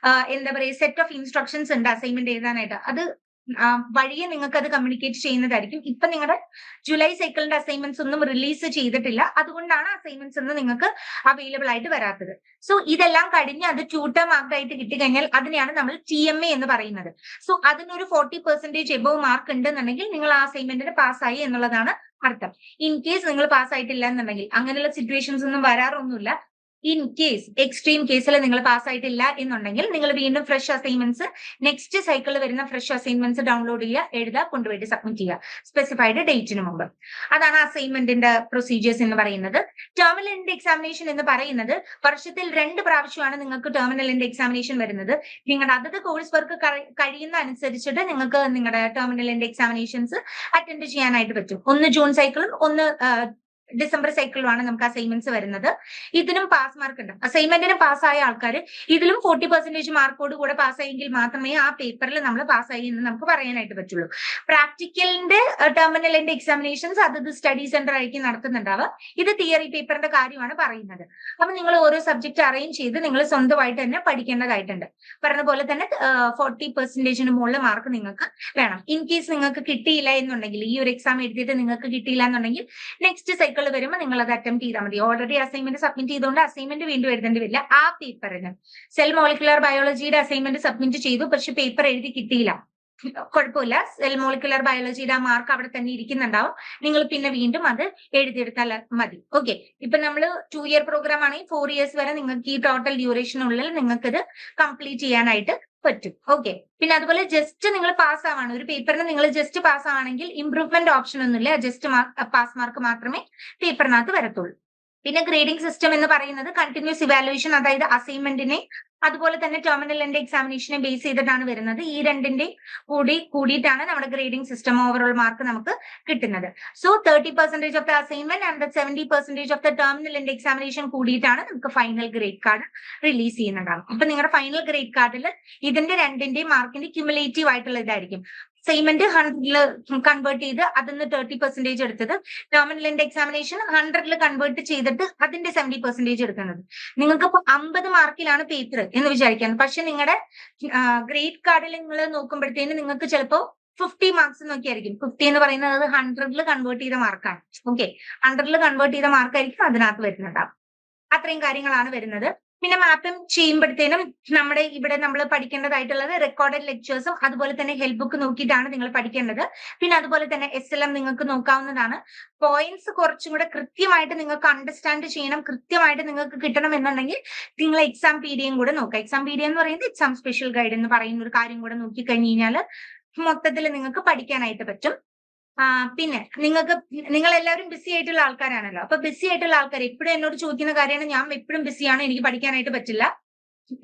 എന്താ പറയുക സെറ്റ് ഓഫ് ഇൻസ്ട്രക്ഷൻസ് ഉണ്ട് അസൈൻമെന്റ് എഴുതാനായിട്ട്. അത് വഴിയെ നിങ്ങൾക്ക് അത് കമ്മ്യൂണിക്കേറ്റ് ചെയ്യുന്നതായിരിക്കും. ഇപ്പൊ നിങ്ങളുടെ ജൂലൈ സൈക്കിളിന്റെ അസൈൻമെന്റ്സ് ഒന്നും റിലീസ് ചെയ്തിട്ടില്ല, അതുകൊണ്ടാണ് അസൈൻമെന്റ്സ് ഒന്നും നിങ്ങൾക്ക് അവൈലബിൾ ആയിട്ട് വരാത്തത്. സോ ഇതെല്ലാം കഴിഞ്ഞ് അത് ട്യൂട്ടർ മാർക്ക് ആയിട്ട് കിട്ടിക്കഴിഞ്ഞാൽ അതിനെയാണ് നമ്മൾ TMA എന്ന് പറയുന്നത്. സോ അതിനൊരു 40% എബോവ് മാർക്ക് ഉണ്ടെന്നുണ്ടെങ്കിൽ നിങ്ങൾ ആ അസൈൻമെന്റിന് പാസ്സായി എന്നുള്ളതാണ് അർത്ഥം. ഇൻ കേസ് നിങ്ങൾ പാസ്സായിട്ടില്ല എന്നുണ്ടെങ്കിൽ അങ്ങനെയുള്ള സിറ്റുവേഷൻസ് ഒന്നും വരാറൊന്നുമില്ല. ഇൻ കേസ് എക്സ്ട്രീം കേസിൽ നിങ്ങൾ പാസ്സായിട്ടില്ല എന്നുണ്ടെങ്കിൽ നിങ്ങൾ വീണ്ടും ഫ്രഷ് അസൈൻമെന്റ്സ് നെക്സ്റ്റ് സൈക്കിളിൽ വരുന്ന ഫ്രഷ് അസൈൻമെന്റ്സ് ഡൗൺലോഡ് ചെയ്യുക, എഴുതുക, കൊണ്ടുപോയിട്ട് സബ്മിറ്റ് ചെയ്യുക സ്പെസിഫൈഡ് ഡേറ്റിന് മുമ്പ്. അതാണ് അസൈൻമെന്റിന്റെ പ്രൊസീജിയേഴ്സ് എന്ന് പറയുന്നത്. ടെർമിനൽ എൻഡ് എക്സാമിനേഷൻ എന്ന് പറയുന്നത് വർഷത്തിൽ 2 പ്രാവശ്യമാണ് നിങ്ങൾക്ക് ടെർമിനൽ എൻഡ് എക്സാമിനേഷൻ വരുന്നത്. നിങ്ങളുടെ അതത് കോഴ്സ് വർക്ക് കഴിയുന്ന അനുസരിച്ചിട്ട് നിങ്ങൾക്ക് നിങ്ങളുടെ ടെർമിനൽ എൻഡ് എക്സാമിനേഷൻസ് അറ്റൻഡ് ചെയ്യാനായിട്ട് പറ്റും. ഒന്ന് ജൂൺ സൈക്കിളും ഒന്ന് ഡിസംബർ സൈക്കിളുമാണ് നമുക്ക് അസൈൻമെന്റ്സ് വരുന്നത്. ഇതിനും പാസ് മാർക്ക് ഉണ്ട്. അസൈൻമെന്റിന് പാസ്സായ ആൾക്കാർ ഇതിലും 40% മാർക്കോട് കൂടെ പാസ്സായെങ്കിൽ മാത്രമേ ആ പേപ്പറിൽ നമ്മൾ പാസ്സായി എന്ന് നമുക്ക് പറയാനായിട്ട് പറ്റുള്ളൂ. പ്രാക്ടിക്കലിന്റെ ടെർമിനൽ എൻഡ് എക്സാമിനേഷൻസ് അതത് സ്റ്റഡി സെന്റർ ആയിരിക്കും നടത്തുന്നുണ്ടാവുക. ഇത് തിയറി പേപ്പറിന്റെ കാര്യമാണ് പറയുന്നത്. അപ്പൊ നിങ്ങൾ ഓരോ സബ്ജക്ട് അറേഞ്ച് ചെയ്ത് നിങ്ങൾ സ്വന്തമായിട്ട് തന്നെ പഠിക്കേണ്ടതായിട്ടുണ്ട്. പറഞ്ഞ പോലെ തന്നെ 40% മുകളിൽ മാർക്ക് നിങ്ങൾക്ക് വേണം. ഇൻ കേസ് നിങ്ങൾക്ക് കിട്ടിയില്ല എന്നുണ്ടെങ്കിൽ, ഈ ഒരു എക്സാം എഴുതിയിട്ട് നിങ്ങൾക്ക് കിട്ടിയില്ല എന്നുണ്ടെങ്കിൽ നെക്സ്റ്റ് സൈക്കിൾ വരുമ്പോൾ നിങ്ങൾ അത് അറ്റംപ്റ്റ് ചെയ്താൽ മതി. ഓൾറെഡി അസൈൻമെന്റ് സബ്മിറ്റ് ചെയ്തുകൊണ്ട് അസൈൻമെന്റ് വീണ്ടും എഴുതേണ്ടി വരില്ല. ആ പേപ്പറിന് സെൽ മോളിക്കുലർ ബയോളജിയുടെ അസൈൻമെന്റ് സബ്മിറ്റ് ചെയ്തു, പക്ഷെ പേപ്പർ എഴുതി കിട്ടിയില്ല. കുഴപ്പമില്ല, സെൽ മോളിക്കുലർ ബയോളജിയുടെ ആ മാർക്ക് അവിടെ തന്നെ ഇരിക്കുന്നുണ്ടാവും. നിങ്ങൾ പിന്നെ വീണ്ടും അത് എഴുതിയെടുത്താൽ മതി. ഓക്കെ, ഇപ്പൊ നമ്മൾ 2 ഇയർ പ്രോഗ്രാം ആണെങ്കിൽ 4 ഇയേഴ്സ് വരെ നിങ്ങൾക്ക് ഈ ടോട്ടൽ ഡ്യൂറേഷനുള്ളിൽ നിങ്ങൾക്ക് ഇത് കംപ്ലീറ്റ് ചെയ്യാനായിട്ട് പറ്റും. ഓക്കെ, പിന്നെ അതുപോലെ ജസ്റ്റ് നിങ്ങൾ പാസ് ആവാണ്, ഒരു പേപ്പറിന് നിങ്ങൾ ജസ്റ്റ് പാസ് ആവാണെങ്കിൽ ഇംപ്രൂവ്മെന്റ് ഓപ്ഷൻ ഒന്നുമില്ല, ജസ്റ്റ് പാസ് മാർക്ക് മാത്രമേ പേപ്പറിനകത്ത് വരത്തുള്ളൂ. പിന്നെ ഗ്രേഡിംഗ് സിസ്റ്റം എന്ന് പറയുന്നത് കണ്ടിന്യൂസ് ഇവാലുവേഷൻ, അതായത് അസൈൻമെന്റിനെ അതുപോലെ തന്നെ ടെർമിനൽ എൻഡ് എക്സാമിനേഷനെ ബേസ് ചെയ്തിട്ടാണ് വരുന്നത്. ഈ രണ്ടിന്റെ കൂടിയിട്ടാണ് നമ്മുടെ ഗ്രേഡിംഗ് സിസ്റ്റം ഓവറോൾ മാർക്ക് നമുക്ക് കിട്ടുന്നത്. So 30% of the assignment and 70% of the terminal end examination കൂടിയിട്ടാണ് നമുക്ക് ഫൈനൽ ഗ്രേഡ് കാർഡ് റിലീസ് ചെയ്യുന്നുണ്ടാവും. അപ്പൊ നിങ്ങളുടെ ഫൈനൽ ഗ്രേഡ് കാർഡിൽ ഇതിന്റെ രണ്ടിന്റെയും മാർക്കിന്റെ ക്യുമുലേറ്റീവ് ആയിട്ടുള്ള ഇതായിരിക്കും. അസൈൻമെന്റ് 100ൽ കൺവേർട്ട് ചെയ്ത് അതിന്ന് 30% എടുത്തത്, ടെർമിനൽ എൻഡ് എക്സാമിനേഷൻ 100ൽ കൺവേർട്ട് ചെയ്തിട്ട് അതിന്റെ 70% എടുക്കുന്നത്. നിങ്ങൾക്ക് ഇപ്പൊ 50 മാർക്കിലാണ് പേപ്പർ എന്ന് വിചാരിക്കാൻ, പക്ഷെ നിങ്ങളുടെ ഗ്രേഡ് കാർഡിൽ നിങ്ങൾ നോക്കുമ്പോഴത്തേന് നിങ്ങൾക്ക് ചിലപ്പോ 50 മാർക്സ് നോക്കിയായിരിക്കും. 50 എന്ന് പറയുന്നത് 100ൽ കൺവേർട്ട് ചെയ്ത മാർക്കാണ്. ഓക്കെ, 100ൽ കൺവേർട്ട് ചെയ്ത മാർക്കായിരിക്കും അതിനകത്ത് വരുന്നുണ്ടാവും. അത്രയും കാര്യങ്ങളാണ് വരുന്നത്. പിന്നെ മാപ്പിംഗ് ചെയ്യുമ്പോഴത്തേനും നമ്മുടെ ഇവിടെ നമ്മൾ പഠിക്കേണ്ടതായിട്ടുള്ളത് റെക്കോർഡഡ് ലെക്ചേഴ്സും അതുപോലെ തന്നെ ഹെൽപ്പ് ബുക്ക് നോക്കിയിട്ടാണ് നിങ്ങൾ പഠിക്കേണ്ടത്. പിന്നെ അതുപോലെ തന്നെ SLM നിങ്ങൾക്ക് നോക്കാവുന്നതാണ്. പോയിന്റ്സ് കുറച്ചും കൂടെ കൃത്യമായിട്ട് നിങ്ങൾക്ക് അണ്ടർസ്റ്റാൻഡ് ചെയ്യണം, കൃത്യമായിട്ട് നിങ്ങൾക്ക് കിട്ടണം എന്നുണ്ടെങ്കിൽ നിങ്ങൾ എക്സാം പീഡിയയും കൂടെ നോക്കുക. എക്സാം പീഡിയ എന്ന് പറയുന്നത് എക്സാം സ്പെഷ്യൽ ഗൈഡ് എന്ന് പറയുന്ന ഒരു കാര്യം കൂടെ നോക്കി കഴിഞ്ഞ് കഴിഞ്ഞാൽ മൊത്തത്തിൽ നിങ്ങൾക്ക് പഠിക്കാനായിട്ട് പറ്റും. പിന്നെ നിങ്ങൾ എല്ലാവരും ബിസി ആയിട്ടുള്ള ആൾക്കാരാണല്ലോ. അപ്പൊ ബിസി ആയിട്ടുള്ള ആൾക്കാർ എപ്പോഴും എന്നോട് ചോദിക്കുന്ന കാര്യമാണ്, ഞാൻ എപ്പോഴും ബിസിയാണ്, എനിക്ക് പഠിക്കാനായിട്ട് പറ്റില്ല.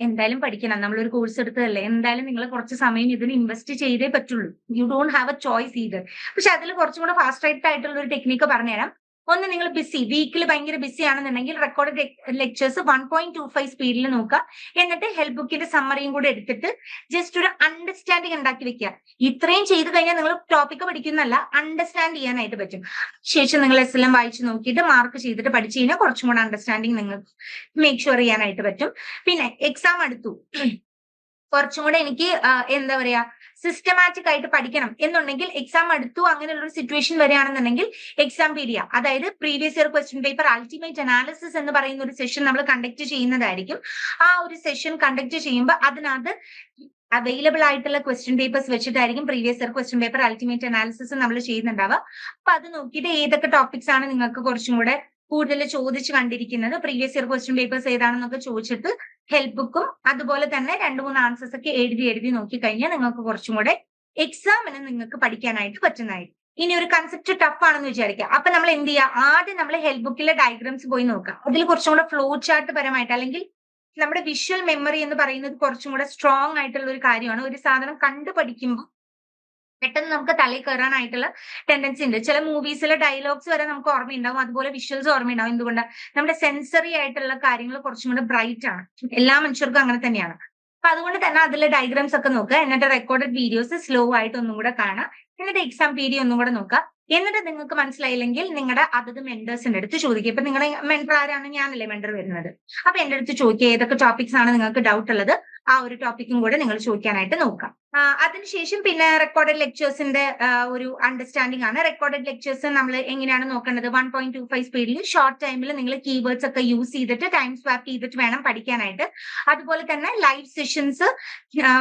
എന്തായാലും പഠിക്കണം, നമ്മളൊരു കോഴ്സ് എടുത്തതല്ലേ, എന്തായാലും നിങ്ങൾ കുറച്ച് സമയം ഇതിന് ഇൻവെസ്റ്റ് ചെയ്തേ പറ്റുള്ളൂ. You don't have a choice either. പക്ഷെ അതിൽ കുറച്ചും കൂടെ ഫാസ്റ്റ് ആയിട്ടുള്ള ഒരു ടെക്നിക്ക് പറഞ്ഞുതരാം. ഒന്ന്, നിങ്ങൾ വീക്കിൽ ഭയങ്കര ബിസി ആണെന്നുണ്ടെങ്കിൽ റെക്കോർഡ് ലെക്ചേഴ്സ് 1.25 സ്പീഡിൽ നോക്കുക. എന്നിട്ട് ഹെൽപ്പ് ബുക്കിന്റെ സമ്മറിയും കൂടെ എടുത്തിട്ട് ജസ്റ്റ് ഒരു അണ്ടർസ്റ്റാൻഡിങ് ഉണ്ടാക്കി വെക്കുക. ഇത്രയും ചെയ്ത് കഴിഞ്ഞാൽ നിങ്ങൾ ടോപ്പിക്ക് പഠിക്കുന്നല്ല, അണ്ടർസ്റ്റാൻഡ് ചെയ്യാനായിട്ട് പറ്റും. ശേഷം നിങ്ങൾ SLM വായിച്ചു നോക്കിയിട്ട് മാർക്ക് ചെയ്തിട്ട് പഠിച്ചു കഴിഞ്ഞാൽ കുറച്ചും കൂടെ അണ്ടർസ്റ്റാൻഡിങ് നിങ്ങൾക്ക് മേക്ക് ഷുവർ ചെയ്യാനായിട്ട് പറ്റും. പിന്നെ എക്സാം അടുത്തു, കുറച്ചും കൂടെ എനിക്ക് എന്താ പറയാ സിസ്റ്റമാറ്റിക് ആയിട്ട് പഠിക്കണം എന്നുണ്ടെങ്കിൽ എക്സാം അടുത്തു അങ്ങനെയുള്ള ഒരു സിറ്റുവേഷൻ വരികയാണെന്നുണ്ടെങ്കിൽ എക്സാം പീഡിയ, അതായത് previous year question paper ultimate analysis എന്ന് പറയുന്ന ഒരു സെഷൻ നമ്മൾ കണ്ടക്ട് ചെയ്യുന്നതായിരിക്കും. ആ ഒരു സെഷൻ കണ്ടക്ട് ചെയ്യുമ്പോൾ അതിനകത്ത് അവൈലബിൾ ആയിട്ടുള്ള ക്വസ്റ്റ്യൻ പേപ്പേഴ്സ് വെച്ചിട്ടായിരിക്കും previous year question paper ultimate analysis നമ്മൾ ചെയ്യുന്നുണ്ടാവുക. അപ്പൊ അത് നോക്കിയിട്ട് ഏതൊക്കെ ടോപ്പിക്സ് ആണ് നിങ്ങൾക്ക് കുറച്ചും കൂടെ കൂടുതൽ ചോദിച്ചു കണ്ടിരിക്കുന്നത്, പ്രീവിയസ് ഇയർ ക്വസ്റ്റ്യൻ പേപ്പേഴ്സ് ഏതാണെന്നൊക്കെ ചോദിച്ചിട്ട് ഹെൽപ്പ് ബുക്കും അതുപോലെ തന്നെ 2-3 ആൻസേഴ്സ് ഒക്കെ എഴുതി നോക്കി കഴിഞ്ഞാൽ നിങ്ങൾക്ക് കുറച്ചും കൂടെ എക്സാമിന് നിങ്ങൾക്ക് പഠിക്കാനായിട്ട് പറ്റുന്നതായിരിക്കും. ഇനി ഒരു കൺസെപ്റ്റ് ടഫ് ആണെന്ന് വിചാരിക്കുക. അപ്പൊ നമ്മൾ എന്ത് ചെയ്യുക, ആദ്യം നമ്മൾ ഹെൽപ്പ് ബുക്കിലെ ഡയഗ്രാംസ് പോയി നോക്കാം. അതിൽ കുറച്ചും കൂടെ ഫ്ലോ ചാർട്ട് പരമായിട്ട് അല്ലെങ്കിൽ നമ്മുടെ വിഷ്വൽ മെമ്മറി എന്ന് പറയുന്നത് കുറച്ചും കൂടെ സ്ട്രോങ് ആയിട്ടുള്ള ഒരു കാര്യമാണ്. ഒരു സാധനം കണ്ടു പഠിക്കുമ്പോൾ പെട്ടെന്ന് നമുക്ക് തലയിൽ കയറാനായിട്ടുള്ള ടെൻഡൻസി ഉണ്ട്. ചില മൂവീസിലെ ഡയലോഗ്സ് വരെ നമുക്ക് ഓർമ്മയുണ്ടാവും, അതുപോലെ വിഷ്വൽസ് ഓർമ്മയുണ്ടാവും. എന്തുകൊണ്ട്? നമ്മുടെ സെൻസറി ആയിട്ടുള്ള കാര്യങ്ങൾ കുറച്ചും കൂടെ ബ്രൈറ്റ് ആണ്. എല്ലാ മനുഷ്യർക്കും അങ്ങനെ തന്നെയാണ്. അപ്പൊ അതുകൊണ്ട് തന്നെ അതിലെ ഡയഗ്രാംസ് ഒക്കെ നോക്കുക. എന്നിട്ട് റെക്കോർഡഡ് വീഡിയോസ് സ്ലോ ആയിട്ട് ഒന്നും കൂടെ കാണാം. എന്നിട്ട് എക്സാം പീഡിയ ഒന്നും കൂടെ നോക്കുക. എന്നിട്ട് നിങ്ങൾക്ക് മനസ്സിലായില്ലെങ്കിൽ നിങ്ങളുടെ അതത് മെന്റേഴ്സിന്റെ അടുത്ത് ചോദിക്കുക. ഇപ്പൊ നിങ്ങളുടെ മെന്റർ ആരാണ്? ഞാനല്ലേ മെന്റർ വരുന്നത്. അപ്പൊ എന്റെ അടുത്ത് ചോദിക്കുക ഏതൊക്കെ ടോപ്പിക്സ് ആണ് നിങ്ങൾക്ക് ഡൗട്ട് ഉള്ളത്, ആ ഒരു ടോപ്പിക്കും കൂടെ നിങ്ങൾ ചോദിക്കാനായിട്ട് നോക്കാം. അതിനുശേഷം പിന്നെ റെക്കോർഡഡ് ലെക്ചേഴ്സിന്റെ ഒരു അണ്ടർസ്റ്റാൻഡിംഗ് ആണ്. റെക്കോർഡഡ് ലെക്ചേഴ്സ് നമ്മൾ എങ്ങനെയാണ് നോക്കേണ്ടത്? 1.25 സ്പീഡിൽ ഷോർട്ട് ടൈമിൽ നിങ്ങൾ കീവേഡ്സ് ഒക്കെ യൂസ് ചെയ്തിട്ട് ടൈം സ്വാപ്പ് ചെയ്തിട്ട് വേണം പഠിക്കാനായിട്ട്. അതുപോലെ തന്നെ ലൈവ് സെഷൻസ്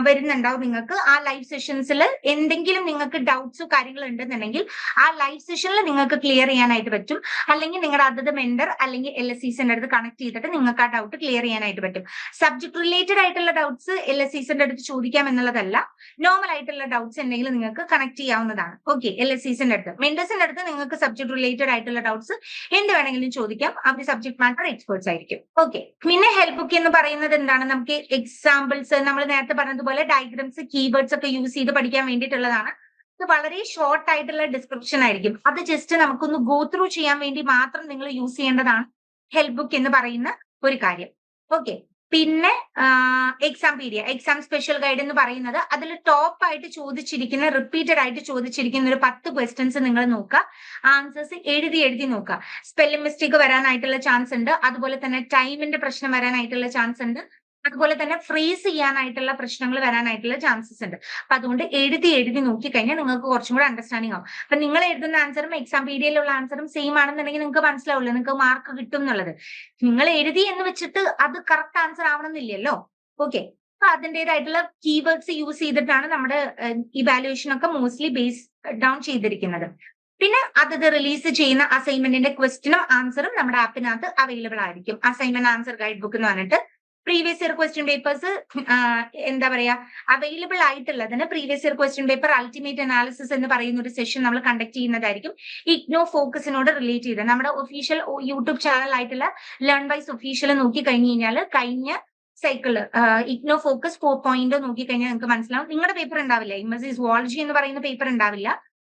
വരുന്നുണ്ടാവും നിങ്ങൾക്ക്. ആ ലൈവ് സെഷൻസിൽ എന്തെങ്കിലും നിങ്ങൾക്ക് ഡൗട്ട്സോ കാര്യങ്ങൾ ഉണ്ടെന്നുണ്ടെങ്കിൽ ആ ലൈവ് സെഷനിൽ നിങ്ങൾക്ക് ക്ലിയർ ചെയ്യാനായിട്ട് പറ്റും. അല്ലെങ്കിൽ നിങ്ങളുടെ അതത് മെന്റർ അല്ലെങ്കിൽ LSCസിന്റെ അടുത്ത് കണക്ട് ചെയ്തിട്ട് നിങ്ങൾക്ക് ആ ഡൗട്ട് ക്ലിയർ ചെയ്യാനായിട്ട് പറ്റും. സബ്ജക്ട് റിലേറ്റഡ് ആയിട്ടുള്ള ഡൗട്ട്സ് LSCസിന്റെ അടുത്ത് ചോദിക്കാം എന്നുള്ളതല്ല, നോർമൽ ആയിട്ടുള്ള ഡൗട്ട്സ് എന്തെങ്കിലും നിങ്ങൾക്ക് കണക്ട് ചെയ്യാവുന്നതാണ്. ഓക്കെ, LSCസിന്റെ അടുത്ത്. മെന്റേഴ്സിന്റെ അടുത്ത് നിങ്ങൾക്ക് സബ്ജക്ട് റിലേറ്റഡ് ആയിട്ടുള്ള ഡൗട്ട്സ് എന്ത് വേണമെങ്കിലും ചോദിക്കാം. അവർ സബ്ജക്ട് മാറ്റർ എക്സ്പേർട്സ് ആയിരിക്കും. ഓക്കെ, പിന്നെ ഹെൽപ്പ് ബുക്ക് എന്ന് പറയുന്നത് എന്താണ്? നമുക്ക് എക്സാമ്പിൾസ്, നമ്മൾ നേരത്തെ പറഞ്ഞതുപോലെ ഡയഗ്രാംസ്, കീവേഡ്സ് ഒക്കെ യൂസ് ചെയ്ത് പഠിക്കാൻ വേണ്ടിയിട്ടുള്ളതാണ്. ഇത് വളരെ ഷോർട്ട് ആയിട്ടുള്ള ഡിസ്ക്രിപ്ഷൻ ആയിരിക്കും. അത് ജസ്റ്റ് നമുക്കൊന്ന് ഗോ ത്രൂ ചെയ്യാൻ വേണ്ടി മാത്രം നിങ്ങൾ യൂസ് ചെയ്യേണ്ടതാണ് ഹെൽപ്പ് ബുക്ക് എന്ന് പറയുന്ന ഒരു കാര്യം. ഓക്കെ, പിന്നെ exam pedia, exam special guide എന്ന് പറയുന്നത് അതിൽ ടോപ്പ് ആയിട്ട് ചോദിച്ചിരിക്കുന്ന, റിപ്പീറ്റഡ് ആയിട്ട് ചോദിച്ചിരിക്കുന്ന ഒരു 10 ക്വസ്റ്റ്യൻസ് നിങ്ങൾ നോക്കുക. ആൻസേഴ്സ് എഴുതി നോക്കുക. സ്പെല്ലിംഗ് മിസ്റ്റേക്ക് വരാനായിട്ടുള്ള ചാൻസ് ഉണ്ട്. അതുപോലെ തന്നെ ടൈമിന്റെ പ്രശ്നം വരാനായിട്ടുള്ള ചാൻസ് ഉണ്ട്. അതുപോലെ തന്നെ ഫ്രീസ് ചെയ്യാനായിട്ടുള്ള പ്രശ്നങ്ങൾ വരാനായിട്ടുള്ള ചാൻസസ് ഉണ്ട്. അപ്പൊ അതുകൊണ്ട് എഴുതി നോക്കി കഴിഞ്ഞാൽ നിങ്ങൾക്ക് കുറച്ചും കൂടെ അണ്ടർസ്റ്റാൻഡിംഗ് ആവും. അപ്പൊ നിങ്ങൾ എഴുതുന്ന ആൻസറും എക്സാം പീഡിയയിലുള്ള ആൻസറും സെയിം ആണെന്നുണ്ടെങ്കിൽ നിങ്ങൾക്ക് മനസ്സിലാവില്ല, നിങ്ങൾക്ക് മാർക്ക് കിട്ടും എന്നുള്ളത്. നിങ്ങൾ എഴുതി എന്ന് വെച്ചിട്ട് അത് കറക്റ്റ് ആൻസർ ആവണമെന്നില്ലല്ലോ. ഓക്കെ, അപ്പൊ അതിൻ്റെതായിട്ടുള്ള കീവേഡ്സ് യൂസ് ചെയ്തിട്ടാണ് നമ്മുടെ ഇവാലുവേഷൻ ഒക്കെ മോസ്റ്റ്ലി ബേസ് ഡൗൺ ചെയ്തിരിക്കുന്നത്. പിന്നെ അതത് റിലീസ് ചെയ്യുന്ന അസൈൻമെന്റിന്റെ ക്വസ്റ്റ്യനും ആൻസറും നമ്മുടെ ആപ്പിനകത്ത് അവൈലബിൾ ആയിരിക്കും. അസൈൻമെന്റ് ആൻസർ ഗൈഡ് ബുക്ക് എന്ന് പറഞ്ഞിട്ട് പ്രീവിയസ് ഇയർ ക്വസ്റ്റ്യൻ പേപ്പേഴ്സ് എന്താ പറയാ അവൈലബിൾ ആയിട്ടുള്ളതിന് previous year question paper ultimate analysis എന്ന് പറയുന്ന ഒരു സെഷൻ നമ്മൾ കണ്ടക്ട് ചെയ്യുന്നതായിരിക്കും ഇഗ്നോ ഫോക്കസിനോട് റിലേറ്റ് ചെയ്ത്. നമ്മുടെ ഒഫീഷ്യൽ യൂട്യൂബ് ചാനൽ ആയിട്ടുള്ള ലേൺ വൈസ് ഒഫീഷ്യൽ നോക്കി കഴിഞ്ഞു കഴിഞ്ഞാൽ കഴിഞ്ഞ സൈക്കിള് ഇഗ്നോ ഫോക്കസ് 4.0 നോക്കി കഴിഞ്ഞാൽ നിങ്ങൾക്ക് മനസ്സിലാവും. നിങ്ങളുടെ പേപ്പർ ഉണ്ടാവില്ല, MSc സുവോളജി എന്ന് പറയുന്ന പേപ്പർ ഉണ്ടാവില്ല,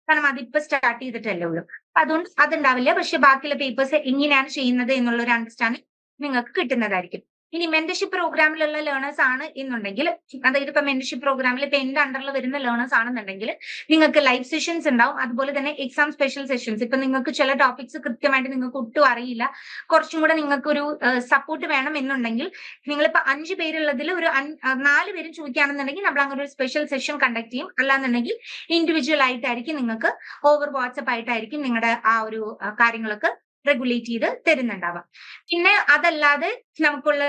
കാരണം അതിപ്പോ സ്റ്റാർട്ട് ചെയ്തിട്ടല്ലേ ഉള്ളൂ. അതുകൊണ്ട് അതുണ്ടാവില്ല. പക്ഷെ ബാക്കിയുള്ള പേപ്പേഴ്സ് എങ്ങനെയാണ് ചെയ്യുന്നത് എന്നുള്ള ഒരു അണ്ടർസ്റ്റാൻഡിങ് നിങ്ങൾക്ക് കിട്ടുന്നതായിരിക്കും. ഇനി മെന്റർഷിപ്പ് പ്രോഗ്രാമിലുള്ള ലേണേഴ്സ് ആണ് എന്നുണ്ടെങ്കിൽ, അതായത് ഇപ്പൊ മെന്റർഷിപ്പ് പ്രോഗ്രാമിൽ ഇപ്പൊ എന്റെ അണ്ടറിൽ വരുന്ന ലേണേഴ്സ് ആണെന്നുണ്ടെങ്കിൽ നിങ്ങൾക്ക് ലൈവ് സെഷൻസ് ഉണ്ടാവും. അതുപോലെ തന്നെ എക്സാം സ്പെഷ്യൽ സെഷൻസ്. ഇപ്പൊ നിങ്ങൾക്ക് ചില ടോപ്പിക്സ് കൃത്യമായിട്ട് നിങ്ങൾക്ക് ഒട്ടും അറിയില്ല, കുറച്ചും കൂടെ നിങ്ങൾക്ക് ഒരു സപ്പോർട്ട് വേണം എന്നുണ്ടെങ്കിൽ, നിങ്ങളിപ്പോ 5 പേരുള്ളതിൽ ഒരു 4 പേരും ചോദിക്കുകയാണെന്നുണ്ടെങ്കിൽ നമ്മൾ അങ്ങനെ ഒരു സ്പെഷ്യൽ സെഷൻ കണ്ടക്ട് ചെയ്യും. അല്ലാന്നുണ്ടെങ്കിൽ ഇൻഡിവിജ്വൽ ആയിട്ടായിരിക്കും നിങ്ങൾക്ക് ഓവർ വാട്സപ്പ് ആയിട്ടായിരിക്കും നിങ്ങളുടെ ആ ഒരു കാര്യങ്ങളൊക്കെ റെഗുലേറ്റ് ചെയ്ത് തരുന്നുണ്ടാവാം. പിന്നെ അതല്ലാതെ നമുക്കുള്ള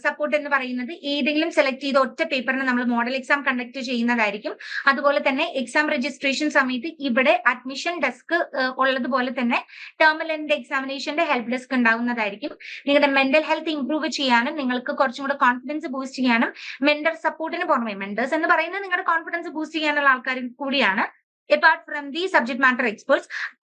സപ്പോർട്ട് എന്ന് പറയുന്നത് ഏതെങ്കിലും സെലക്ട് ചെയ്ത ഒറ്റ പേപ്പറിന് നമ്മൾ മോഡൽ എക്സാം കണ്ടക്ട് ചെയ്യുന്നതായിരിക്കും. അതുപോലെ തന്നെ എക്സാം രജിസ്ട്രേഷൻ സമയത്ത് ഇവിടെ അഡ്മിഷൻ ഡെസ്ക് ഉള്ളതുപോലെ തന്നെ ടേർമൽ എൻഡ് എക്സാമിനേഷന്റെ ഹെൽപ്പ് ഡെസ്ക് ഉണ്ടാവുന്നതായിരിക്കും. നിങ്ങളുടെ മെന്റൽ ഹെൽത്ത് ഇംപ്രൂവ് ചെയ്യാനും നിങ്ങൾക്ക് കുറച്ചും കൂടെ കോൺഫിഡൻസ് ബൂസ്റ്റ് ചെയ്യാനും മെന്റർ സപ്പോർട്ടിന് പുറമെ, മെന്റേഴ്സ് എന്ന് പറയുന്നത് നിങ്ങളുടെ കോൺഫിഡൻസ് ബൂസ്റ്റ് ചെയ്യാനുള്ള ആൾക്കാർ കൂടിയാണ്. Apart from the subject matter experts,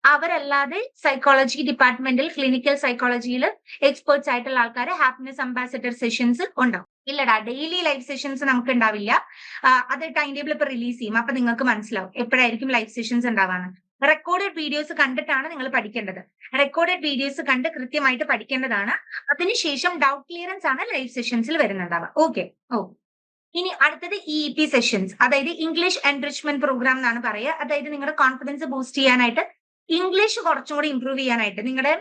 അവരല്ലാതെ സൈക്കോളജി ഡിപ്പാർട്ട്മെന്റിൽ ക്ലിനിക്കൽ സൈക്കോളജിയിൽ എക്സ്പേർട്സ് ആയിട്ടുള്ള ആൾക്കാർ ഹാപ്പിനെസ് അംബാസിഡർ സെഷൻസ് ഉണ്ടാവും. ഇല്ലടാ, ഡെയിലി ലൈവ് സെഷൻസ് നമുക്ക് ഉണ്ടാവില്ല. അത് ടൈം ടേബിൾ ഇപ്പൊ റിലീസ് ചെയ്യും, അപ്പൊ നിങ്ങൾക്ക് മനസ്സിലാവും എപ്പോഴായിരിക്കും ലൈവ് സെഷൻസ് ഉണ്ടാവാന്ന്. റെക്കോർഡഡ് വീഡിയോസ് കണ്ടിട്ടാണ് നിങ്ങൾ പഠിക്കേണ്ടത്. റെക്കോർഡഡ് വീഡിയോസ് കണ്ട് കൃത്യമായിട്ട് പഠിക്കേണ്ടതാണ്. അതിനുശേഷം ഡൗട്ട് ക്ലിയറൻസ് ആണ് ലൈവ് സെഷൻസിൽ വരുന്നുണ്ടാവുക. ഓക്കെ. ഇനി അടുത്തത് EEP സെഷൻസ്, അതായത് ഇംഗ്ലീഷ് എൻറിച്ച്മെന്റ് പ്രോഗ്രാം എന്നാണ് പറയുക. അതായത് നിങ്ങളുടെ കോൺഫിഡൻസ് ബൂസ്റ്റ് ചെയ്യാനായിട്ട്, ഇംഗ്ലീഷ് കുറച്ചും കൂടി ഇംപ്രൂവ് ചെയ്യാനായിട്ട്, നിങ്ങളുടെ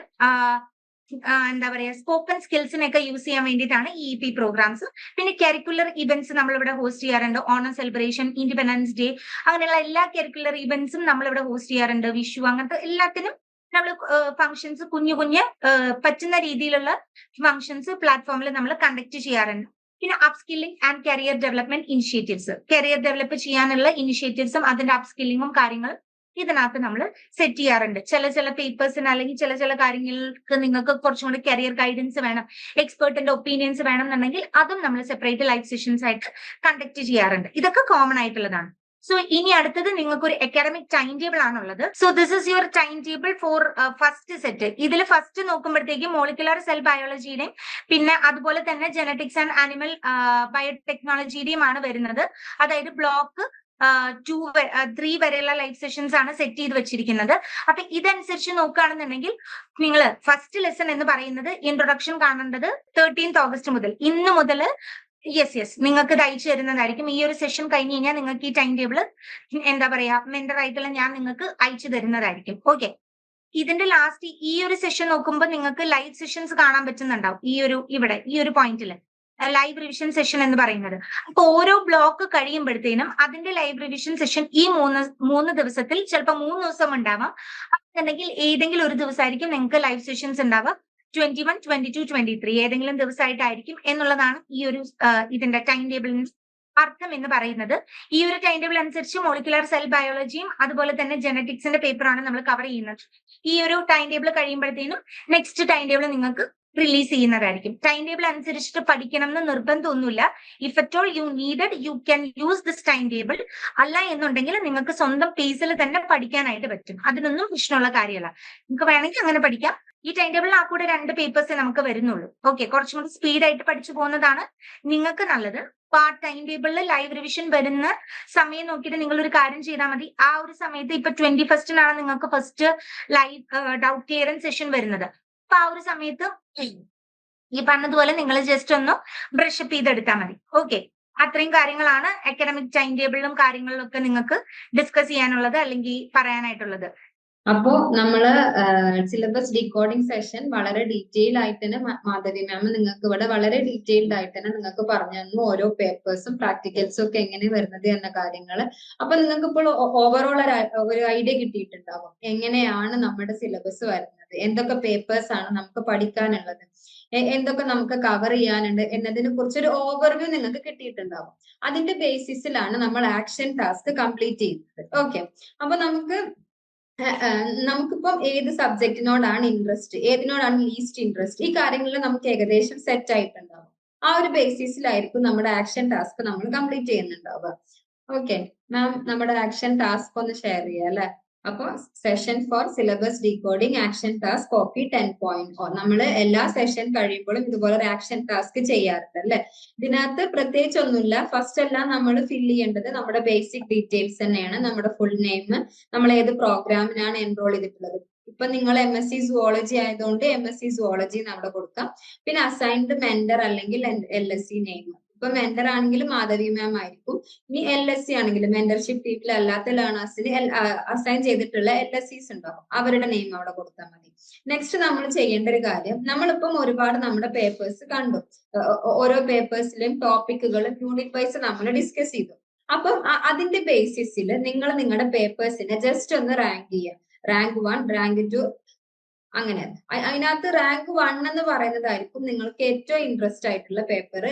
എന്താ പറയാ സ്പോക്കൺ സ്കിൽസിനൊക്കെ യൂസ് ചെയ്യാൻ വേണ്ടിയിട്ടാണ് EEP പ്രോഗ്രാംസ്. പിന്നെ കരിക്കുലർ ഇവന്റ്സ് നമ്മളിവിടെ ഹോസ്റ്റ് ചെയ്യാറുണ്ട്. ഓണം സെലിബ്രേഷൻ, ഇൻഡിപെൻഡൻസ് ഡേ, അങ്ങനെയുള്ള എല്ലാ കരിക്കുലർ ഇവന്റ്സും നമ്മളിവിടെ ഹോസ്റ്റ് ചെയ്യാറുണ്ട്. വിഷു, അങ്ങനത്തെ എല്ലാത്തിനും നമ്മൾ ഫംഗ്ഷൻസ് കുഞ്ഞു പറ്റുന്ന രീതിയിലുള്ള ഫംഗ്ഷൻസ് പ്ലാറ്റ്ഫോമിൽ നമ്മൾ കണ്ടക്ട് ചെയ്യാറുണ്ട്. പിന്നെ upskilling and career development initiatives, career develop ചെയ്യാനുള്ള ഇനിഷ്യേറ്റീവ്സും അതിന്റെ അപ്സ്കില്ലിങ്ങും കാര്യങ്ങളും ഇതിനകത്ത് നമ്മൾ സെറ്റ് ചെയ്യാറുണ്ട്. ചില പേപ്പേഴ്സിന് അല്ലെങ്കിൽ ചില കാര്യങ്ങൾക്ക് നിങ്ങൾക്ക് കുറച്ചും കൂടി കരിയർ ഗൈഡൻസ് വേണം, എക്സ്പേർട്ടിന്റെ ഒപ്പീനിയൻസ് വേണം എന്നുണ്ടെങ്കിൽ അതും നമ്മൾ സെപ്പറേറ്റ് ലൈവ് സെഷൻസ് ആയിട്ട് കണ്ടക്ട് ചെയ്യാറുണ്ട്. ഇതൊക്കെ കോമൺ ആയിട്ടുള്ളതാണ്. സോ ഇനി അടുത്തത് നിങ്ങൾക്ക് ഒരു അക്കാഡമിക് ടൈം ടേബിൾ ആണുള്ളത്. So this is your time table for first set. ഇതിൽ ഫസ്റ്റ് നോക്കുമ്പോഴത്തേക്കും മോളിക്കുലർ സെൽ ബയോളജിയുടെയും പിന്നെ അതുപോലെ തന്നെ ജെനറ്റിക്സ് ആൻഡ് ആനിമൽ ബയോടെക്നോളജിയുടെയും ആണ് വരുന്നത്. അതായത് ബ്ലോക്ക് 2, 3 വരെയുള്ള ലൈവ് സെഷൻസ് ആണ് സെറ്റ് ചെയ്ത് വെച്ചിരിക്കുന്നത്. അപ്പൊ ഇതനുസരിച്ച് നോക്കുകയാണെന്നുണ്ടെങ്കിൽ നിങ്ങൾ ഫസ്റ്റ് ലെസൺ എന്ന് പറയുന്നത് ഇൻട്രൊഡക്ഷൻ കാണേണ്ടത് 13th ഓഗസ്റ്റ് മുതൽ, ഇന്ന് മുതൽ യെസ് നിങ്ങൾക്ക് ഇത് അയച്ചു തരുന്നതായിരിക്കും. ഈ ഒരു സെഷൻ കഴിഞ്ഞ് കഴിഞ്ഞാൽ നിങ്ങൾക്ക് ഈ ടൈം ടേബിൾ എന്താ പറയാ മെന്റർ ആയിട്ടുള്ള ഞാൻ നിങ്ങൾക്ക് അയച്ചു തരുന്നതായിരിക്കും. ഓക്കെ. ഇതിന്റെ ലാസ്റ്റ് ഈ ഒരു സെഷൻ നോക്കുമ്പോൾ നിങ്ങൾക്ക് ലൈവ് സെഷൻസ് കാണാൻ പറ്റുന്നുണ്ടാവും. ഈ ഒരു പോയിന്റിൽ ലൈവ് റിവിഷൻ സെഷൻ എന്ന് പറയുന്നത്. അപ്പൊ ഓരോ ബ്ലോക്ക് കഴിയുമ്പോഴത്തേനും അതിന്റെ ലൈവ് റിവിഷൻ സെഷൻ ഈ മൂന്ന് ദിവസത്തിൽ ചിലപ്പോൾ 3 ദിവസം ഉണ്ടാവാം. അതുണ്ടെങ്കിൽ ഏതെങ്കിലും ഒരു ദിവസമായിരിക്കും നിങ്ങൾക്ക് ലൈവ് സെഷൻസ് ഉണ്ടാവുക. 21, 22, 23 ഏതെങ്കിലും ദിവസമായിട്ടായിരിക്കും എന്നുള്ളതാണ് ഈ ഒരു ഇതിന്റെ ടൈം ടേബിളിന്റെ അർത്ഥം എന്ന് പറയുന്നത്. ഈ ഒരു ടൈം ടേബിൾ അനുസരിച്ച് മോളിക്കുലർ സെൽ ബയോളജിയും അതുപോലെ തന്നെ ജെനറ്റിക്സിന്റെ പേപ്പറാണ് നമ്മൾ കവർ ചെയ്യുന്നത്. ഈ ഒരു ടൈം ടേബിൾ കഴിയുമ്പോഴത്തേനും നെക്സ്റ്റ് ടൈം ടേബിൾ നിങ്ങൾക്ക് റിലീസ് ചെയ്യുന്നതായിരിക്കും. ടൈം ടേബിൾ അനുസരിച്ചിട്ട് പഠിക്കണം എന്ന് നിർബന്ധമൊന്നുമില്ല. If at all U needed you can use this time table. അല്ല എന്നുണ്ടെങ്കിൽ നിങ്ങൾക്ക് സ്വന്തം പേസിൽ തന്നെ പഠിക്കാനായിട്ട് പറ്റും. അതിനൊന്നും പ്രശ്നമുള്ള കാര്യമല്ല. നിങ്ങൾക്ക് വേണമെങ്കിൽ അങ്ങനെ പഠിക്കാം. ഈ ടൈം ടേബിളിൽ ആ കൂടെ 2 പേപ്പേഴ്സേ നമുക്ക് വരുന്നുള്ളൂ. ഓക്കെ. കുറച്ചും കൂടി സ്പീഡായിട്ട് പഠിച്ചു പോകുന്നതാണ് നിങ്ങൾക്ക് നല്ലത്. അപ്പൊ ആ ടൈം ടേബിളിൽ ലൈവ് റിവിഷൻ വരുന്ന സമയം നോക്കിയിട്ട് നിങ്ങൾ ഒരു കാര്യം ചെയ്താൽ മതി. ആ ഒരു സമയത്ത് ഇപ്പൊ 21st നിങ്ങൾക്ക് first live doubt clearance session വരുന്നത്. അപ്പൊ ആ ഒരു സമയത്ത് ഈ പറഞ്ഞതുപോലെ നിങ്ങൾ ജസ്റ്റ് ഒന്ന് ബ്രഷപ്പ് ചെയ്തെടുത്താൽ മതി. ഓക്കെ. അത്രയും കാര്യങ്ങളാണ് അക്കാഡമിക് ടൈം ടേബിളിലും കാര്യങ്ങളിലും ഒക്കെ നിങ്ങൾക്ക് ഡിസ്കസ് ചെയ്യാനുള്ളത് അല്ലെങ്കിൽ പറയാനായിട്ടുള്ളത്. അപ്പോ നമ്മള് സിലബസ് ഡീകോഡിംഗ് സെഷൻ വളരെ ഡീറ്റെയിൽ ആയിട്ട് തന്നെ മാധവി മാം നിങ്ങൾക്ക് ഇവിടെ വളരെ ഡീറ്റെയിൽഡ് ആയിട്ട് തന്നെ നിങ്ങൾക്ക് പറഞ്ഞു തന്നു ഓരോ പേപ്പേഴ്സും പ്രാക്ടിക്കൽസും ഒക്കെ എങ്ങനെ വരുന്നത് എന്ന കാര്യങ്ങൾ. അപ്പൊ നിങ്ങൾക്ക് ഇപ്പോൾ ഓവറോൾ ഒരു ഐഡിയ കിട്ടിയിട്ടുണ്ടാവും എങ്ങനെയാണ് നമ്മുടെ സിലബസ് വരുന്നത്, എന്തൊക്കെ പേപ്പേഴ്സ് ആണ് നമുക്ക് പഠിക്കാനുള്ളത്, എന്തൊക്കെ നമുക്ക് കവർ ചെയ്യാനുണ്ട് എന്നതിനെ കുറിച്ചൊരു ഓവർവ്യൂ നിങ്ങൾക്ക് കിട്ടിയിട്ടുണ്ടാവും. അതിന്റെ ബേസിസിലാണ് നമ്മൾ ആക്ഷൻ ടാസ്ക് കംപ്ലീറ്റ് ചെയ്യുന്നത്. ഓക്കെ, അപ്പൊ നമുക്കിപ്പം ഏത് സബ്ജക്റ്റിനോടാണ് ഇൻട്രസ്റ്റ്, ഏതിനോടാണ് ലീസ്റ്റ് ഇൻട്രസ്റ്റ്, ഈ കാര്യങ്ങളിൽ നമുക്ക് ഏകദേശം സെറ്റ് ആയിട്ടുണ്ടാവും. ആ ഒരു ബേസിസിലായിരിക്കും നമ്മുടെ ആക്ഷൻ ടാസ്ക് നമ്മൾ കംപ്ലീറ്റ് ചെയ്യുന്നുണ്ടാവുക. ഓക്കെ മാം, നമ്മുടെ ആക്ഷൻ ടാസ്ക് ഒന്ന് ഷെയർ ചെയ്യാം അല്ലെ. അപ്പൊ session for syllabus decoding action task copy 10.0 നമ്മൾ എല്ലാ സെഷൻ കഴിയുമ്പോഴും ഇതുപോലെ ഒരു ആക്ഷൻ ടാസ്ക് ചെയ്യാറുണ്ട് അല്ലെ. ഇതിനകത്ത് പ്രത്യേകിച്ച് ഒന്നുമില്ല. ഫസ്റ്റ് എല്ലാം നമ്മൾ ഫില്ല് ചെയ്യേണ്ടത് നമ്മുടെ ബേസിക് ഡീറ്റെയിൽസ് തന്നെയാണ്. നമ്മുടെ ഫുൾ നെയിം, നമ്മൾ ഏത് പ്രോഗ്രാമിനാണ് എൻറോൾ ചെയ്തിട്ടുള്ളത്. ഇപ്പൊ നിങ്ങൾ MSc സുവോളജി ആയതുകൊണ്ട് MSc സുവോളജി നമ്മുടെ കൊടുക്കാം. പിന്നെ അസൈൻഡ് മെന്റർ അല്ലെങ്കിൽ LSC നെയിം. ഇപ്പൊ മെന്റർ ആണെങ്കിൽ മാധവി മാം ആയിരിക്കും. ഇനി LSC ആണെങ്കിൽ മെന്റർഷിപ്പ് ടീമിൽ അല്ലാത്ത ലേണേഴ്സിന് അസൈൻ ചെയ്തിട്ടുള്ള LSCs ഉണ്ടാവും, അവരുടെ നെയിം അവിടെ കൊടുത്താൽ മതി. നെക്സ്റ്റ് നമ്മൾ ചെയ്യേണ്ട ഒരു കാര്യം, നമ്മളിപ്പം ഒരുപാട് നമ്മുടെ പേപ്പേഴ്സ് കണ്ടു. ഓരോ പേപ്പേഴ്സിലും ടോപ്പിക്കുകളും യൂണിറ്റ് വൈസ് നമ്മൾ ഡിസ്കസ് ചെയ്തു. അപ്പം അതിന്റെ ബേസിസിൽ നിങ്ങൾ നിങ്ങളുടെ പേപ്പേഴ്സിനെ ജസ്റ്റ് ഒന്ന് റാങ്ക് ചെയ്യുക. റാങ്ക് 1, റാങ്ക് 2, അങ്ങനെ. അതിനകത്ത് റാങ്ക് 1 എന്ന് പറയുന്നതായിരിക്കും നിങ്ങൾക്ക് ഏറ്റവും ഇൻട്രസ്റ്റ് ആയിട്ടുള്ള പേപ്പർ.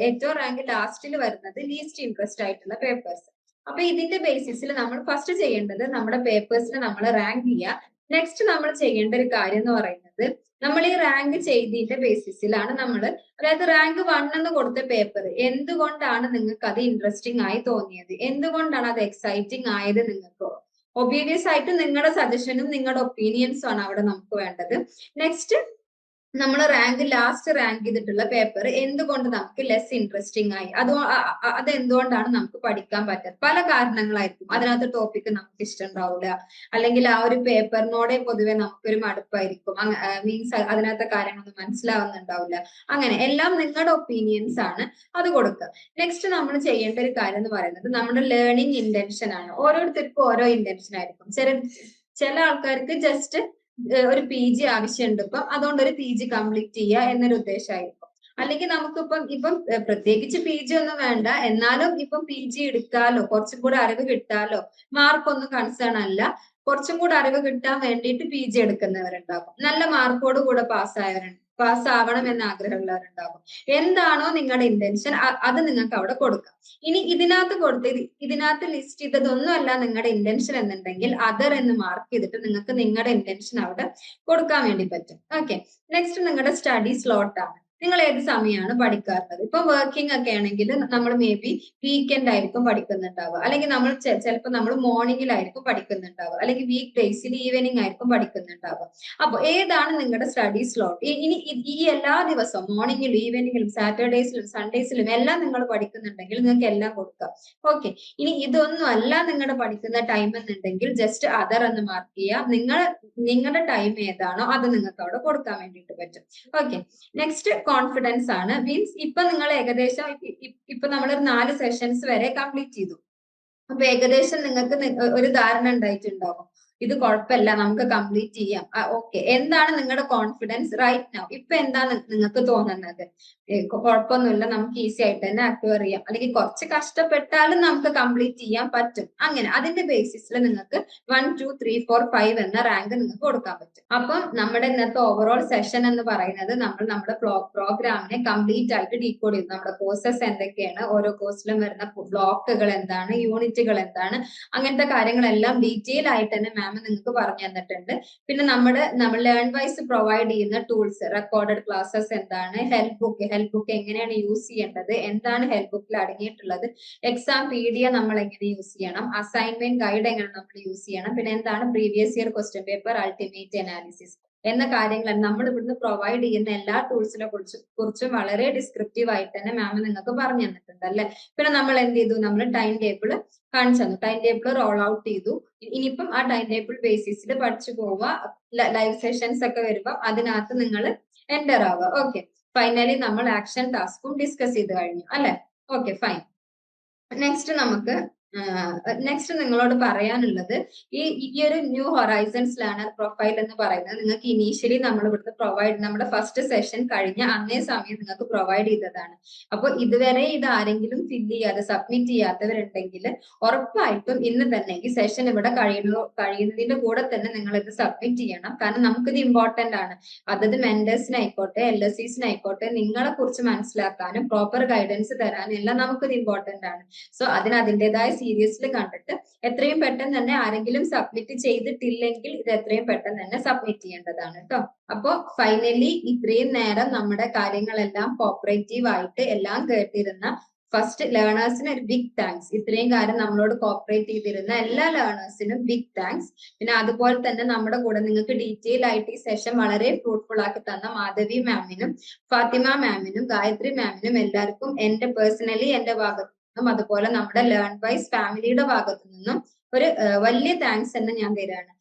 ഏറ്റവും റാങ്ക് ലാസ്റ്റിൽ വരുന്നത് ലീസ്റ്റ് ഇൻട്രസ്റ്റ് ആയിട്ടുള്ള പേപ്പേഴ്സ്. അപ്പൊ ഇതിന്റെ ബേസിസിൽ നമ്മൾ ഫസ്റ്റ് ചെയ്യേണ്ടത് നമ്മുടെ പേപ്പേഴ്സിനെ നമ്മൾ റാങ്ക് ചെയ്യുക. നെക്സ്റ്റ് നമ്മൾ ചെയ്യേണ്ട ഒരു കാര്യം എന്ന് പറയുന്നത്, നമ്മൾ ഈ റാങ്ക് ചെയ്തതിന്റെ ബേസിസിലാണ് നമ്മൾ, അതായത് റാങ്ക് 1 എന്ന് കൊടുത്ത പേപ്പർ എന്തുകൊണ്ടാണ് നിങ്ങൾക്ക് അത് ഇൻട്രസ്റ്റിംഗ് ആയി തോന്നിയത്, എന്തുകൊണ്ടാണ് അത് എക്സൈറ്റിംഗ് ആയത് നിങ്ങൾക്ക്. ഒബീഡിയസ് ആയിട്ട് നിങ്ങളുടെ സജഷനും നിങ്ങളുടെ ഒപ്പീനിയൻസും ആണ് അവിടെ നമുക്ക് വേണ്ടത്. നെക്സ്റ്റ് നമ്മൾ ലാസ്റ്റ് റാങ്ക് ചെയ്തിട്ടുള്ള പേപ്പർ എന്തുകൊണ്ട് നമുക്ക് ലെസ് ഇൻട്രസ്റ്റിംഗ് ആയി, അതെന്തുകൊണ്ടാണ് നമുക്ക് പഠിക്കാൻ പറ്റാത്തത്. പല കാരണങ്ങളായിരിക്കും. അതിനകത്ത് ടോപ്പിക്ക് നമുക്ക് ഇഷ്ടമുണ്ടാവില്ല, അല്ലെങ്കിൽ ആ ഒരു പേപ്പറിനോടെ പൊതുവെ നമുക്കൊരു മടുപ്പായിരിക്കും, മീൻസ് അതിനകത്തെ കാര്യങ്ങളൊന്നും മനസ്സിലാവുന്നുണ്ടാവില്ല. അങ്ങനെ എല്ലാം നിങ്ങളുടെ ഒപ്പീനിയൻസ് ആണ്, അത് കൊടുക്കുക. നെക്സ്റ്റ് നമ്മൾ ചെയ്യേണ്ട ഒരു കാര്യം എന്ന് പറയുന്നത് നമ്മുടെ ലേണിംഗ് ഇന്റൻഷൻ ആണ്. ഓരോരുത്തർക്കും ഓരോ ഇന്റൻഷൻ ആയിരിക്കും. ചില ആൾക്കാർക്ക് ജസ്റ്റ് ഒരു PG ആവശ്യമുണ്ട്, ഇപ്പം അതുകൊണ്ട് ഒരു PG കംപ്ലീറ്റ് ചെയ്യുക എന്നൊരു ഉദ്ദേശമായിരിക്കും. അല്ലെങ്കിൽ ഇപ്പം പ്രത്യേകിച്ച് PG ഒന്നും വേണ്ട, എന്നാലും ഇപ്പം PG എടുക്കാലോ, കുറച്ചും കൂടെ അറിവ് കിട്ടാലോ, മാർക്കൊന്നും കൺസേൺ അല്ല, കുറച്ചും കൂടെ അറിവ് കിട്ടാൻ വേണ്ടിയിട്ട് PG എടുക്കുന്നവരുണ്ടാകും. നല്ല മാർക്കോട് കൂടെ പാസ്സാവണം എന്ന ആഗ്രഹമുള്ളവരുണ്ടാകും. എന്താണോ നിങ്ങളുടെ ഇന്റൻഷൻ അത് നിങ്ങൾക്ക് അവിടെ കൊടുക്കാം. ഇനി ഇതിനകത്ത് ലിസ്റ്റ് ചെയ്തതൊന്നും അല്ല നിങ്ങളുടെ ഇന്റൻഷൻ എന്നുണ്ടെങ്കിൽ അതർ എന്ന് മാർക്ക് ചെയ്തിട്ട് നിങ്ങൾക്ക് നിങ്ങളുടെ ഇന്റൻഷൻ അവിടെ കൊടുക്കാൻ വേണ്ടി പറ്റും. ഓക്കെ, നെക്സ്റ്റ് നിങ്ങളുടെ സ്റ്റഡി സ്ലോട്ട് ആണ്. നിങ്ങൾ ഏത് സമയമാണ് പഠിക്കാറുള്ളത്. ഇപ്പൊ വർക്കിംഗ് ഒക്കെ ആണെങ്കിൽ നമ്മൾ മേ ബി വീക്കെൻഡ് ആയിരിക്കും പഠിക്കുന്നുണ്ടാവുക, അല്ലെങ്കിൽ ചിലപ്പോൾ നമ്മൾ മോർണിംഗിലായിരിക്കും പഠിക്കുന്നുണ്ടാവുക, അല്ലെങ്കിൽ വീക്ക് ഡേയ്സിൽ ഈവനിങ് ആയിരിക്കും പഠിക്കുന്നുണ്ടാവുക. അപ്പൊ ഏതാണ് നിങ്ങളുടെ സ്റ്റഡി സ്ലോട്ട്? ഇനി ഈ എല്ലാ ദിവസവും മോർണിംഗിലും ഈവനിങ്ങിലും സാറ്റർഡേസിലും സൺഡേസിലും എല്ലാം നിങ്ങൾ പഠിക്കുന്നുണ്ടെങ്കിൽ നിങ്ങൾക്ക് എല്ലാം കൊടുക്കാം. ഓക്കെ, ഇനി ഇതൊന്നും അല്ല നിങ്ങളുടെ പഠിക്കുന്ന ടൈം എന്നുണ്ടെങ്കിൽ ജസ്റ്റ് അതർ എന്ന് മാർക്ക് ചെയ്യുക. നിങ്ങളുടെ ടൈം ഏതാണോ അത് നിങ്ങൾക്ക് അവിടെ കൊടുക്കാൻ വേണ്ടിയിട്ട് പറ്റും. ഓക്കെ, നെക്സ്റ്റ് കോൺഫിഡൻസ് ആണ്. മീൻസ് ഇപ്പൊ നിങ്ങൾ ഏകദേശം ഇപ്പൊ നമ്മളൊരു 4 സെഷൻസ് വരെ കംപ്ലീറ്റ് ചെയ്തു. അപ്പൊ ഏകദേശം നിങ്ങൾക്ക് ഒരു ധാരണ ഉണ്ടായിട്ടുണ്ടാവും, ഇത് കുഴപ്പമില്ല, നമുക്ക് കംപ്ലീറ്റ് ചെയ്യാം. ഓക്കെ, എന്താണ് നിങ്ങളുടെ കോൺഫിഡൻസ് റൈറ്റ് നൗ? ഇപ്പൊ എന്താണ് നിങ്ങൾക്ക് തോന്നുന്നത്? കുഴപ്പമൊന്നുമില്ല, നമുക്ക് ഈസി ആയിട്ട് തന്നെ അക്വയർ ചെയ്യാം, അല്ലെങ്കിൽ കുറച്ച് കഷ്ടപ്പെട്ടാലും നമുക്ക് കംപ്ലീറ്റ് ചെയ്യാൻ പറ്റും. അങ്ങനെ അതിന്റെ ബേസിസിൽ നിങ്ങൾക്ക് 1, 2, 3, 4, 5 എന്ന റാങ്ക് നിങ്ങൾക്ക് കൊടുക്കാൻ പറ്റും. അപ്പം നമ്മുടെ ഇന്നത്തെ ഓവറോൾ സെഷൻ എന്ന് പറയുന്നത് നമ്മൾ നമ്മുടെ പ്രോഗ്രാമിനെ കംപ്ലീറ്റ് ആയിട്ട് ഡീകോഡ് ചെയ്തു. നമ്മുടെ കോഴ്സസ് എന്തൊക്കെയാണ്, ഓരോ കോഴ്സിലും വരുന്ന ബ്ലോക്കുകൾ എന്താണ്, യൂണിറ്റുകൾ എന്താണ്, അങ്ങനത്തെ കാര്യങ്ങളെല്ലാം ഡീറ്റെയിൽ ആയിട്ട് തന്നെ മാം നിങ്ങൾക്ക് പറഞ്ഞു തന്നിട്ടുണ്ട്. പിന്നെ നമ്മൾ ലേൺ വൈസ് പ്രൊവൈഡ് ചെയ്യുന്ന ടൂൾസ്, റെക്കോർഡഡ് ക്ലാസ്സസ് എന്താണ്, ഹെൽപ്പ് ബുക്ക് എങ്ങനെയാണ് യൂസ് ചെയ്യേണ്ടത്, എന്താണ് ഹെൽപ്പ് ബുക്കിൽ അടങ്ങിയിട്ടുള്ളത്, എക്സാം PDF നമ്മൾ എങ്ങനെ യൂസ് ചെയ്യണം, അസൈൻമെന്റ് ഗൈഡ് എങ്ങനെ നമ്മൾ യൂസ് ചെയ്യണം, പിന്നെ എന്താണ് previous year question paper ultimate analysis എന്ന കാര്യങ്ങൾ നമ്മൾ ഇവിടുന്ന് പ്രൊവൈഡ് ചെയ്യുന്ന എല്ലാ ടൂൾസിനെ കുറിച്ചും വളരെ ഡിസ്ക്രിപ്റ്റീവ് ആയിട്ട് തന്നെ മാം നിങ്ങൾക്ക് പറഞ്ഞു തന്നിട്ടുണ്ട് അല്ലെ. പിന്നെ നമ്മൾ എന്ത് ചെയ്തു, നമ്മൾ ടൈം ടേബിൾ കാണിച്ചു തന്നു, ടൈം ടേബിൾ റോൾ ഔട്ട് ചെയ്തു. ഇനിയിപ്പം ആ ടൈം ടേബിൾ ബേസിസിൽ പഠിച്ചു പോവുക. ലൈവ് സെഷൻസ് ഒക്കെ വരുമ്പോൾ അതിനകത്ത് നിങ്ങൾ എന്റർ ആവുക. ഓക്കെ, ഫൈനലി നമ്മൾ ആക്ഷൻ ടാസ്കും ഡിസ്കസ് ചെയ്ത് കഴിഞ്ഞു അല്ലെ. Okay, fine. നെക്സ്റ്റ് നമുക്ക് നെക്സ്റ്റ് നിങ്ങളോട് പറയാനുള്ളത് ഈ ഒരു ന്യൂ ഹൊറൈസൺസ് ലേണർ പ്രൊഫൈൽ എന്ന് പറയുന്നത് നിങ്ങൾക്ക് ഇനീഷ്യലി നമ്മൾ ഇവിടുത്തെ നമ്മുടെ ഫസ്റ്റ് സെഷൻ കഴിഞ്ഞ അന്നേ സമയം നിങ്ങൾക്ക് പ്രൊവൈഡ് ചെയ്തതാണ്. അപ്പോൾ ഇതുവരെ ഇത് ആരെങ്കിലും ഫില്ല് ചെയ്യാതെ സബ്മിറ്റ് ചെയ്യാത്തവരുണ്ടെങ്കിൽ ഉറപ്പായിട്ടും ഇന്ന് തന്നെ ഈ സെഷൻ ഇവിടെ കഴിയുന്നതിന്റെ കൂടെ തന്നെ നിങ്ങൾ ഇത് സബ്മിറ്റ് ചെയ്യണം. കാരണം നമുക്കിത് ഇമ്പോർട്ടന്റ് ആണ്. അതത് മെന്റേഴ്സിനായിക്കോട്ടെ LSCസിനായിക്കോട്ടെ നിങ്ങളെ കുറിച്ച് മനസ്സിലാക്കാനും പ്രോപ്പർ ഗൈഡൻസ് തരാനും എല്ലാം നമുക്കിത് ഇമ്പോർട്ടന്റ് ആണ്. സോ അതിൻ്റെതായ സീരിയസിൽ കണ്ടിട്ട് എത്രയും പെട്ടെന്ന് തന്നെ ആരെങ്കിലും സബ്മിറ്റ് ചെയ്തിട്ടില്ലെങ്കിൽ ഇത് എത്രയും പെട്ടെന്ന് തന്നെ സബ്മിറ്റ് ചെയ്യേണ്ടതാണ് കേട്ടോ. അപ്പോ ഫൈനലി ഇത്രയും നേരം നമ്മുടെ കാര്യങ്ങളെല്ലാം കോപ്പറേറ്റീവ് ആയിട്ട് എല്ലാം കേട്ടിരുന്ന ഫസ്റ്റ് ലേണേഴ്സിന് ഒരു ബിഗ് താങ്ക്സ്. ഇത്രയും കാര്യം നമ്മളോട് കോപ്പറേറ്റ് ചെയ്തിരുന്ന എല്ലാ ലേണേഴ്സിനും ബിഗ് താങ്ക്സ്. പിന്നെ അതുപോലെ തന്നെ നമ്മുടെ കൂടെ നിങ്ങൾക്ക് ഡീറ്റെയിൽ ആയിട്ട് ഈ സെഷൻ വളരെ ഫ്രൂട്ട്ഫുൾ ആക്കി തന്ന മാധവി മാമിനും ഫാത്തിമ മാമിനും ഗായത്രി മാമിനും എല്ലാവർക്കും എന്റെ പേഴ്സണലി എന്റെ ഭാഗത്ത് അതുപോലെ നമ്മുടെ ലേൺ വൈസ് ഫാമിലിയുടെ ഭാഗത്തു നിന്നും ഒരു വലിയ താങ്ക്സ് തന്നെ ഞാൻ തരാണ്.